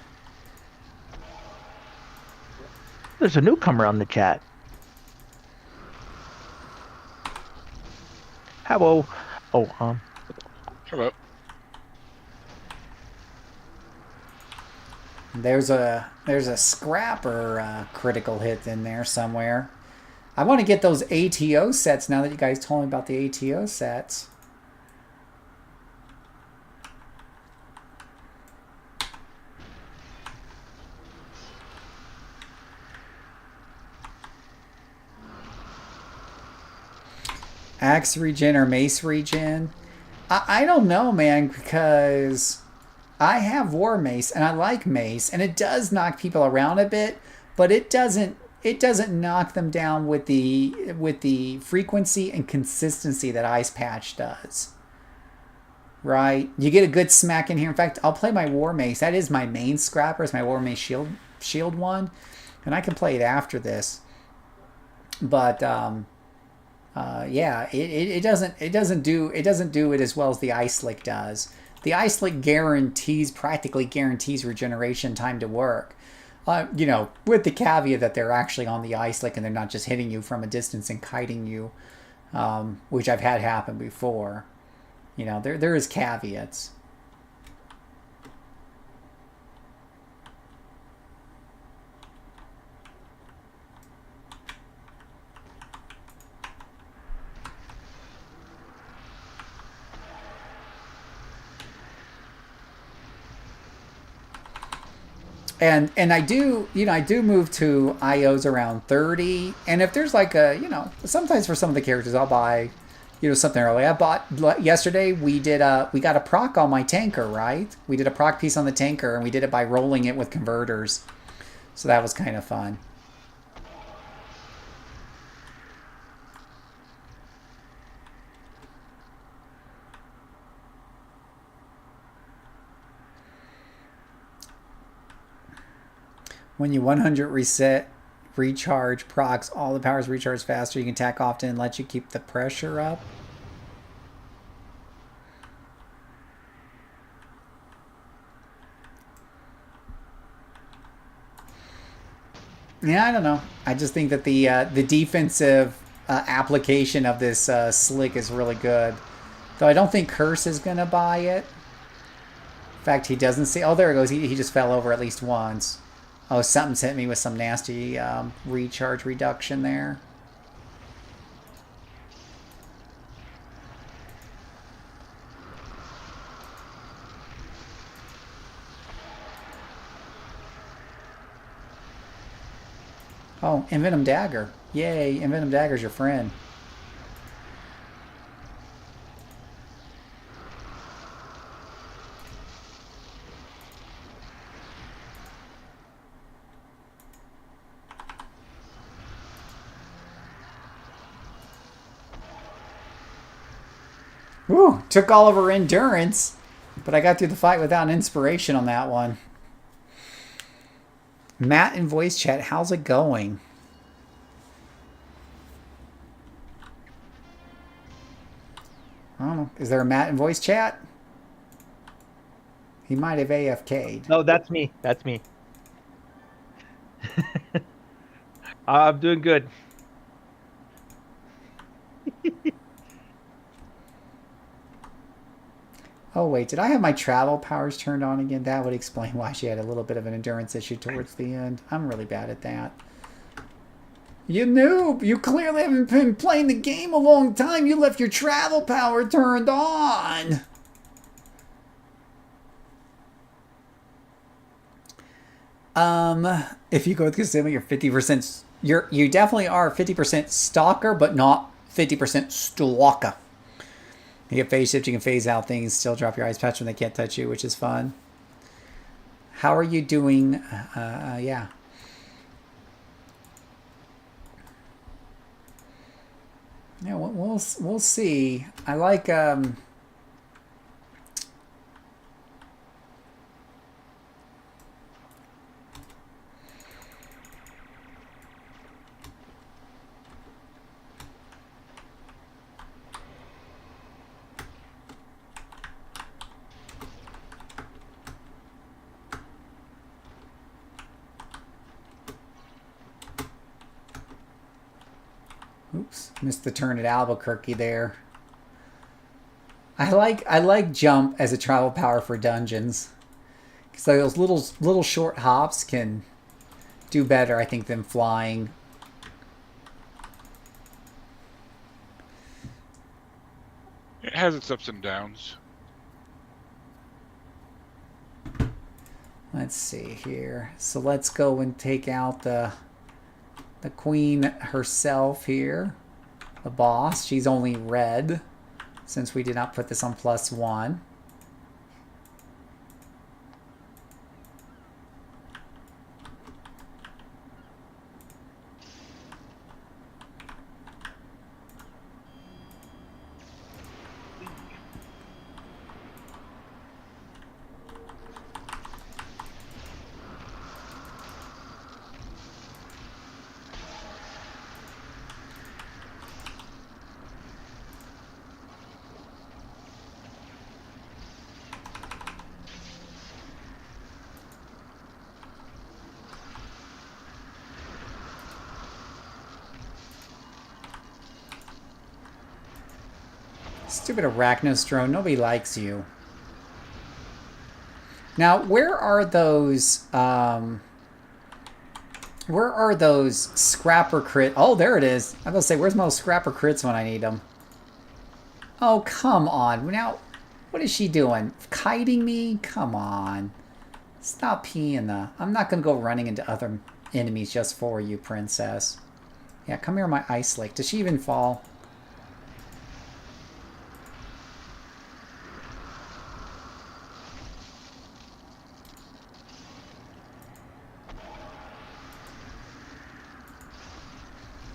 There's a newcomer on the chat. Hello. Oh, Hello. There's a scrapper critical hit in there somewhere. I want to get those ATO sets now that you guys told me about the ATO sets. Axe regen or mace regen? I don't know, man, because I have war mace and I like mace and it does knock people around a bit, but it doesn't knock them down with the frequency and consistency that Ice Patch does. Right? You get a good smack in here. In fact, I'll play my war mace. That is my main scrapper. It's my war mace shield one, and I can play it after this. But yeah, it doesn't do it as well as the Ice Slick does. The Ice Slick practically guarantees regeneration time to work. You know, with the caveat that they're actually on the Ice Slick and they're not just hitting you from a distance and kiting you, which I've had happen before. You know, there is caveats. And I do, you know, I do move to IOs around 30. And if there's like a, you know, sometimes for some of the characters I'll buy, you know, something early. I bought yesterday. We got a proc on my tanker, right? We did a proc piece on the tanker, and we did it by rolling it with converters. So that was kind of fun. When you 100 reset, recharge procs, all the powers recharge faster. You can attack often and let you keep the pressure up. Yeah, I don't know. I just think that the defensive application of this slick is really good. Though I don't think Curse is going to buy it. In fact, he doesn't see... Oh, there it goes. He just fell over at least once. Oh, something's hit me with some nasty recharge reduction there. Oh, Envenom Dagger. Yay, Envenom Dagger's your friend. Whew, took all of her endurance, but I got through the fight without an inspiration on that one. Matt in voice chat, how's it going? I don't know. Is there a Matt in voice chat? He might have AFK'd. No, that's me. That's me. I'm doing good. Oh, wait. Did I have my travel powers turned on again? That would explain why she had a little bit of an endurance issue towards the end. I'm really bad at that. You noob! You clearly haven't been playing the game a long time. You left your travel power turned on. If you go with Kasuma, you're 50%. You definitely are 50% stalker, but not 50% stalker. You get phase shift, you can phase out things, still drop your ice patch when they can't touch you, which is fun. How are you doing? Yeah. Yeah, we'll see. I like oops, missed the turn at Albuquerque there. I like jump as a travel power for dungeons. Because those little short hops can do better, I think, than flying. It has its ups and downs. Let's see here. So let's go and take out the queen herself here. The boss. She's only red since we did not put this on +1. Stupid Arachnostrone, nobody likes you. Now, where are those scrapper crit? Oh, there it is. I was gonna say, where's my scrapper crits when I need them? Oh, come on. Now, what is she doing? Kiting me? Come on. Stop peeing the... I'm not gonna go running into other enemies just for you, princess. Yeah, come here, my ice lake. Does she even fall?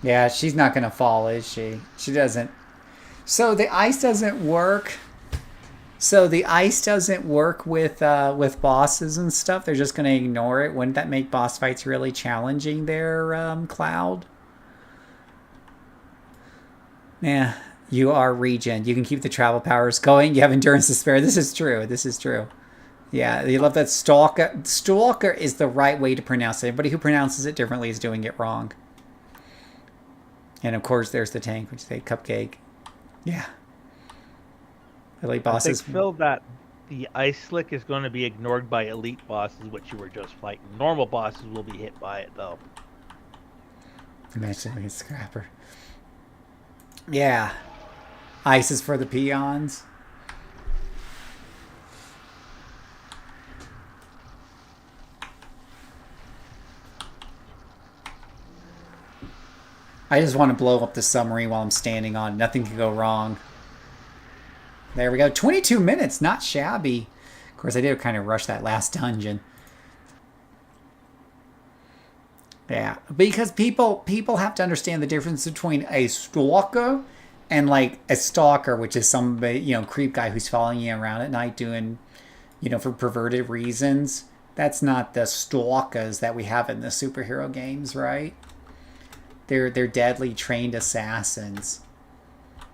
Yeah, she's not going to fall, is she? She doesn't. So the ice doesn't work. So the ice doesn't work with bosses and stuff. They're just going to ignore it. Wouldn't that make boss fights really challenging there, Cloud? Yeah, you are regen. You can keep the travel powers going. You have endurance to spare. This is true. This is true. Yeah, you love that stalker. Stalker is the right way to pronounce it. Anybody who pronounces it differently is doing it wrong. And of course, there's the tank, which is a cupcake. Yeah. Elite bosses. I think, Phil, that the ice slick is going to be ignored by elite bosses, which you were just fighting. Normal bosses will be hit by it, though. Imagine a scrapper. Yeah. Ice is for the peons. I just want to blow up the submarine while I'm standing on it. Nothing can go wrong. There we go. 22 minutes. Not shabby. Of course, I did kind of rush that last dungeon. Yeah. Because people have to understand the difference between a stalker And like a stalker, which is somebody, creep guy who's following you around at night doing, for perverted reasons. That's not the stalkers that we have in the superhero games, right? They're deadly trained assassins.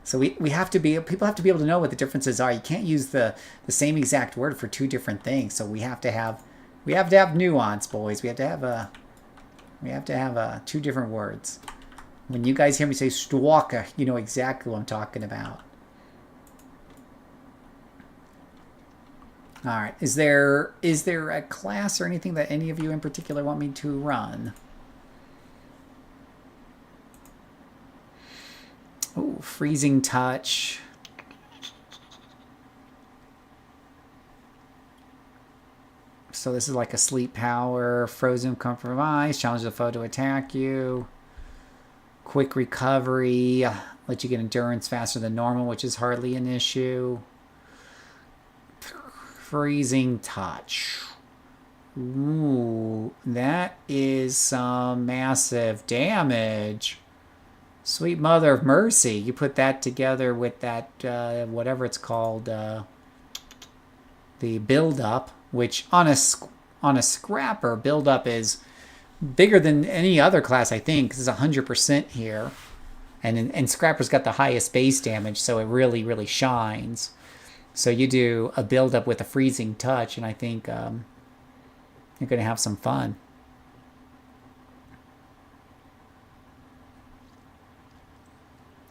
So we have to be, people have to be able to know what the differences are. You can't use the same exact word for two different things. So we have to have nuance, boys. We have to have two different words. When you guys hear me say stalker, you know exactly what I'm talking about. All right. Is there a class or anything that any of you in particular want me to run? Oh, freezing touch. So this is like a sleep power, frozen compromise, challenge the foe to attack you. Quick recovery, let you get endurance faster than normal, which is hardly an issue. Freezing touch. Ooh, that is some massive damage. Sweet mother of mercy. You put that together with that, whatever it's called, the build-up, which on a scrapper, build-up is bigger than any other class, I think, because it's 100% here. And Scrapper's got the highest base damage, so it really, really shines. So you do a build-up with a freezing touch, and I think you're going to have some fun.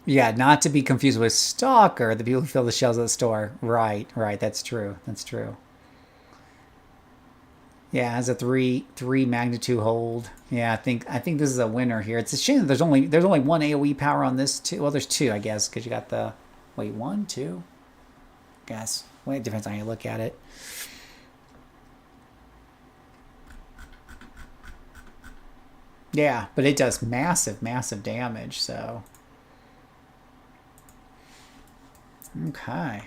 Yeah, not to be confused with Stalker, the people who fill the shelves at the store. Right, that's true. That's true. Yeah, it has a three magnitude hold. Yeah, I think this is a winner here. It's a shame that there's only one AoE power on this too. Well, there's two, I guess, because you got the one, two. I guess. Well, it depends on how you look at it. Yeah, but it does massive damage. So okay.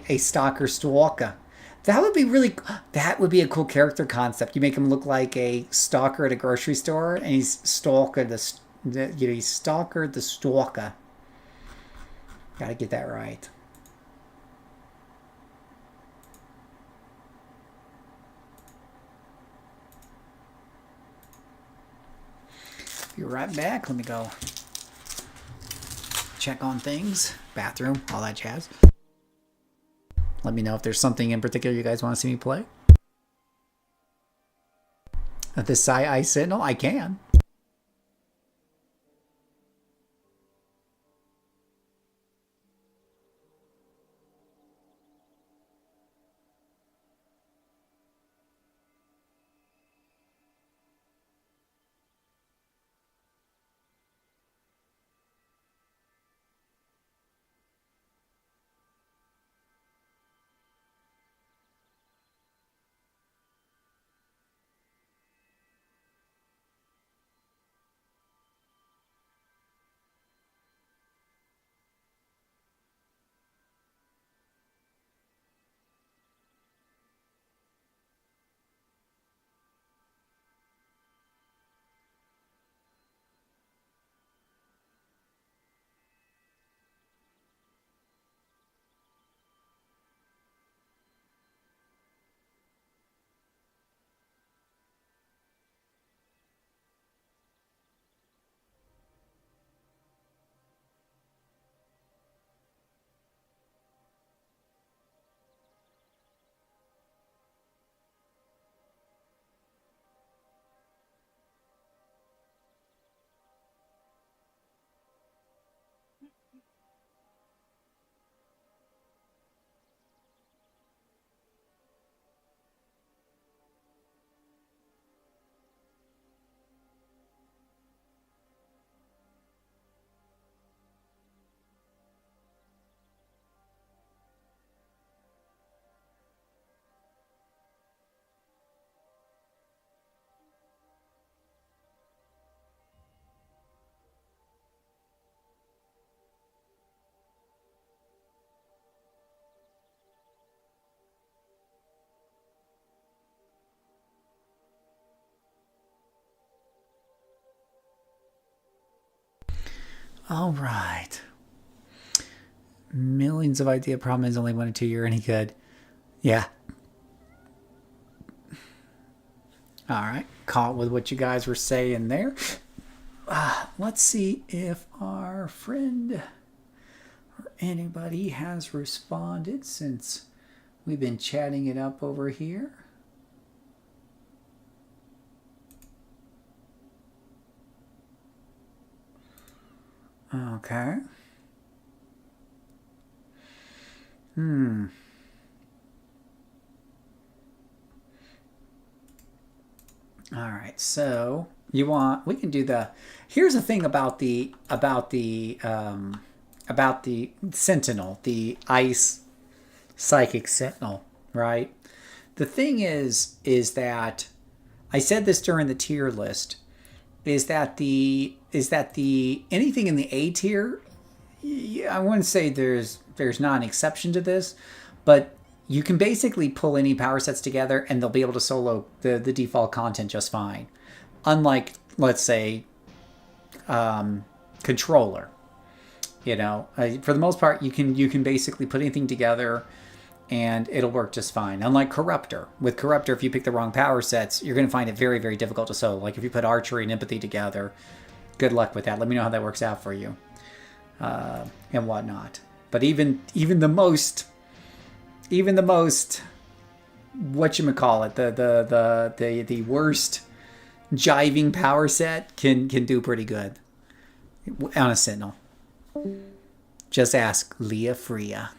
A stalker stalker. That would be a cool character concept. You make him look like a stalker at a grocery store, and he's stalker he's stalker the stalker. Gotta get that right. Be right back. Let me go check on things. Bathroom, all that jazz. Let me know if there's something in particular you guys want to see me play. At this Ice Sentinel, I can. All right. Millions of idea problem is only 1 or 2 year any good. Yeah. All right. Caught with what you guys were saying there. Let's see if our friend or anybody has responded since we've been chatting it up over here. Okay. All right, so we can do here's the thing about the Sentinel, the Ice Psychic Sentinel, right? The thing is that I said this during the tier list, is that the anything in the A tier, I wouldn't say there's not an exception to this, but you can basically pull any power sets together and they'll be able to solo the default content just fine. Unlike, let's say, Controller. For the most part, you can basically put anything together and it'll work just fine. Unlike Corruptor. With Corruptor, if you pick the wrong power sets, you're going to find it very, very difficult to solo. Like if you put Archery and Empathy together, good luck with that. Let me know how that works out for you. And whatnot. But even the most whatchamacallit, the worst jiving power set can do pretty good on a Sentinel. Just ask Leah Freya.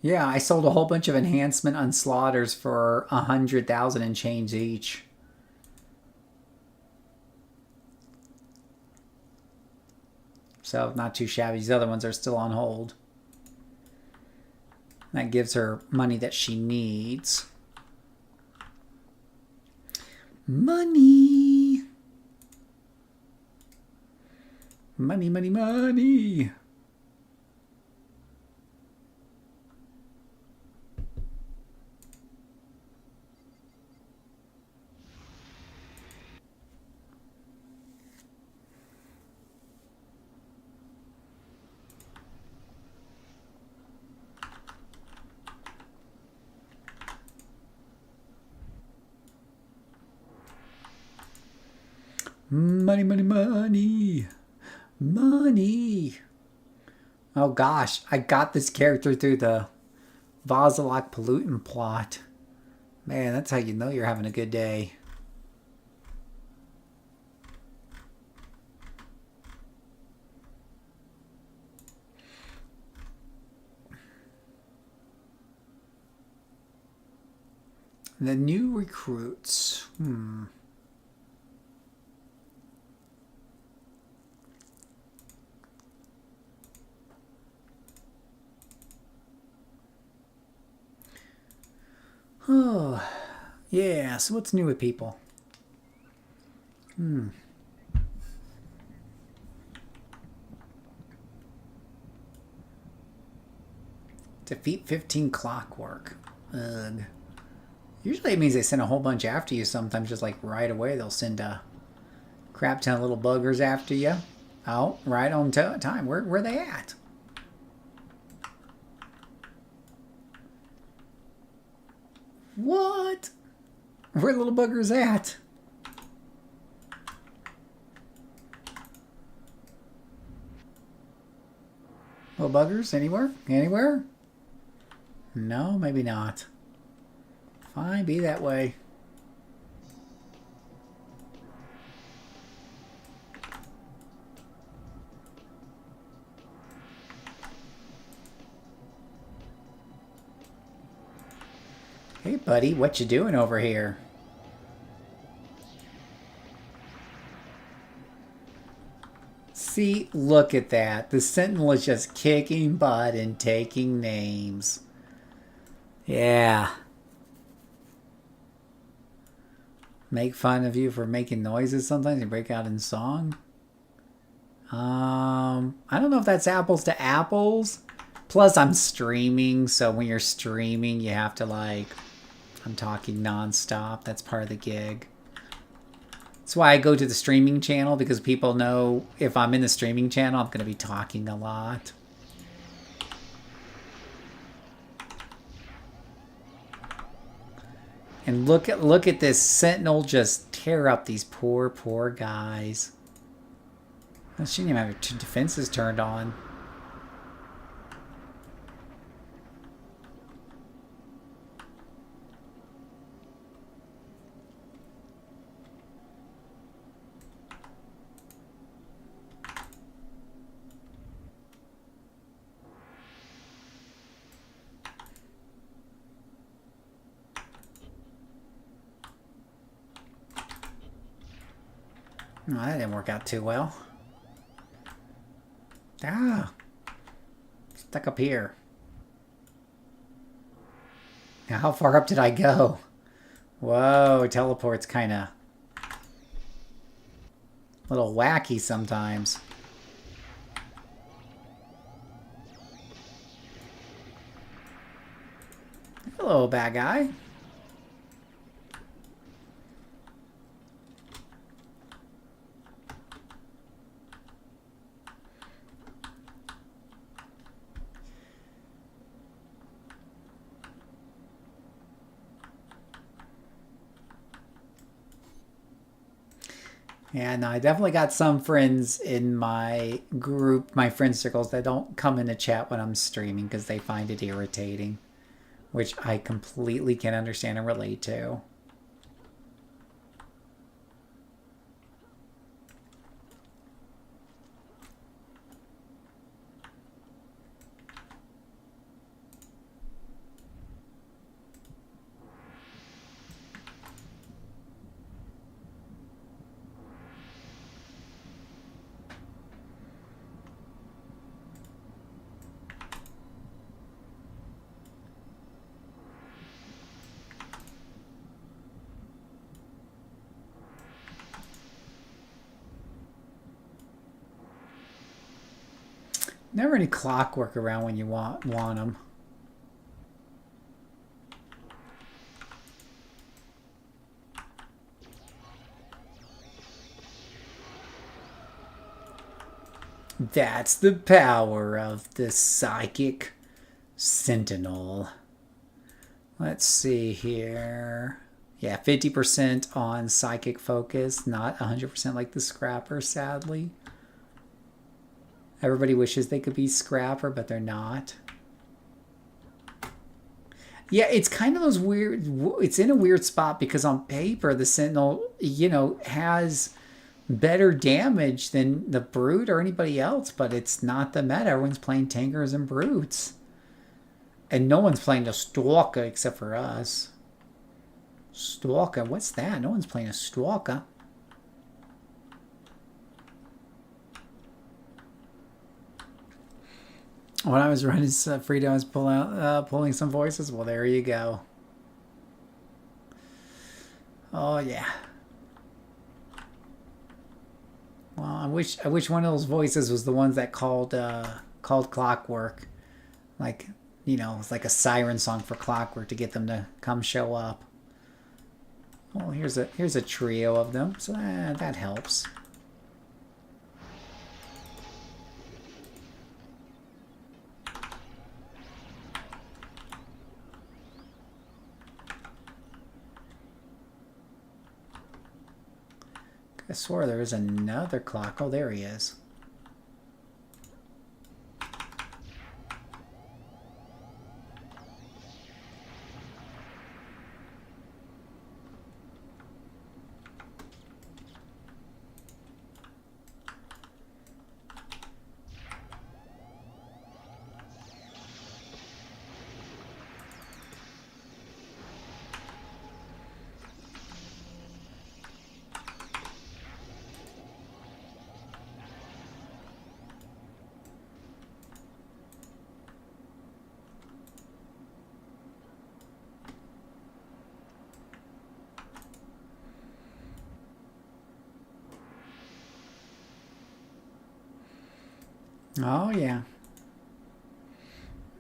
Yeah, I sold a whole bunch of enhancement unslaughters for 100,000 and change each. So not too shabby. These other ones are still on hold. That gives her money that she needs. Money. Money, money, money. Money, money, money. Money. Oh gosh, I got this character through the Vazalok Pollutant plot. Man, that's how you know you're having a good day. The new recruits. Oh, yeah. So what's new with people? Defeat 15 clockwork. Ugh. Usually it means they send a whole bunch after you. Sometimes just like right away they'll send a crap ton of little buggers after you. Oh, right on time. Where are they at? What? Where little buggers at? Little buggers? Anywhere? Anywhere? No, maybe not. Fine, be that way. Hey, buddy, what you doing over here? See, look at that. The Sentinel is just kicking butt and taking names. Yeah. Make fun of you for making noises sometimes. You break out in song. I don't know if that's apples to apples. Plus, I'm streaming, so when you're streaming, you have to, like, I'm talking nonstop. That's part of the gig. That's why I go to the streaming channel, because people know if I'm in the streaming channel, I'm going to be talking a lot. And look at this Sentinel just tear up these poor guys. She didn't even have her two defenses turned on. Oh, that didn't work out too well. Ah. Stuck up here. Now, how far up did I go? Whoa, teleport's kind of a little wacky sometimes. Hello, bad guy. Yeah, no, I definitely got some friends in my group, my friend circles, that don't come in to chat when I'm streaming because they find it irritating, which I completely can understand and relate to. Never any clockwork around when you want them. That's the power of the psychic sentinel. Let's see here. Yeah, 50% on psychic focus, not 100% like the scrapper, sadly. Everybody wishes they could be scrapper, but they're not. Yeah, it's kind of those weird... It's in a weird spot because on paper, the Sentinel, you know, has better damage than the Brute or anybody else, but it's not the meta. Everyone's playing Tankers and Brutes. And no one's playing a Stalker except for us. Stalker? What's that? No one's playing a Stalker. When I was running Frito, I was pulling some voices. Well, there you go. Oh yeah. Well, I wish one of those voices was the ones that called Clockwork, like, you know, it's like a siren song for Clockwork to get them to come show up. Well, here's a trio of them, so that helps. I swore there was another clock. Oh, there he is. Oh, yeah.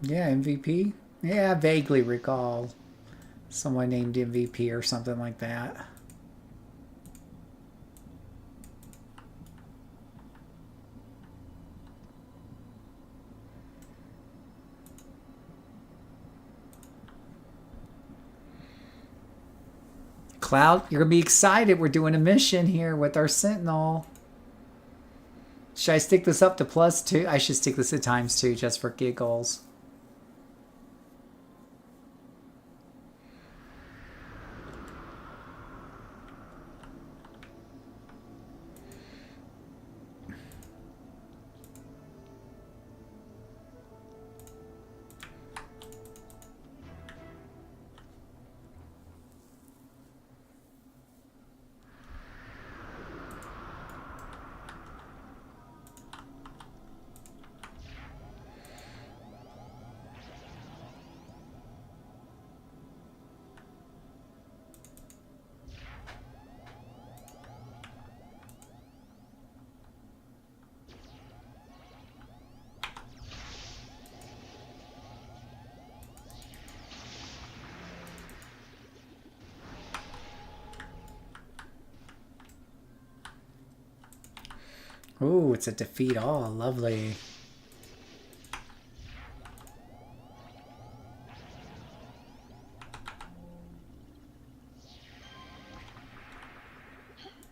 Yeah, MVP. Yeah, I vaguely recall someone named MVP or something like that. Cloud, you're going to be excited. We're doing a mission here with our Sentinel. Should I stick this up to +2? I should stick this at ×2 just for giggles. Ooh, it's a defeat all. Lovely.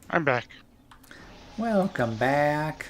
I'm back. Welcome back.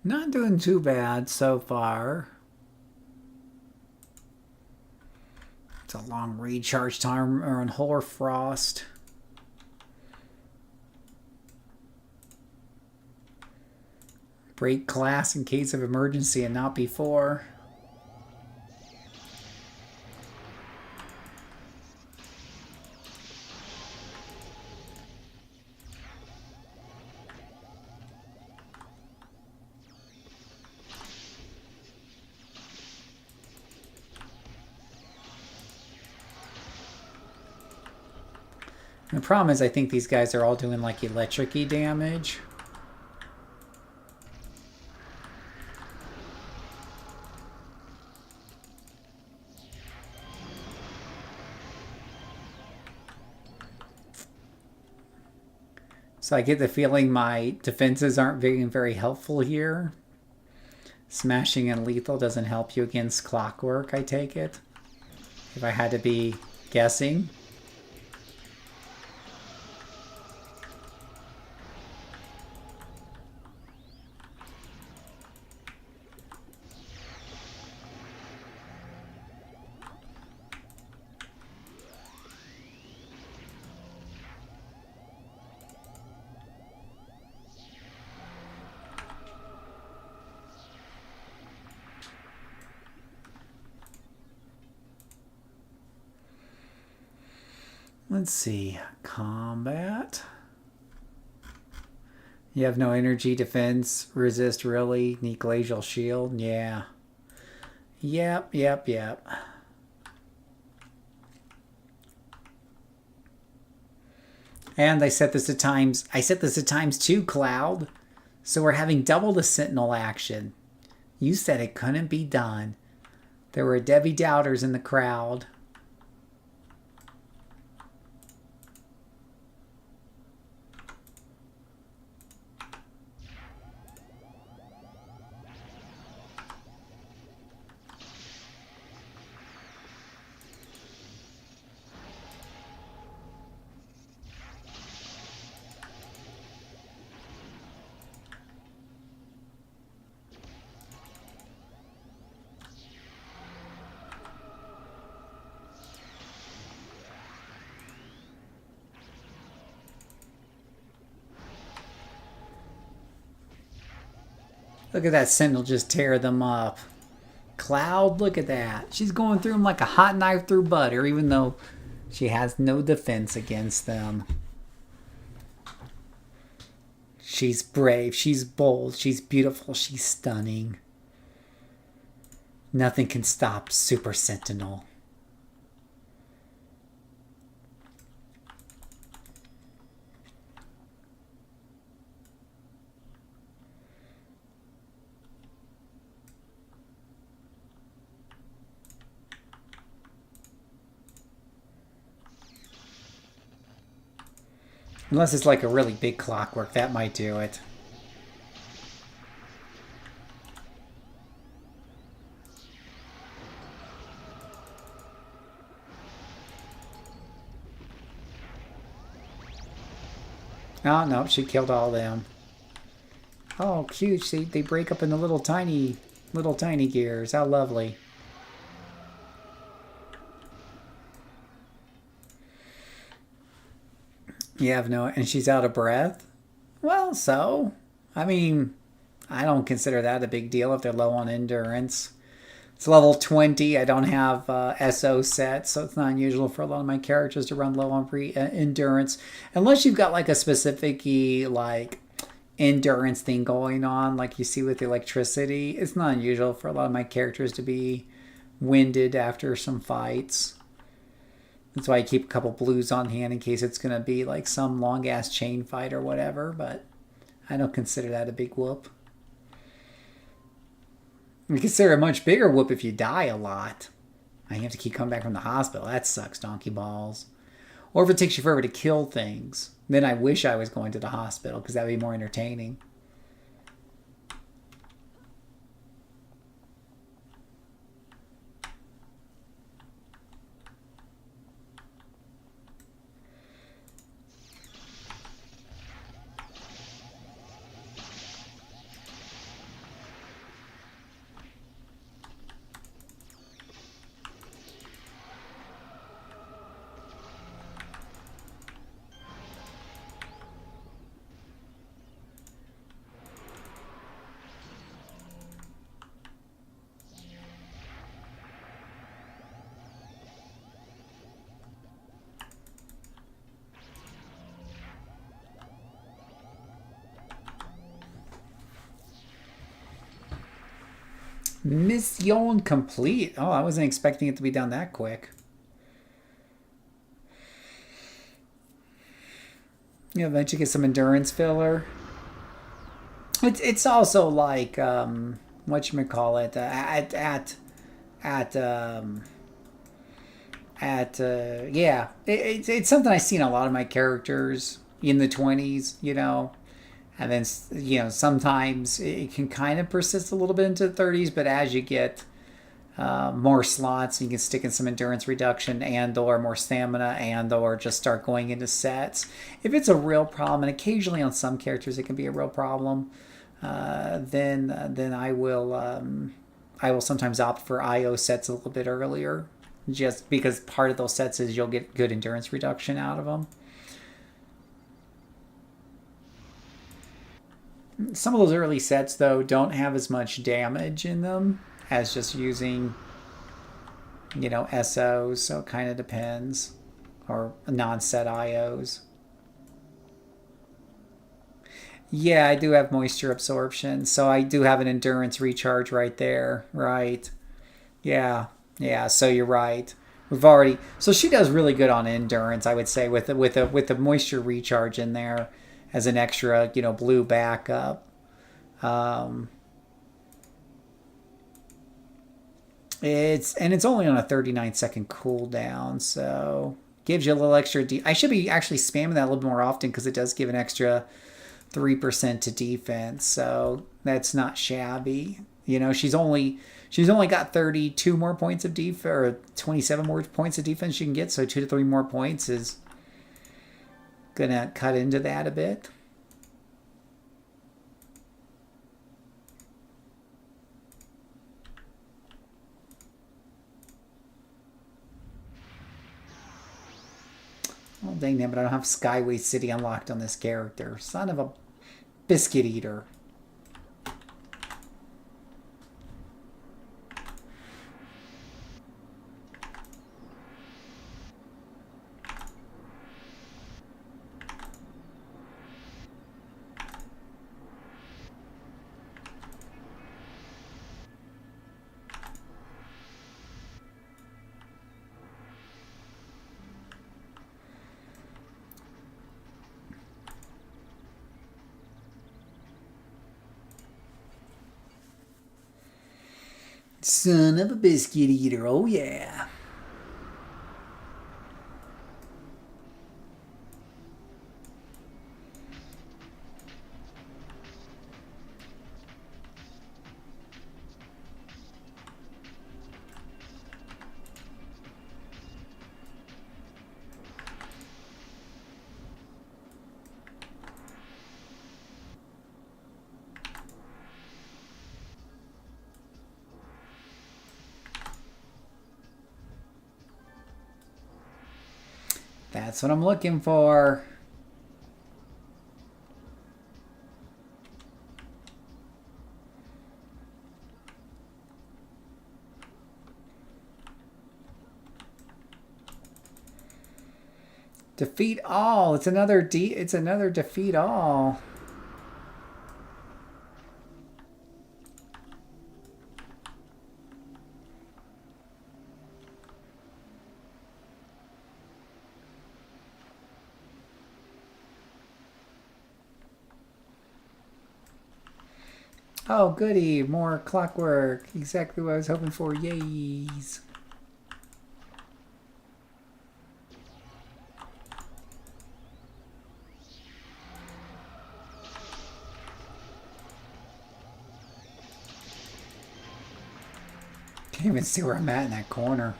Not doing too bad so far. It's a long recharge time on Hoarfrost. Break class in case of emergency and not before. The problem is I think these guys are all doing like electric-y damage. So I get the feeling my defenses aren't being very helpful here. Smashing and lethal doesn't help you against clockwork, I take it. If I had to be guessing. Let's see. Combat. You have no energy defense. Resist really. Need glacial shield. Yeah. Yep. And I set this at ×2, Cloud. So we're having double the Sentinel action. You said it couldn't be done. There were Debbie Doubters in the crowd. Look at that Sentinel just tear them up. Cloud, look at that. She's going through them like a hot knife through butter, even though she has no defense against them. She's brave, she's bold, she's beautiful, she's stunning. Nothing can stop Super Sentinel. Unless it's like a really big clockwork, that might do it. Oh, no, she killed all them. Oh, cute. See, they break up into little tiny gears. How lovely. You have no... And she's out of breath? Well, so... I mean, I don't consider that a big deal if they're low on endurance. It's level 20. I don't have SO set, so it's not unusual for a lot of my characters to run low on endurance. Unless you've got like a specific like endurance thing going on, like you see with electricity. It's not unusual for a lot of my characters to be winded after some fights. That's why I keep a couple blues on hand in case it's going to be like some long-ass chain fight or whatever, but I don't consider that a big whoop. I consider a much bigger whoop if you die a lot. I have to keep coming back from the hospital. That sucks, donkey balls. Or if it takes you forever to kill things. Then I wish I was going to the hospital because that would be more entertaining. Mission complete. Oh, I wasn't expecting it to be done that quick. You eventually get some endurance filler. It's also like whatchamacallit, yeah, it's something I see in a lot of my characters in the 20s, you know. And then, you know, sometimes it can kind of persist a little bit into the 30s, but as you get more slots, you can stick in some endurance reduction and or more stamina and or just start going into sets. If it's a real problem, and occasionally on some characters it can be a real problem, then I will sometimes opt for IO sets a little bit earlier, just because part of those sets is you'll get good endurance reduction out of them. Some of those early sets, though, don't have as much damage in them as just using, you know, SOs, so it kind of depends. Or non-set IOs. Yeah, I do have moisture absorption, so I do have an endurance recharge right there, right? Yeah, so you're right. We've already... So she does really good on endurance, I would say, with the moisture recharge in there as an extra, you know, blue backup. It's only on a 39-second cooldown, so gives you a little extra. I should be actually spamming that a little bit more often because it does give an extra 3% to defense, so that's not shabby. You know, she's only got 32 more points of defense, or 27 more points of defense she can get, so 2 to 3 more points is gonna cut into that a bit. Oh, dang it, but I don't have Skyway City unlocked on this character. Son of a biscuit eater. Son of a biscuit eater, oh yeah. That's what I'm looking for. Defeat all. It's another defeat all. Oh, goody. More clockwork. Exactly what I was hoping for. Yays. Can't even see where I'm at in that corner.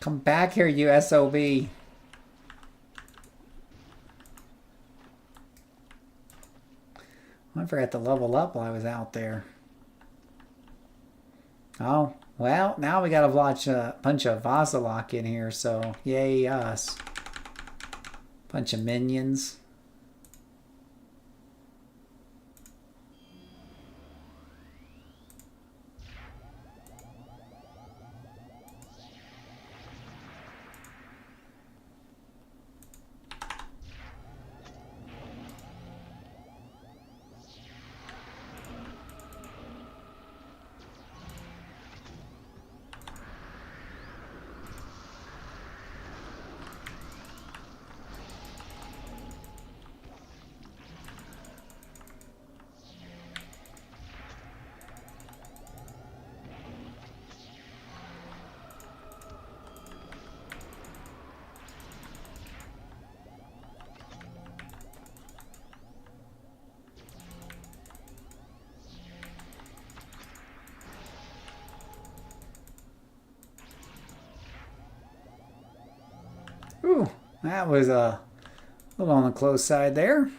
Come back here, you SOB. I forgot to level up while I was out there. Oh, well, now we got to watch a bunch of Vasilok in here, so yay us. Bunch of minions. Ooh, that was a little on the close side there.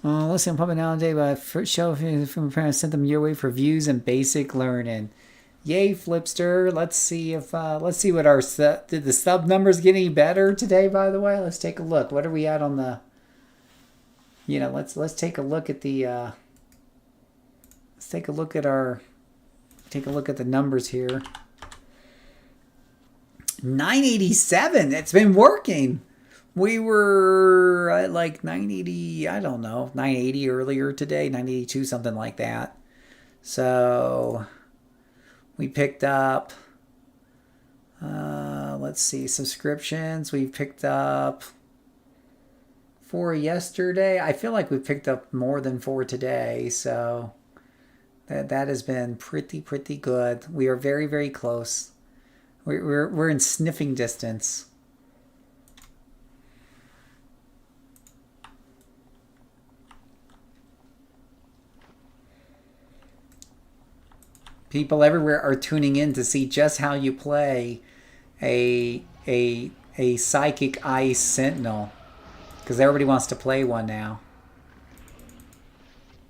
Let's see, I'm pumping out today, but first show from parents sent them your way for views and basic learning. Yay, Flipster. Let's see if let's see what our did the sub numbers get any better today, by the way. Let's take a look. What are we at on the let's take a look at the let's take a look at the numbers here. 987. It's been working. We were at like 980, I don't know, 980 earlier today, 982, something like that. So we picked up, let's see, subscriptions. We picked up 4 yesterday. I feel like we picked up more than 4 today. So that has been pretty good. We are very, very close. We're in sniffing distance. People everywhere are tuning in to see just how you play a psychic ice sentinel, because everybody wants to play one now.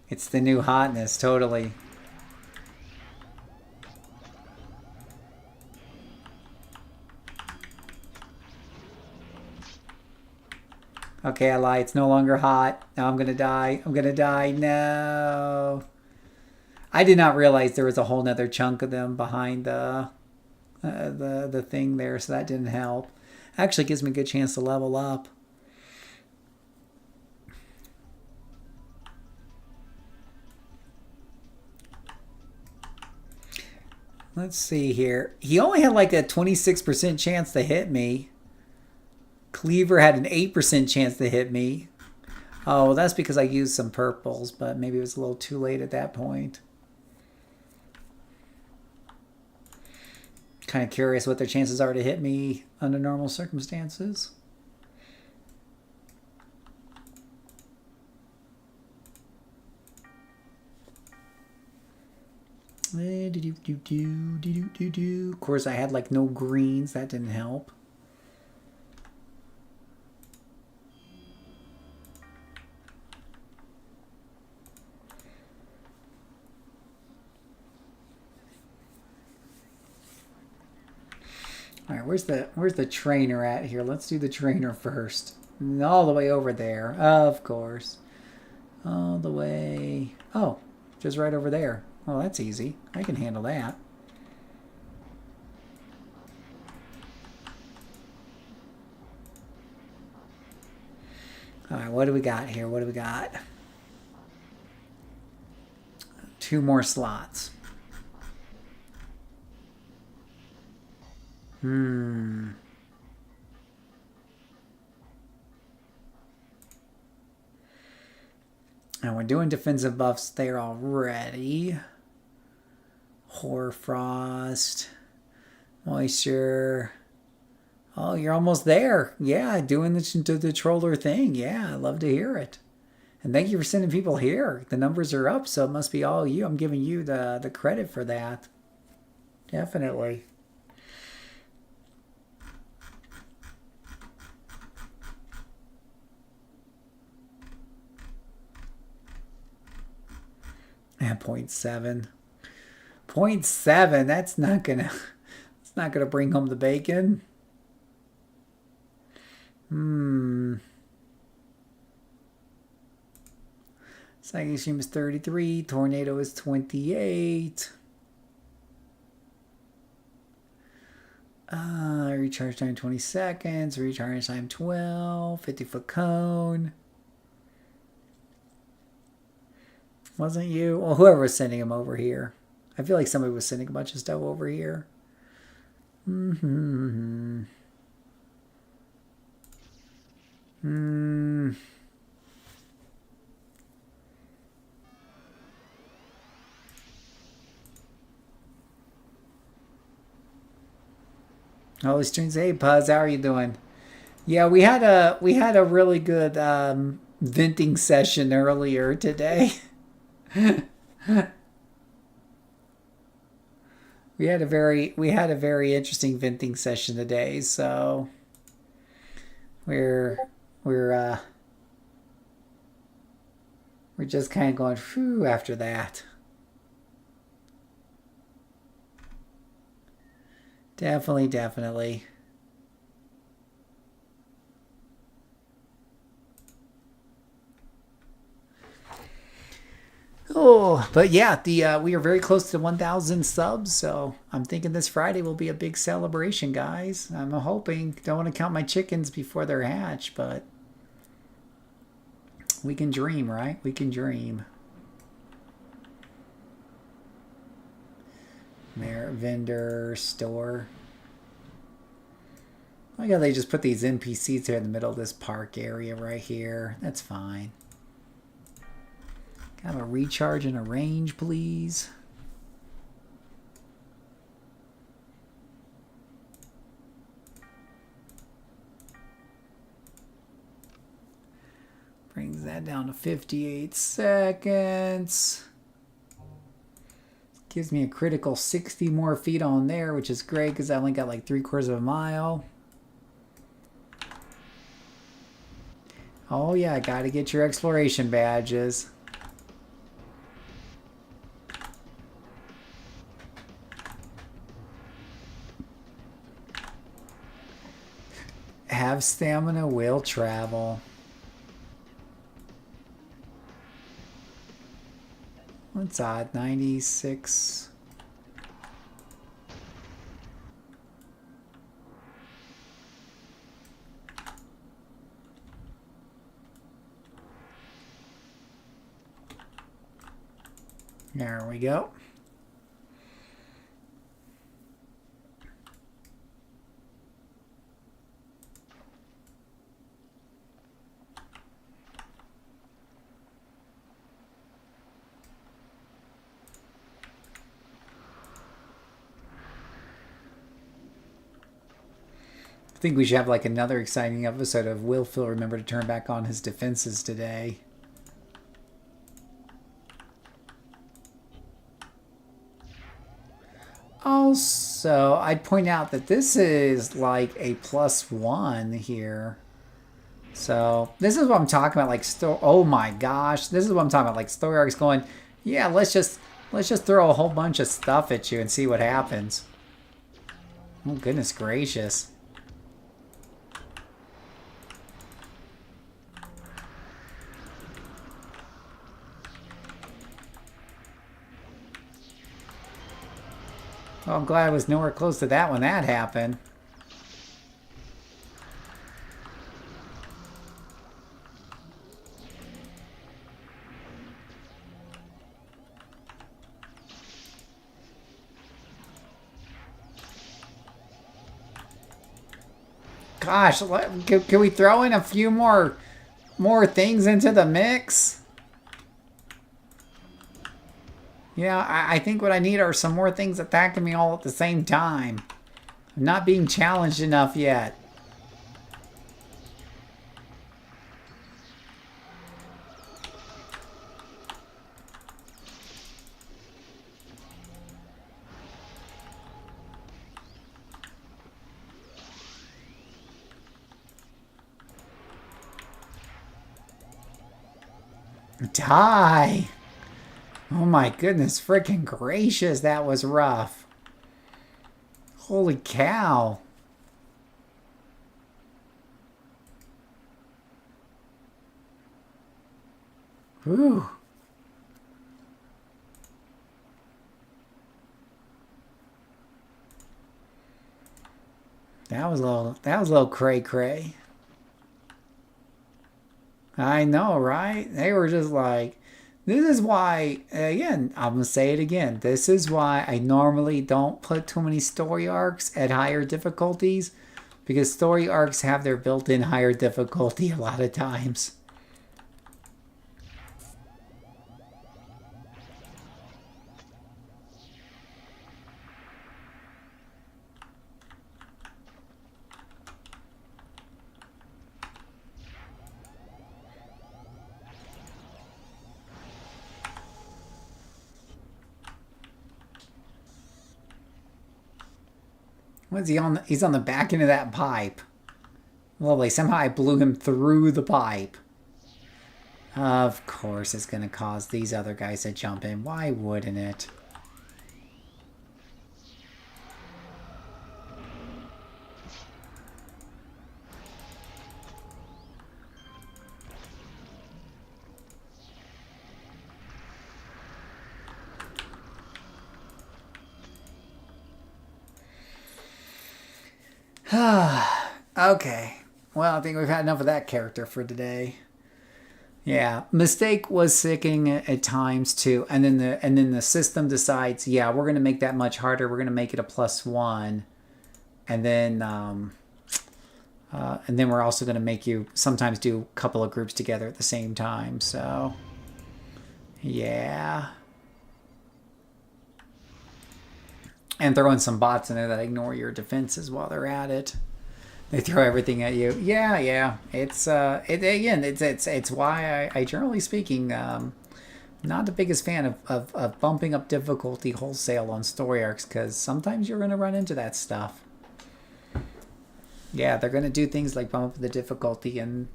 It's the new hotness, totally. Okay, I lie. It's no longer hot. Now I'm gonna die. I'm gonna die. No. I did not realize there was a whole nother chunk of them behind the thing there, so that didn't help. Actually gives me a good chance to level up. Let's see here. He only had like a 26% chance to hit me. Cleaver had an 8% chance to hit me. Oh, well, that's because I used some purples, but maybe it was a little too late at that point. Kind of curious what their chances are to hit me under normal circumstances. Of course, I had like no greens. That didn't help. All right, where's the trainer at here? Let's do the trainer first. All the way over there, of course. All the way. Oh, just right over there. Well, that's easy. I can handle that. All right, what do we got here? What do we got? 2 more slots. And we're doing defensive buffs there already. Hoarfrost. Moisture. Oh, you're almost there. Yeah, doing the troller thing. Yeah, I love to hear it. And thank you for sending people here. The numbers are up, so it must be all you. I'm giving you the credit for that. Definitely. And 0.7. 0.7, that's not gonna bring home the bacon. Psychic Extreme is 33. Tornado is 28. Recharge time 20 seconds. Recharge time 12. 50-foot cone. Wasn't you? Well, whoever was sending him over here. I feel like somebody was sending a bunch of stuff over here. Holy strings, hey Puzz, how are you doing? Yeah, we had a really good venting session earlier today. we had a very interesting venting session today, so we're just kind of going phew after that. Definitely. Oh, but yeah, we are very close to 1,000 subs, so I'm thinking this Friday will be a big celebration, guys. I'm hoping. Don't want to count my chickens before they're hatched, but we can dream, right? We can dream. Merit vendor store. Oh yeah, they just put these NPCs here in the middle of this park area right here. That's fine. Can I have a recharge and a range, please? Brings that down to 58 seconds. Gives me a critical 60 more feet on there, which is great because I only got like 3/4 of a mile. Oh yeah, gotta get your exploration badges. Have stamina, will travel. What's odd? 96. There we go. I think we should have like another exciting episode of Will Phil remember to turn back on his defenses today. Also, I'd point out that this is like a +1 here. So this is what I'm talking about. Like, oh my gosh, this is what I'm talking about. Like story arcs going, yeah, let's just throw a whole bunch of stuff at you and see what happens. Oh goodness gracious. Oh, I'm glad I was nowhere close to that when that happened. Gosh, can we throw in a few more things into the mix? Yeah, I think what I need are some more things attacking me all at the same time. I'm not being challenged enough yet. Die! Oh my goodness freaking gracious, that was rough. Holy cow. Whew. That was a little cray cray. I know, right? They were just like, this is why, again, I'm going to say it again. This is why I normally don't put too many story arcs at higher difficulties, because story arcs have their built-in higher difficulty a lot of times. What's he on? He's on the back end of that pipe. Lovely. Somehow I blew him through the pipe. Of course it's going to cause these other guys to jump in. Why wouldn't it? Okay. Well, I think we've had enough of that character for today. Yeah, Mistake was sicking at times too, and then the system decides, yeah, we're gonna make that much harder. We're gonna make it a +1, and then we're also gonna make you sometimes do a couple of groups together at the same time. So, yeah. And throw in some bots in there that ignore your defenses while they're at it. They throw everything at you. Yeah. It's it's why I generally speaking, not the biggest fan of bumping up difficulty wholesale on story arcs, because sometimes you're gonna run into that stuff. Yeah, they're gonna do things like bump up the difficulty and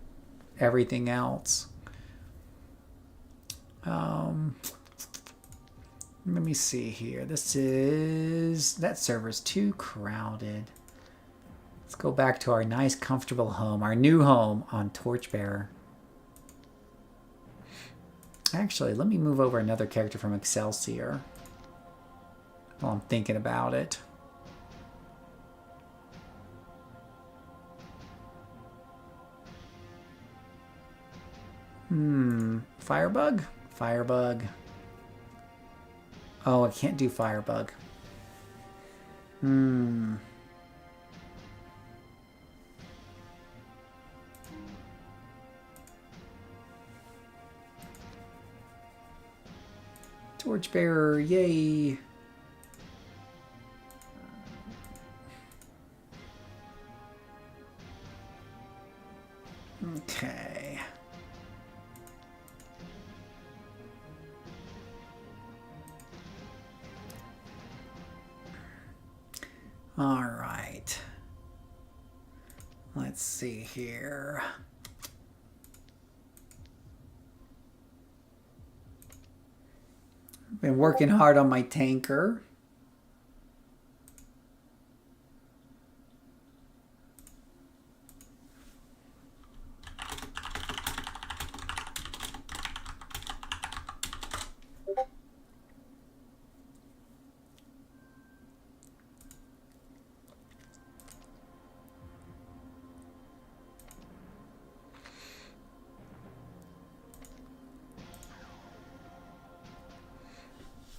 everything else. Let me see here. That server's too crowded. Let's go back to our nice, comfortable home, our new home on Torchbearer. Actually, let me move over another character from Excelsior while I'm thinking about it. Firebug? Firebug. Oh, I can't do Firebug. Torchbearer, yay! Okay. All right. Let's see here. Been working hard on my tanker.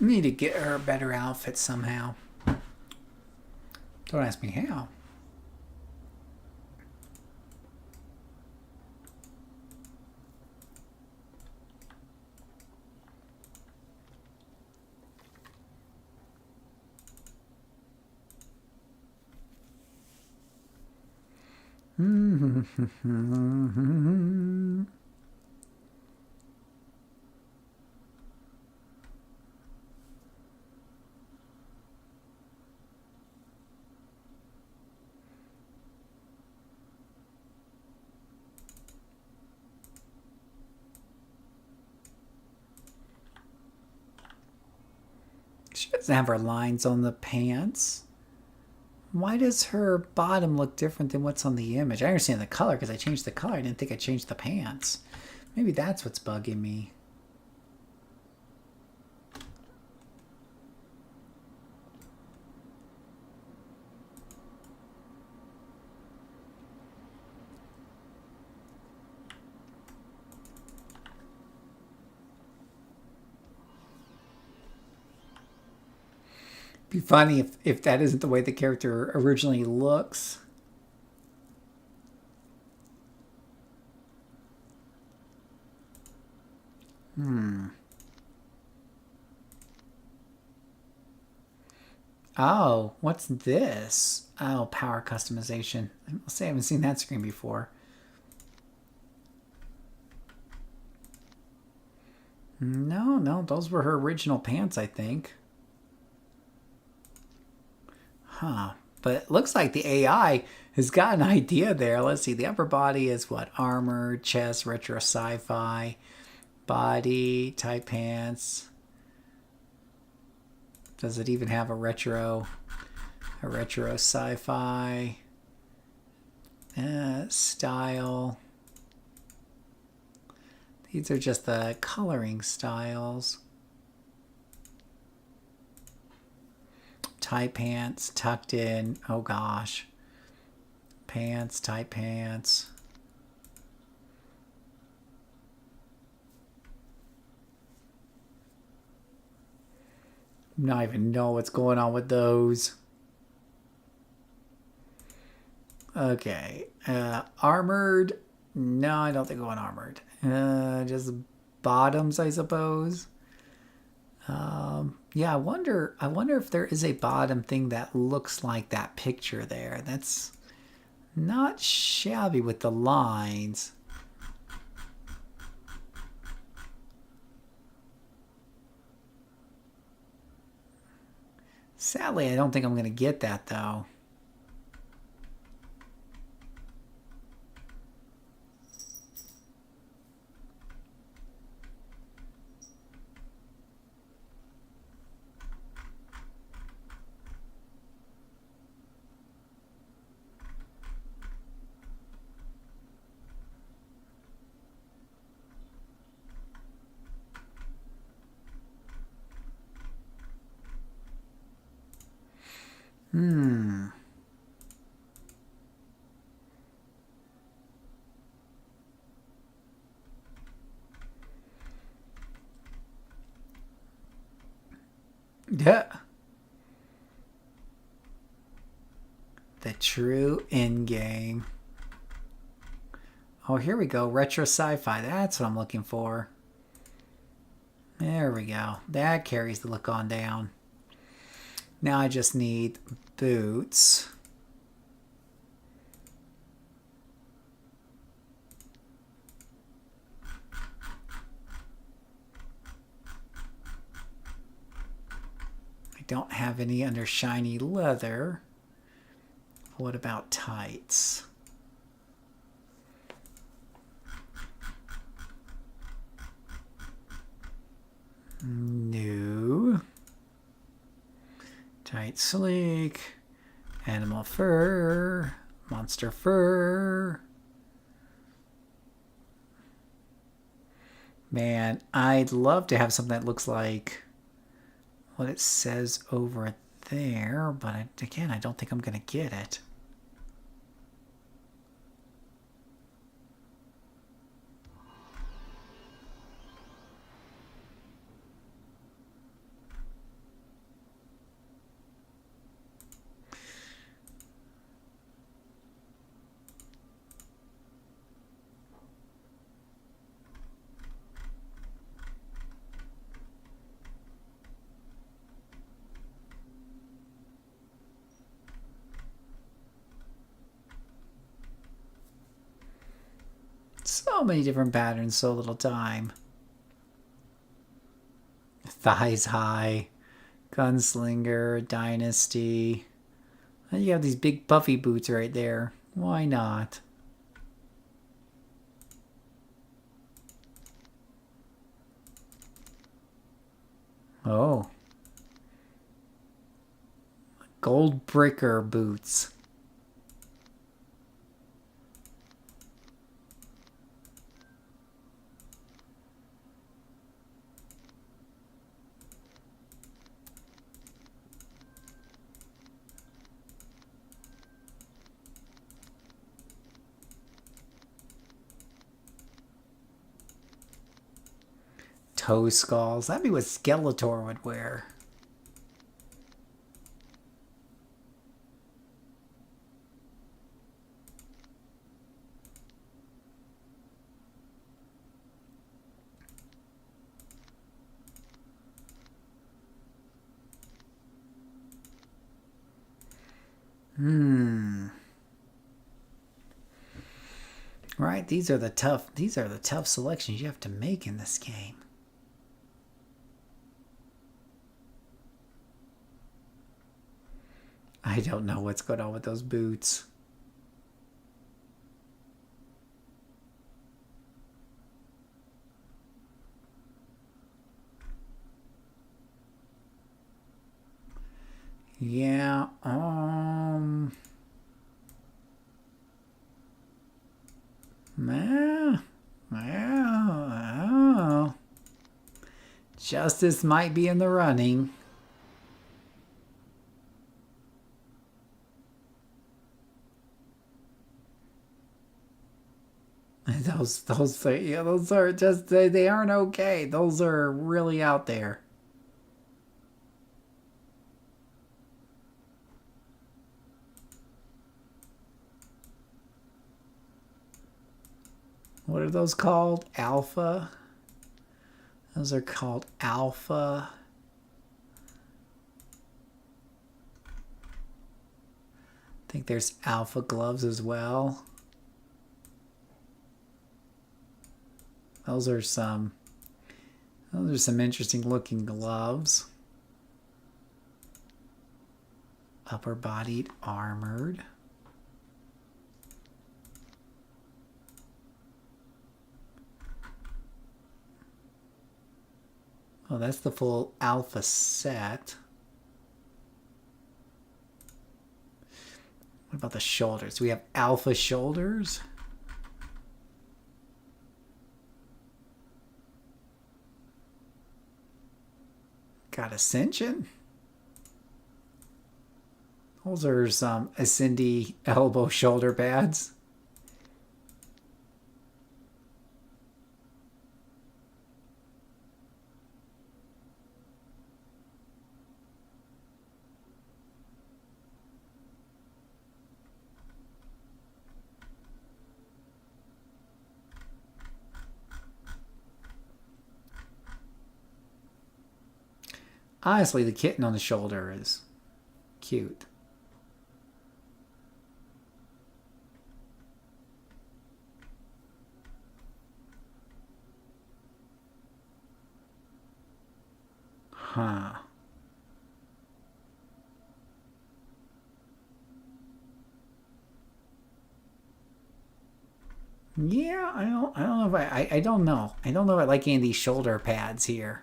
Need to get her a better outfit somehow. Don't ask me how. She doesn't have her lines on the pants. Why does her bottom look different than what's on the image? I understand the color because I changed the color. I didn't think I changed the pants. Maybe that's what's bugging me. Be funny if that isn't the way the character originally looks. Oh, what's this? Oh, power customization. I'll say I haven't seen that screen before. No, those were her original pants, I think. Huh. But it looks like the AI has got an idea there. Let's see. The upper body is what? Armor, chest, retro sci-fi, body, tight pants. Does it even have a retro sci-fi style? These are just the coloring styles. Tight pants, tucked in. Oh gosh. Pants, tight pants. Not even know what's going on with those. Okay. Armored. No, I don't think I want armored. Just bottoms, I suppose. Yeah, I wonder if there is a bottom thing that looks like that picture there. That's not shabby with the lines. Sadly, I don't think I'm going to get that though. Yeah. The true in-game. Oh, here we go. Retro sci-fi. That's what I'm looking for. There we go. That carries the look on down. Now I just need boots. don't have any under shiny leather. What about tights? No. Tight sleek. Animal fur. Monster fur. Man, I'd love to have something that looks like what it says over there, but again, I don't think I'm going to get it. So many different patterns, so little time. Thighs high, gunslinger, dynasty. And you have these big puffy boots right there. Why not? Oh. Gold bricker boots. Toe skulls. That'd be what Skeletor would wear. Right, these are the tough selections you have to make in this game. I don't know what's going on with those boots. Yeah, well, Justice might be in the running. Those are just, they aren't okay. Those are really out there. What are those called? Alpha? Those are called alpha. I think there's alpha gloves as well. Those are some interesting looking gloves. Upper bodied armored. Oh, that's the full alpha set. What about the shoulders? We have alpha shoulders. Got Ascension. Those are some Ascendi elbow shoulder pads. Honestly, the kitten on the shoulder is cute. Huh. Yeah, I don't know if I don't know. I don't know if I like any of these shoulder pads here.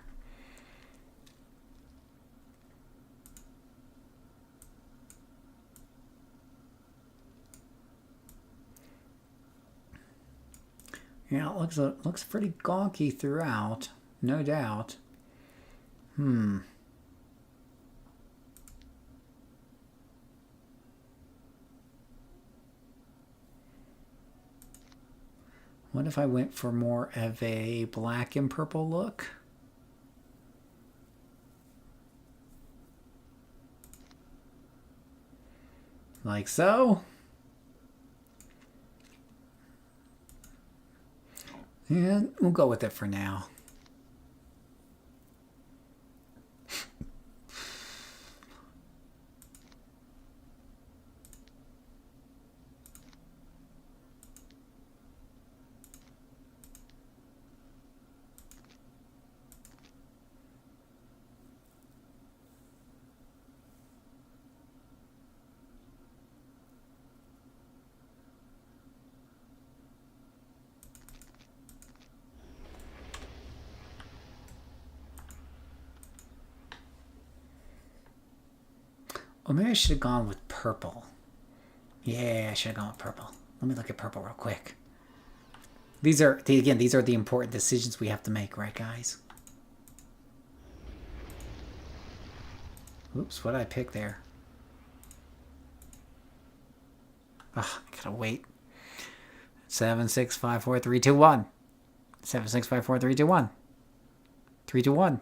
Yeah, it looks pretty gawky throughout, no doubt. What if I went for more of a black and purple look? Like so. And we'll go with it for now. Oh, maybe I should have gone with purple. Yeah, I should have gone with purple. Let me look at purple real quick. These are the important decisions we have to make, right, guys? Oops, what did I pick there? Oh, I gotta wait. 7, 6, 5, 4, 3, 2, 1. 7, 6, 5, 4, 3, 2, 1. 3, 2, 1.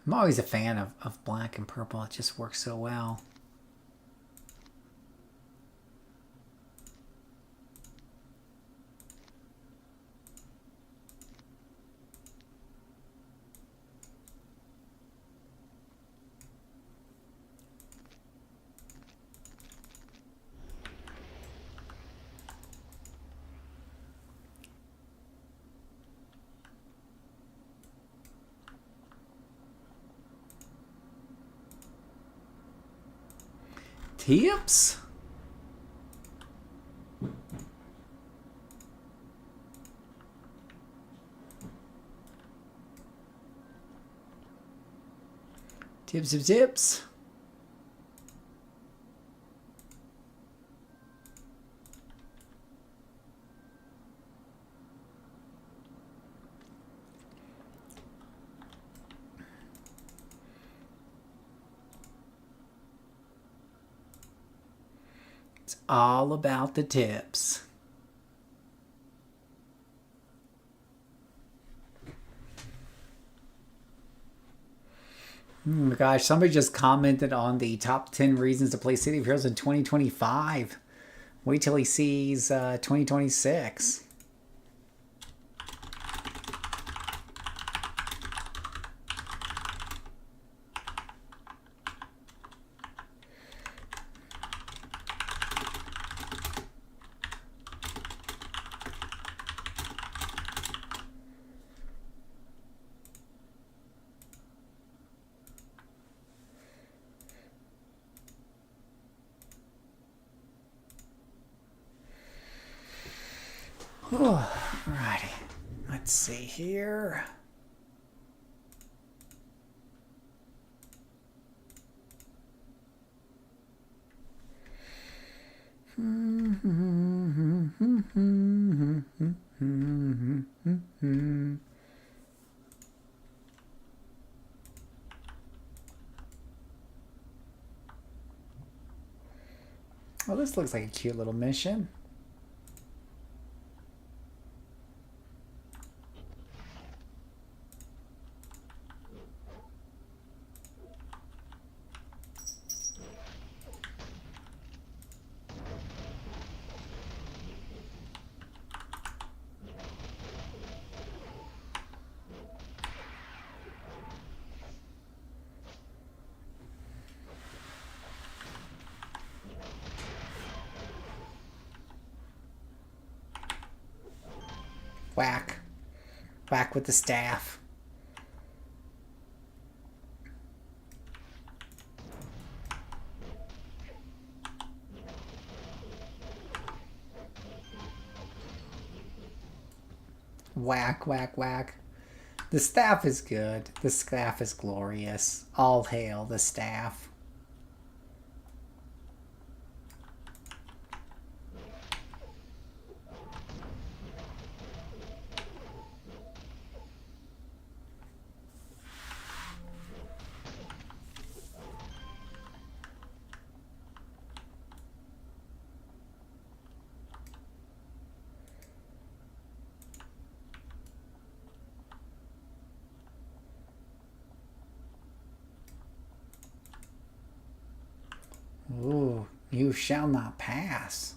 I'm always a fan of black and purple. It just works so well. Tips? Tips. It's all about the tips. Oh my gosh, somebody just commented on the top 10 reasons to play City of Heroes in 2025. Wait till he sees 2026. Alrighty, let's see here. Well, this looks like a cute little mission. Whack. whack with the staff. Whack, whack, whack. The staff is good. The staff is glorious. All hail the staff. Ooh, you shall not pass.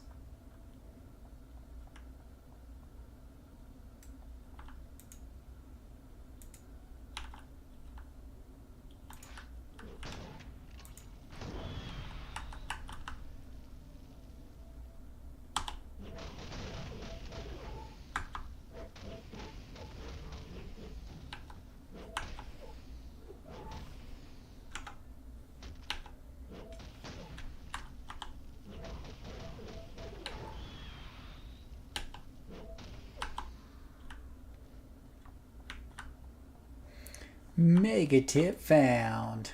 Mega tip found.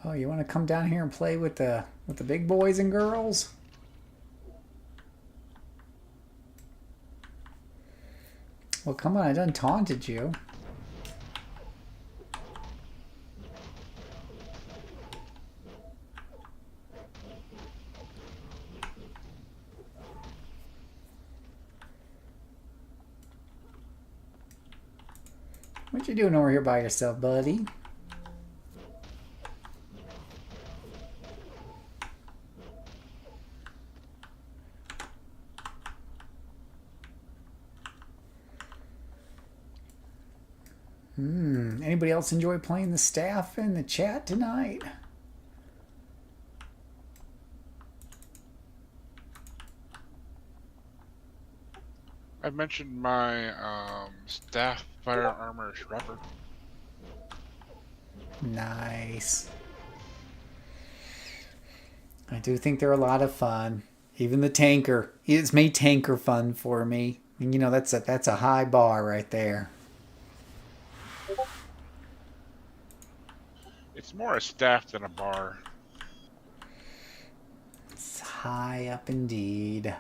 Oh, you want to come down here and play with the big boys and girls? Well, come on, I done taunted you. What you doing over here by yourself, buddy? Anybody else enjoy playing the staff in the chat tonight? I mentioned my staff fire armor shrapper. Nice. I do think they're a lot of fun. Even the tanker. It's made tanker fun for me. And you know, that's a high bar right there. It's more a staff than a bar. It's high up indeed.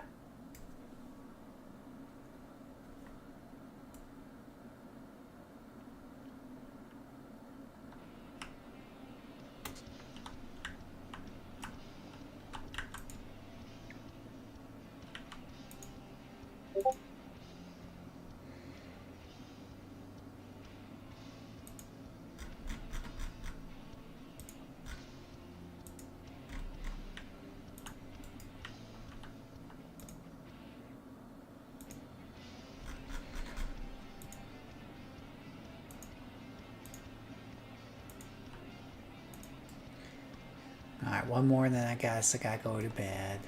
Alright, one more and then I guess I gotta go to bed.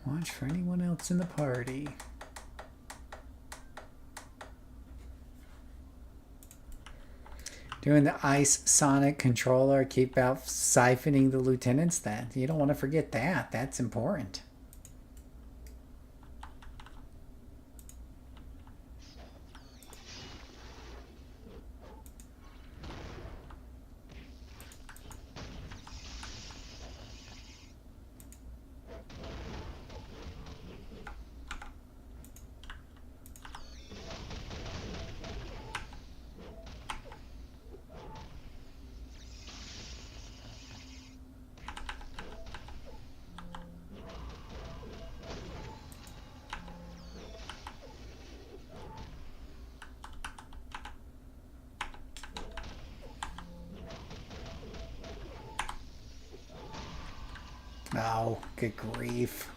Watch for anyone else in the party. Doing the ice sonic controller, keep out siphoning the lieutenants. That you don't want to forget that. That's important. Oh, good grief.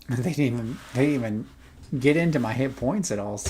They didn't even get into my hit points at all.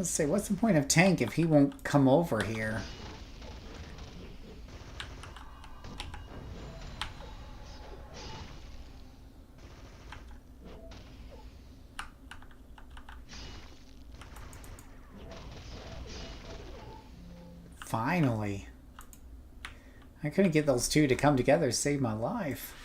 So what's the point of Tank if he won't come over here? Finally. I couldn't get those two to come together to save my life.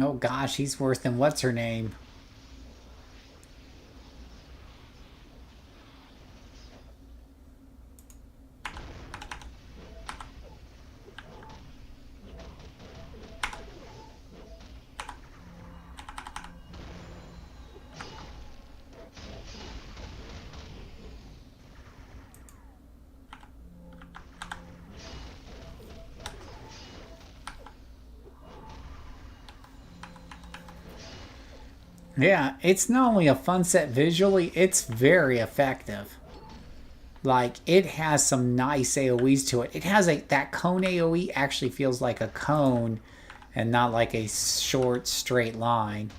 Oh gosh, he's worse than what's her name. Yeah, it's not only a fun set visually, it's very effective. Like, it has some nice AoEs to it. It has that cone AoE actually feels like a cone and not like a short, straight line.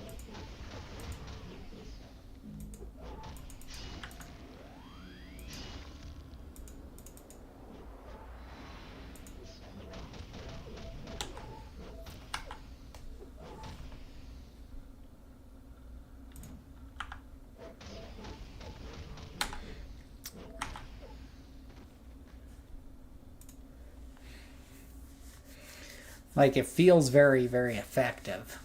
Like, it feels very, very effective.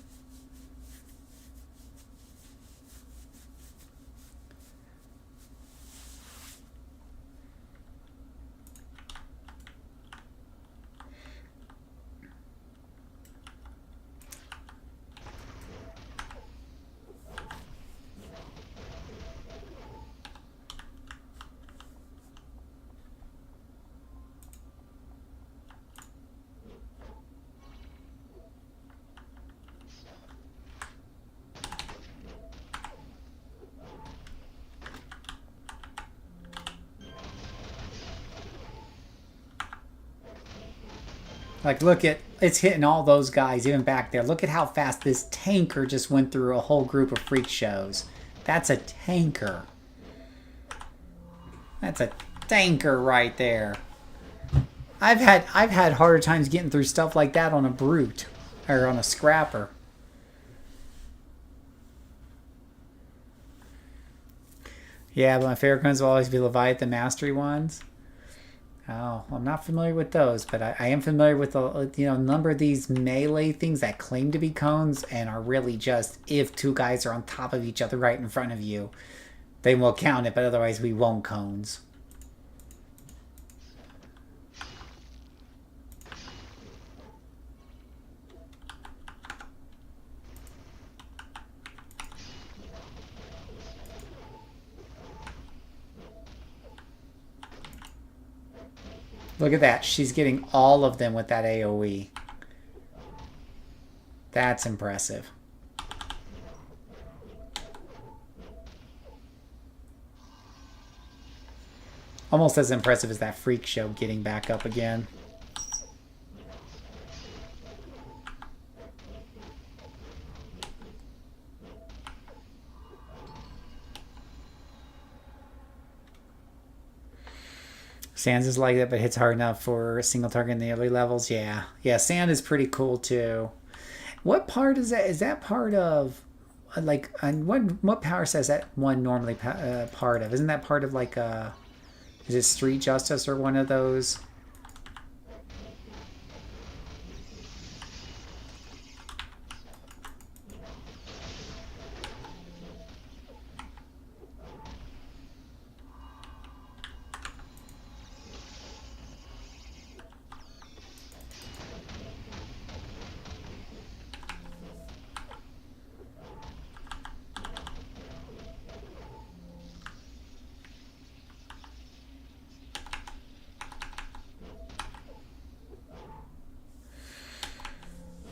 Like, look at, it's hitting all those guys, even back there. Look at how fast this tanker just went through a whole group of freak shows. That's a tanker. That's a tanker right there. I've had harder times getting through stuff like that on a brute or on a scrapper. Yeah, but my favorite ones will always be Leviathan Mastery ones. Oh, I'm not familiar with those, but I am familiar with a number of these melee things that claim to be cones and are really just if two guys are on top of each other right in front of you, they will count it, but otherwise we won't cones. Look at that. She's getting all of them with that AoE. That's impressive. Almost as impressive as that freak show getting back up again. Sands is like that, but hits hard enough for a single target in the early levels. Yeah. Yeah, Sand is pretty cool too. What part is that? Is that part of, like, what power set is that one normally part of? Isn't that part of, like, is it Street Justice or one of those?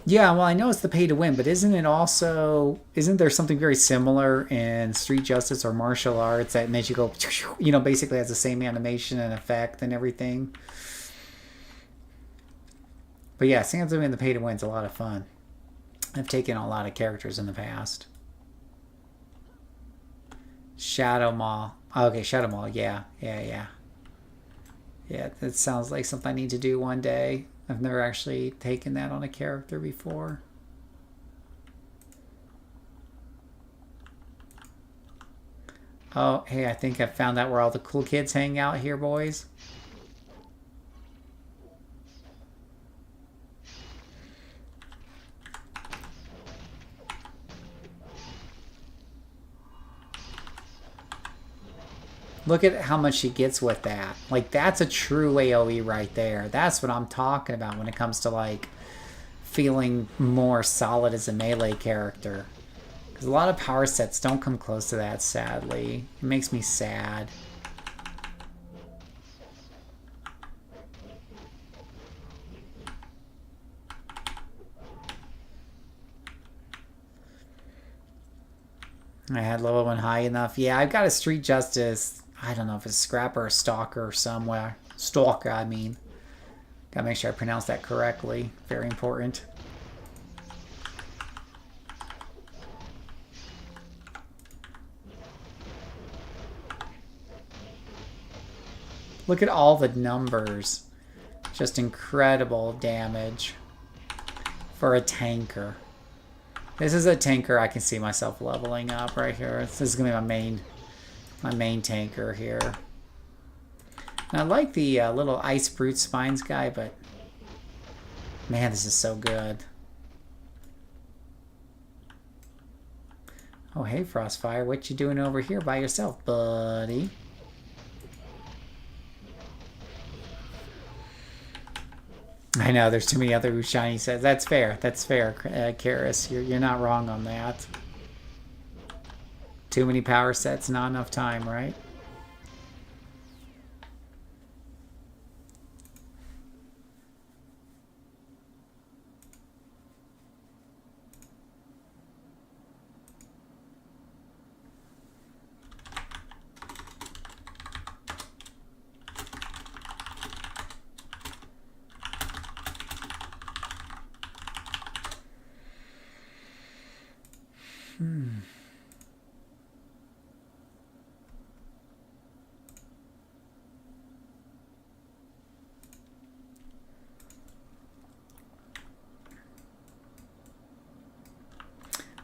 Yeah, well, I know it's the pay to win, but isn't there something very similar in Street Justice or martial arts that makes you go, basically has the same animation and effect and everything? But yeah, Sans doing the pay to win's a lot of fun. I've taken a lot of characters in the past. Shadow Maw. Okay, Shadow Maw, yeah. Yeah, that sounds like something I need to do one day. I've never actually taken that on a character before. Oh, hey, I think I found out where all the cool kids hang out here, boys. Look at how much she gets with that. Like, that's a true AoE right there. That's what I'm talking about when it comes to, like, feeling more solid as a melee character. Because a lot of power sets don't come close to that, sadly. It makes me sad. I had level 1 high enough. Yeah, I've got a Street Justice. I don't know if it's Scrapper or Stalker somewhere. Stalker, I mean. Gotta make sure I pronounce that correctly. Very important. Look at all the numbers. Just incredible damage for a tanker. This is a tanker I can see myself leveling up right here. This is gonna be my main tanker here. And I like the little Ice Brute Spines guy, but man, this is so good. Oh, hey, Frostfire, what you doing over here by yourself, buddy? I know, there's too many other shiny sets. That's fair. That's fair, Karis. You're not wrong on that. Too many power sets, not enough time, right?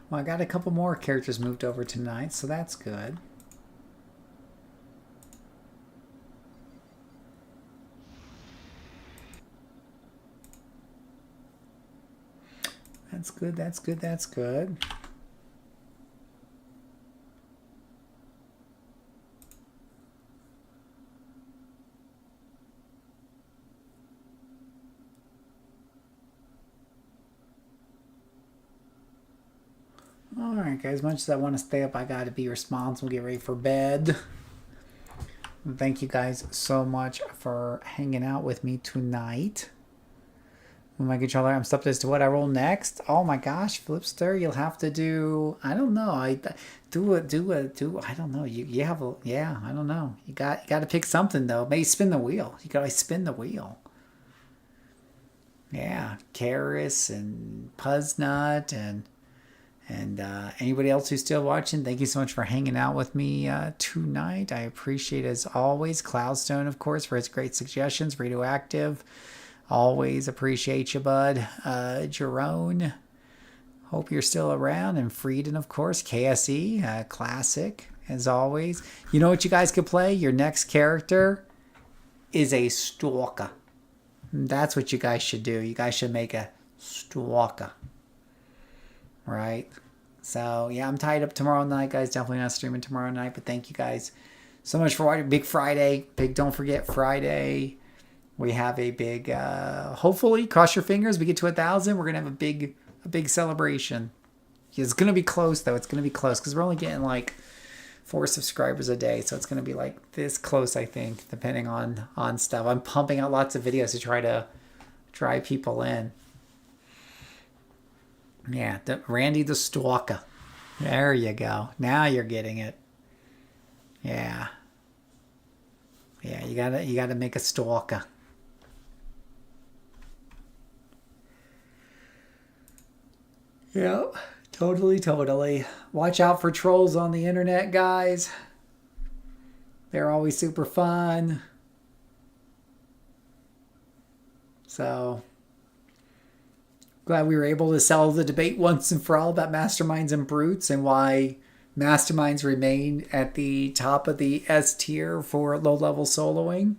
Well, I got a couple more characters moved over tonight, so that's good. That's good. That's good. That's good. All right, guys. Much as I want to stay up, I got to be responsible, get ready for bed. Thank you guys so much for hanging out with me tonight. With my controller, I'm stuck as to what I roll next. Oh my gosh, Flipster, you'll have to do. I don't know. I don't know. You have a, yeah. I don't know. You got to pick something though. Maybe spin the wheel. You got to spin the wheel. Yeah, Karis and Puznut and anybody else who's still watching, thank you so much for hanging out with me tonight. I appreciate it as always. Cloudstone, of course, for his great suggestions. Radioactive, always appreciate you, bud. Jerome, hope you're still around. And Frieden, of course. KSE, classic, as always. You know what you guys could play? Your next character is a stalker. That's what you guys should do. You guys should make a stalker. Right? So, yeah, I'm tied up tomorrow night, guys. Definitely not streaming tomorrow night, but thank you guys so much for watching. Big Friday. Don't forget Friday. We have a big, hopefully, cross your fingers, we get to 1,000. We're going to have a big celebration. It's going to be close, though. It's going to be close because we're only getting like 4 subscribers a day. So it's going to be like this close, I think, depending on stuff. I'm pumping out lots of videos to try to drive people in. Yeah, Randy the Stalker. There you go. Now you're getting it. Yeah. Yeah, you gotta make a stalker. Yep. Totally. Watch out for trolls on the internet, guys. They're always super fun. So glad we were able to settle the debate once and for all about masterminds and brutes and why masterminds remain at the top of the S tier for low-level soloing.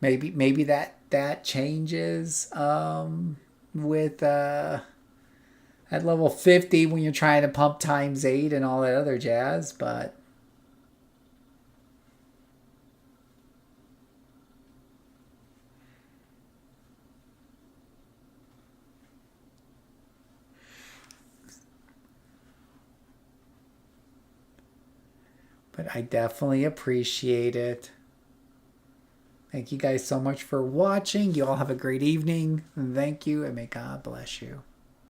Maybe that changes with at level 50 when you're trying to pump ×8 and all that other jazz, but I definitely appreciate it. Thank you guys so much for watching. You all have a great evening. Thank you, and may God bless you.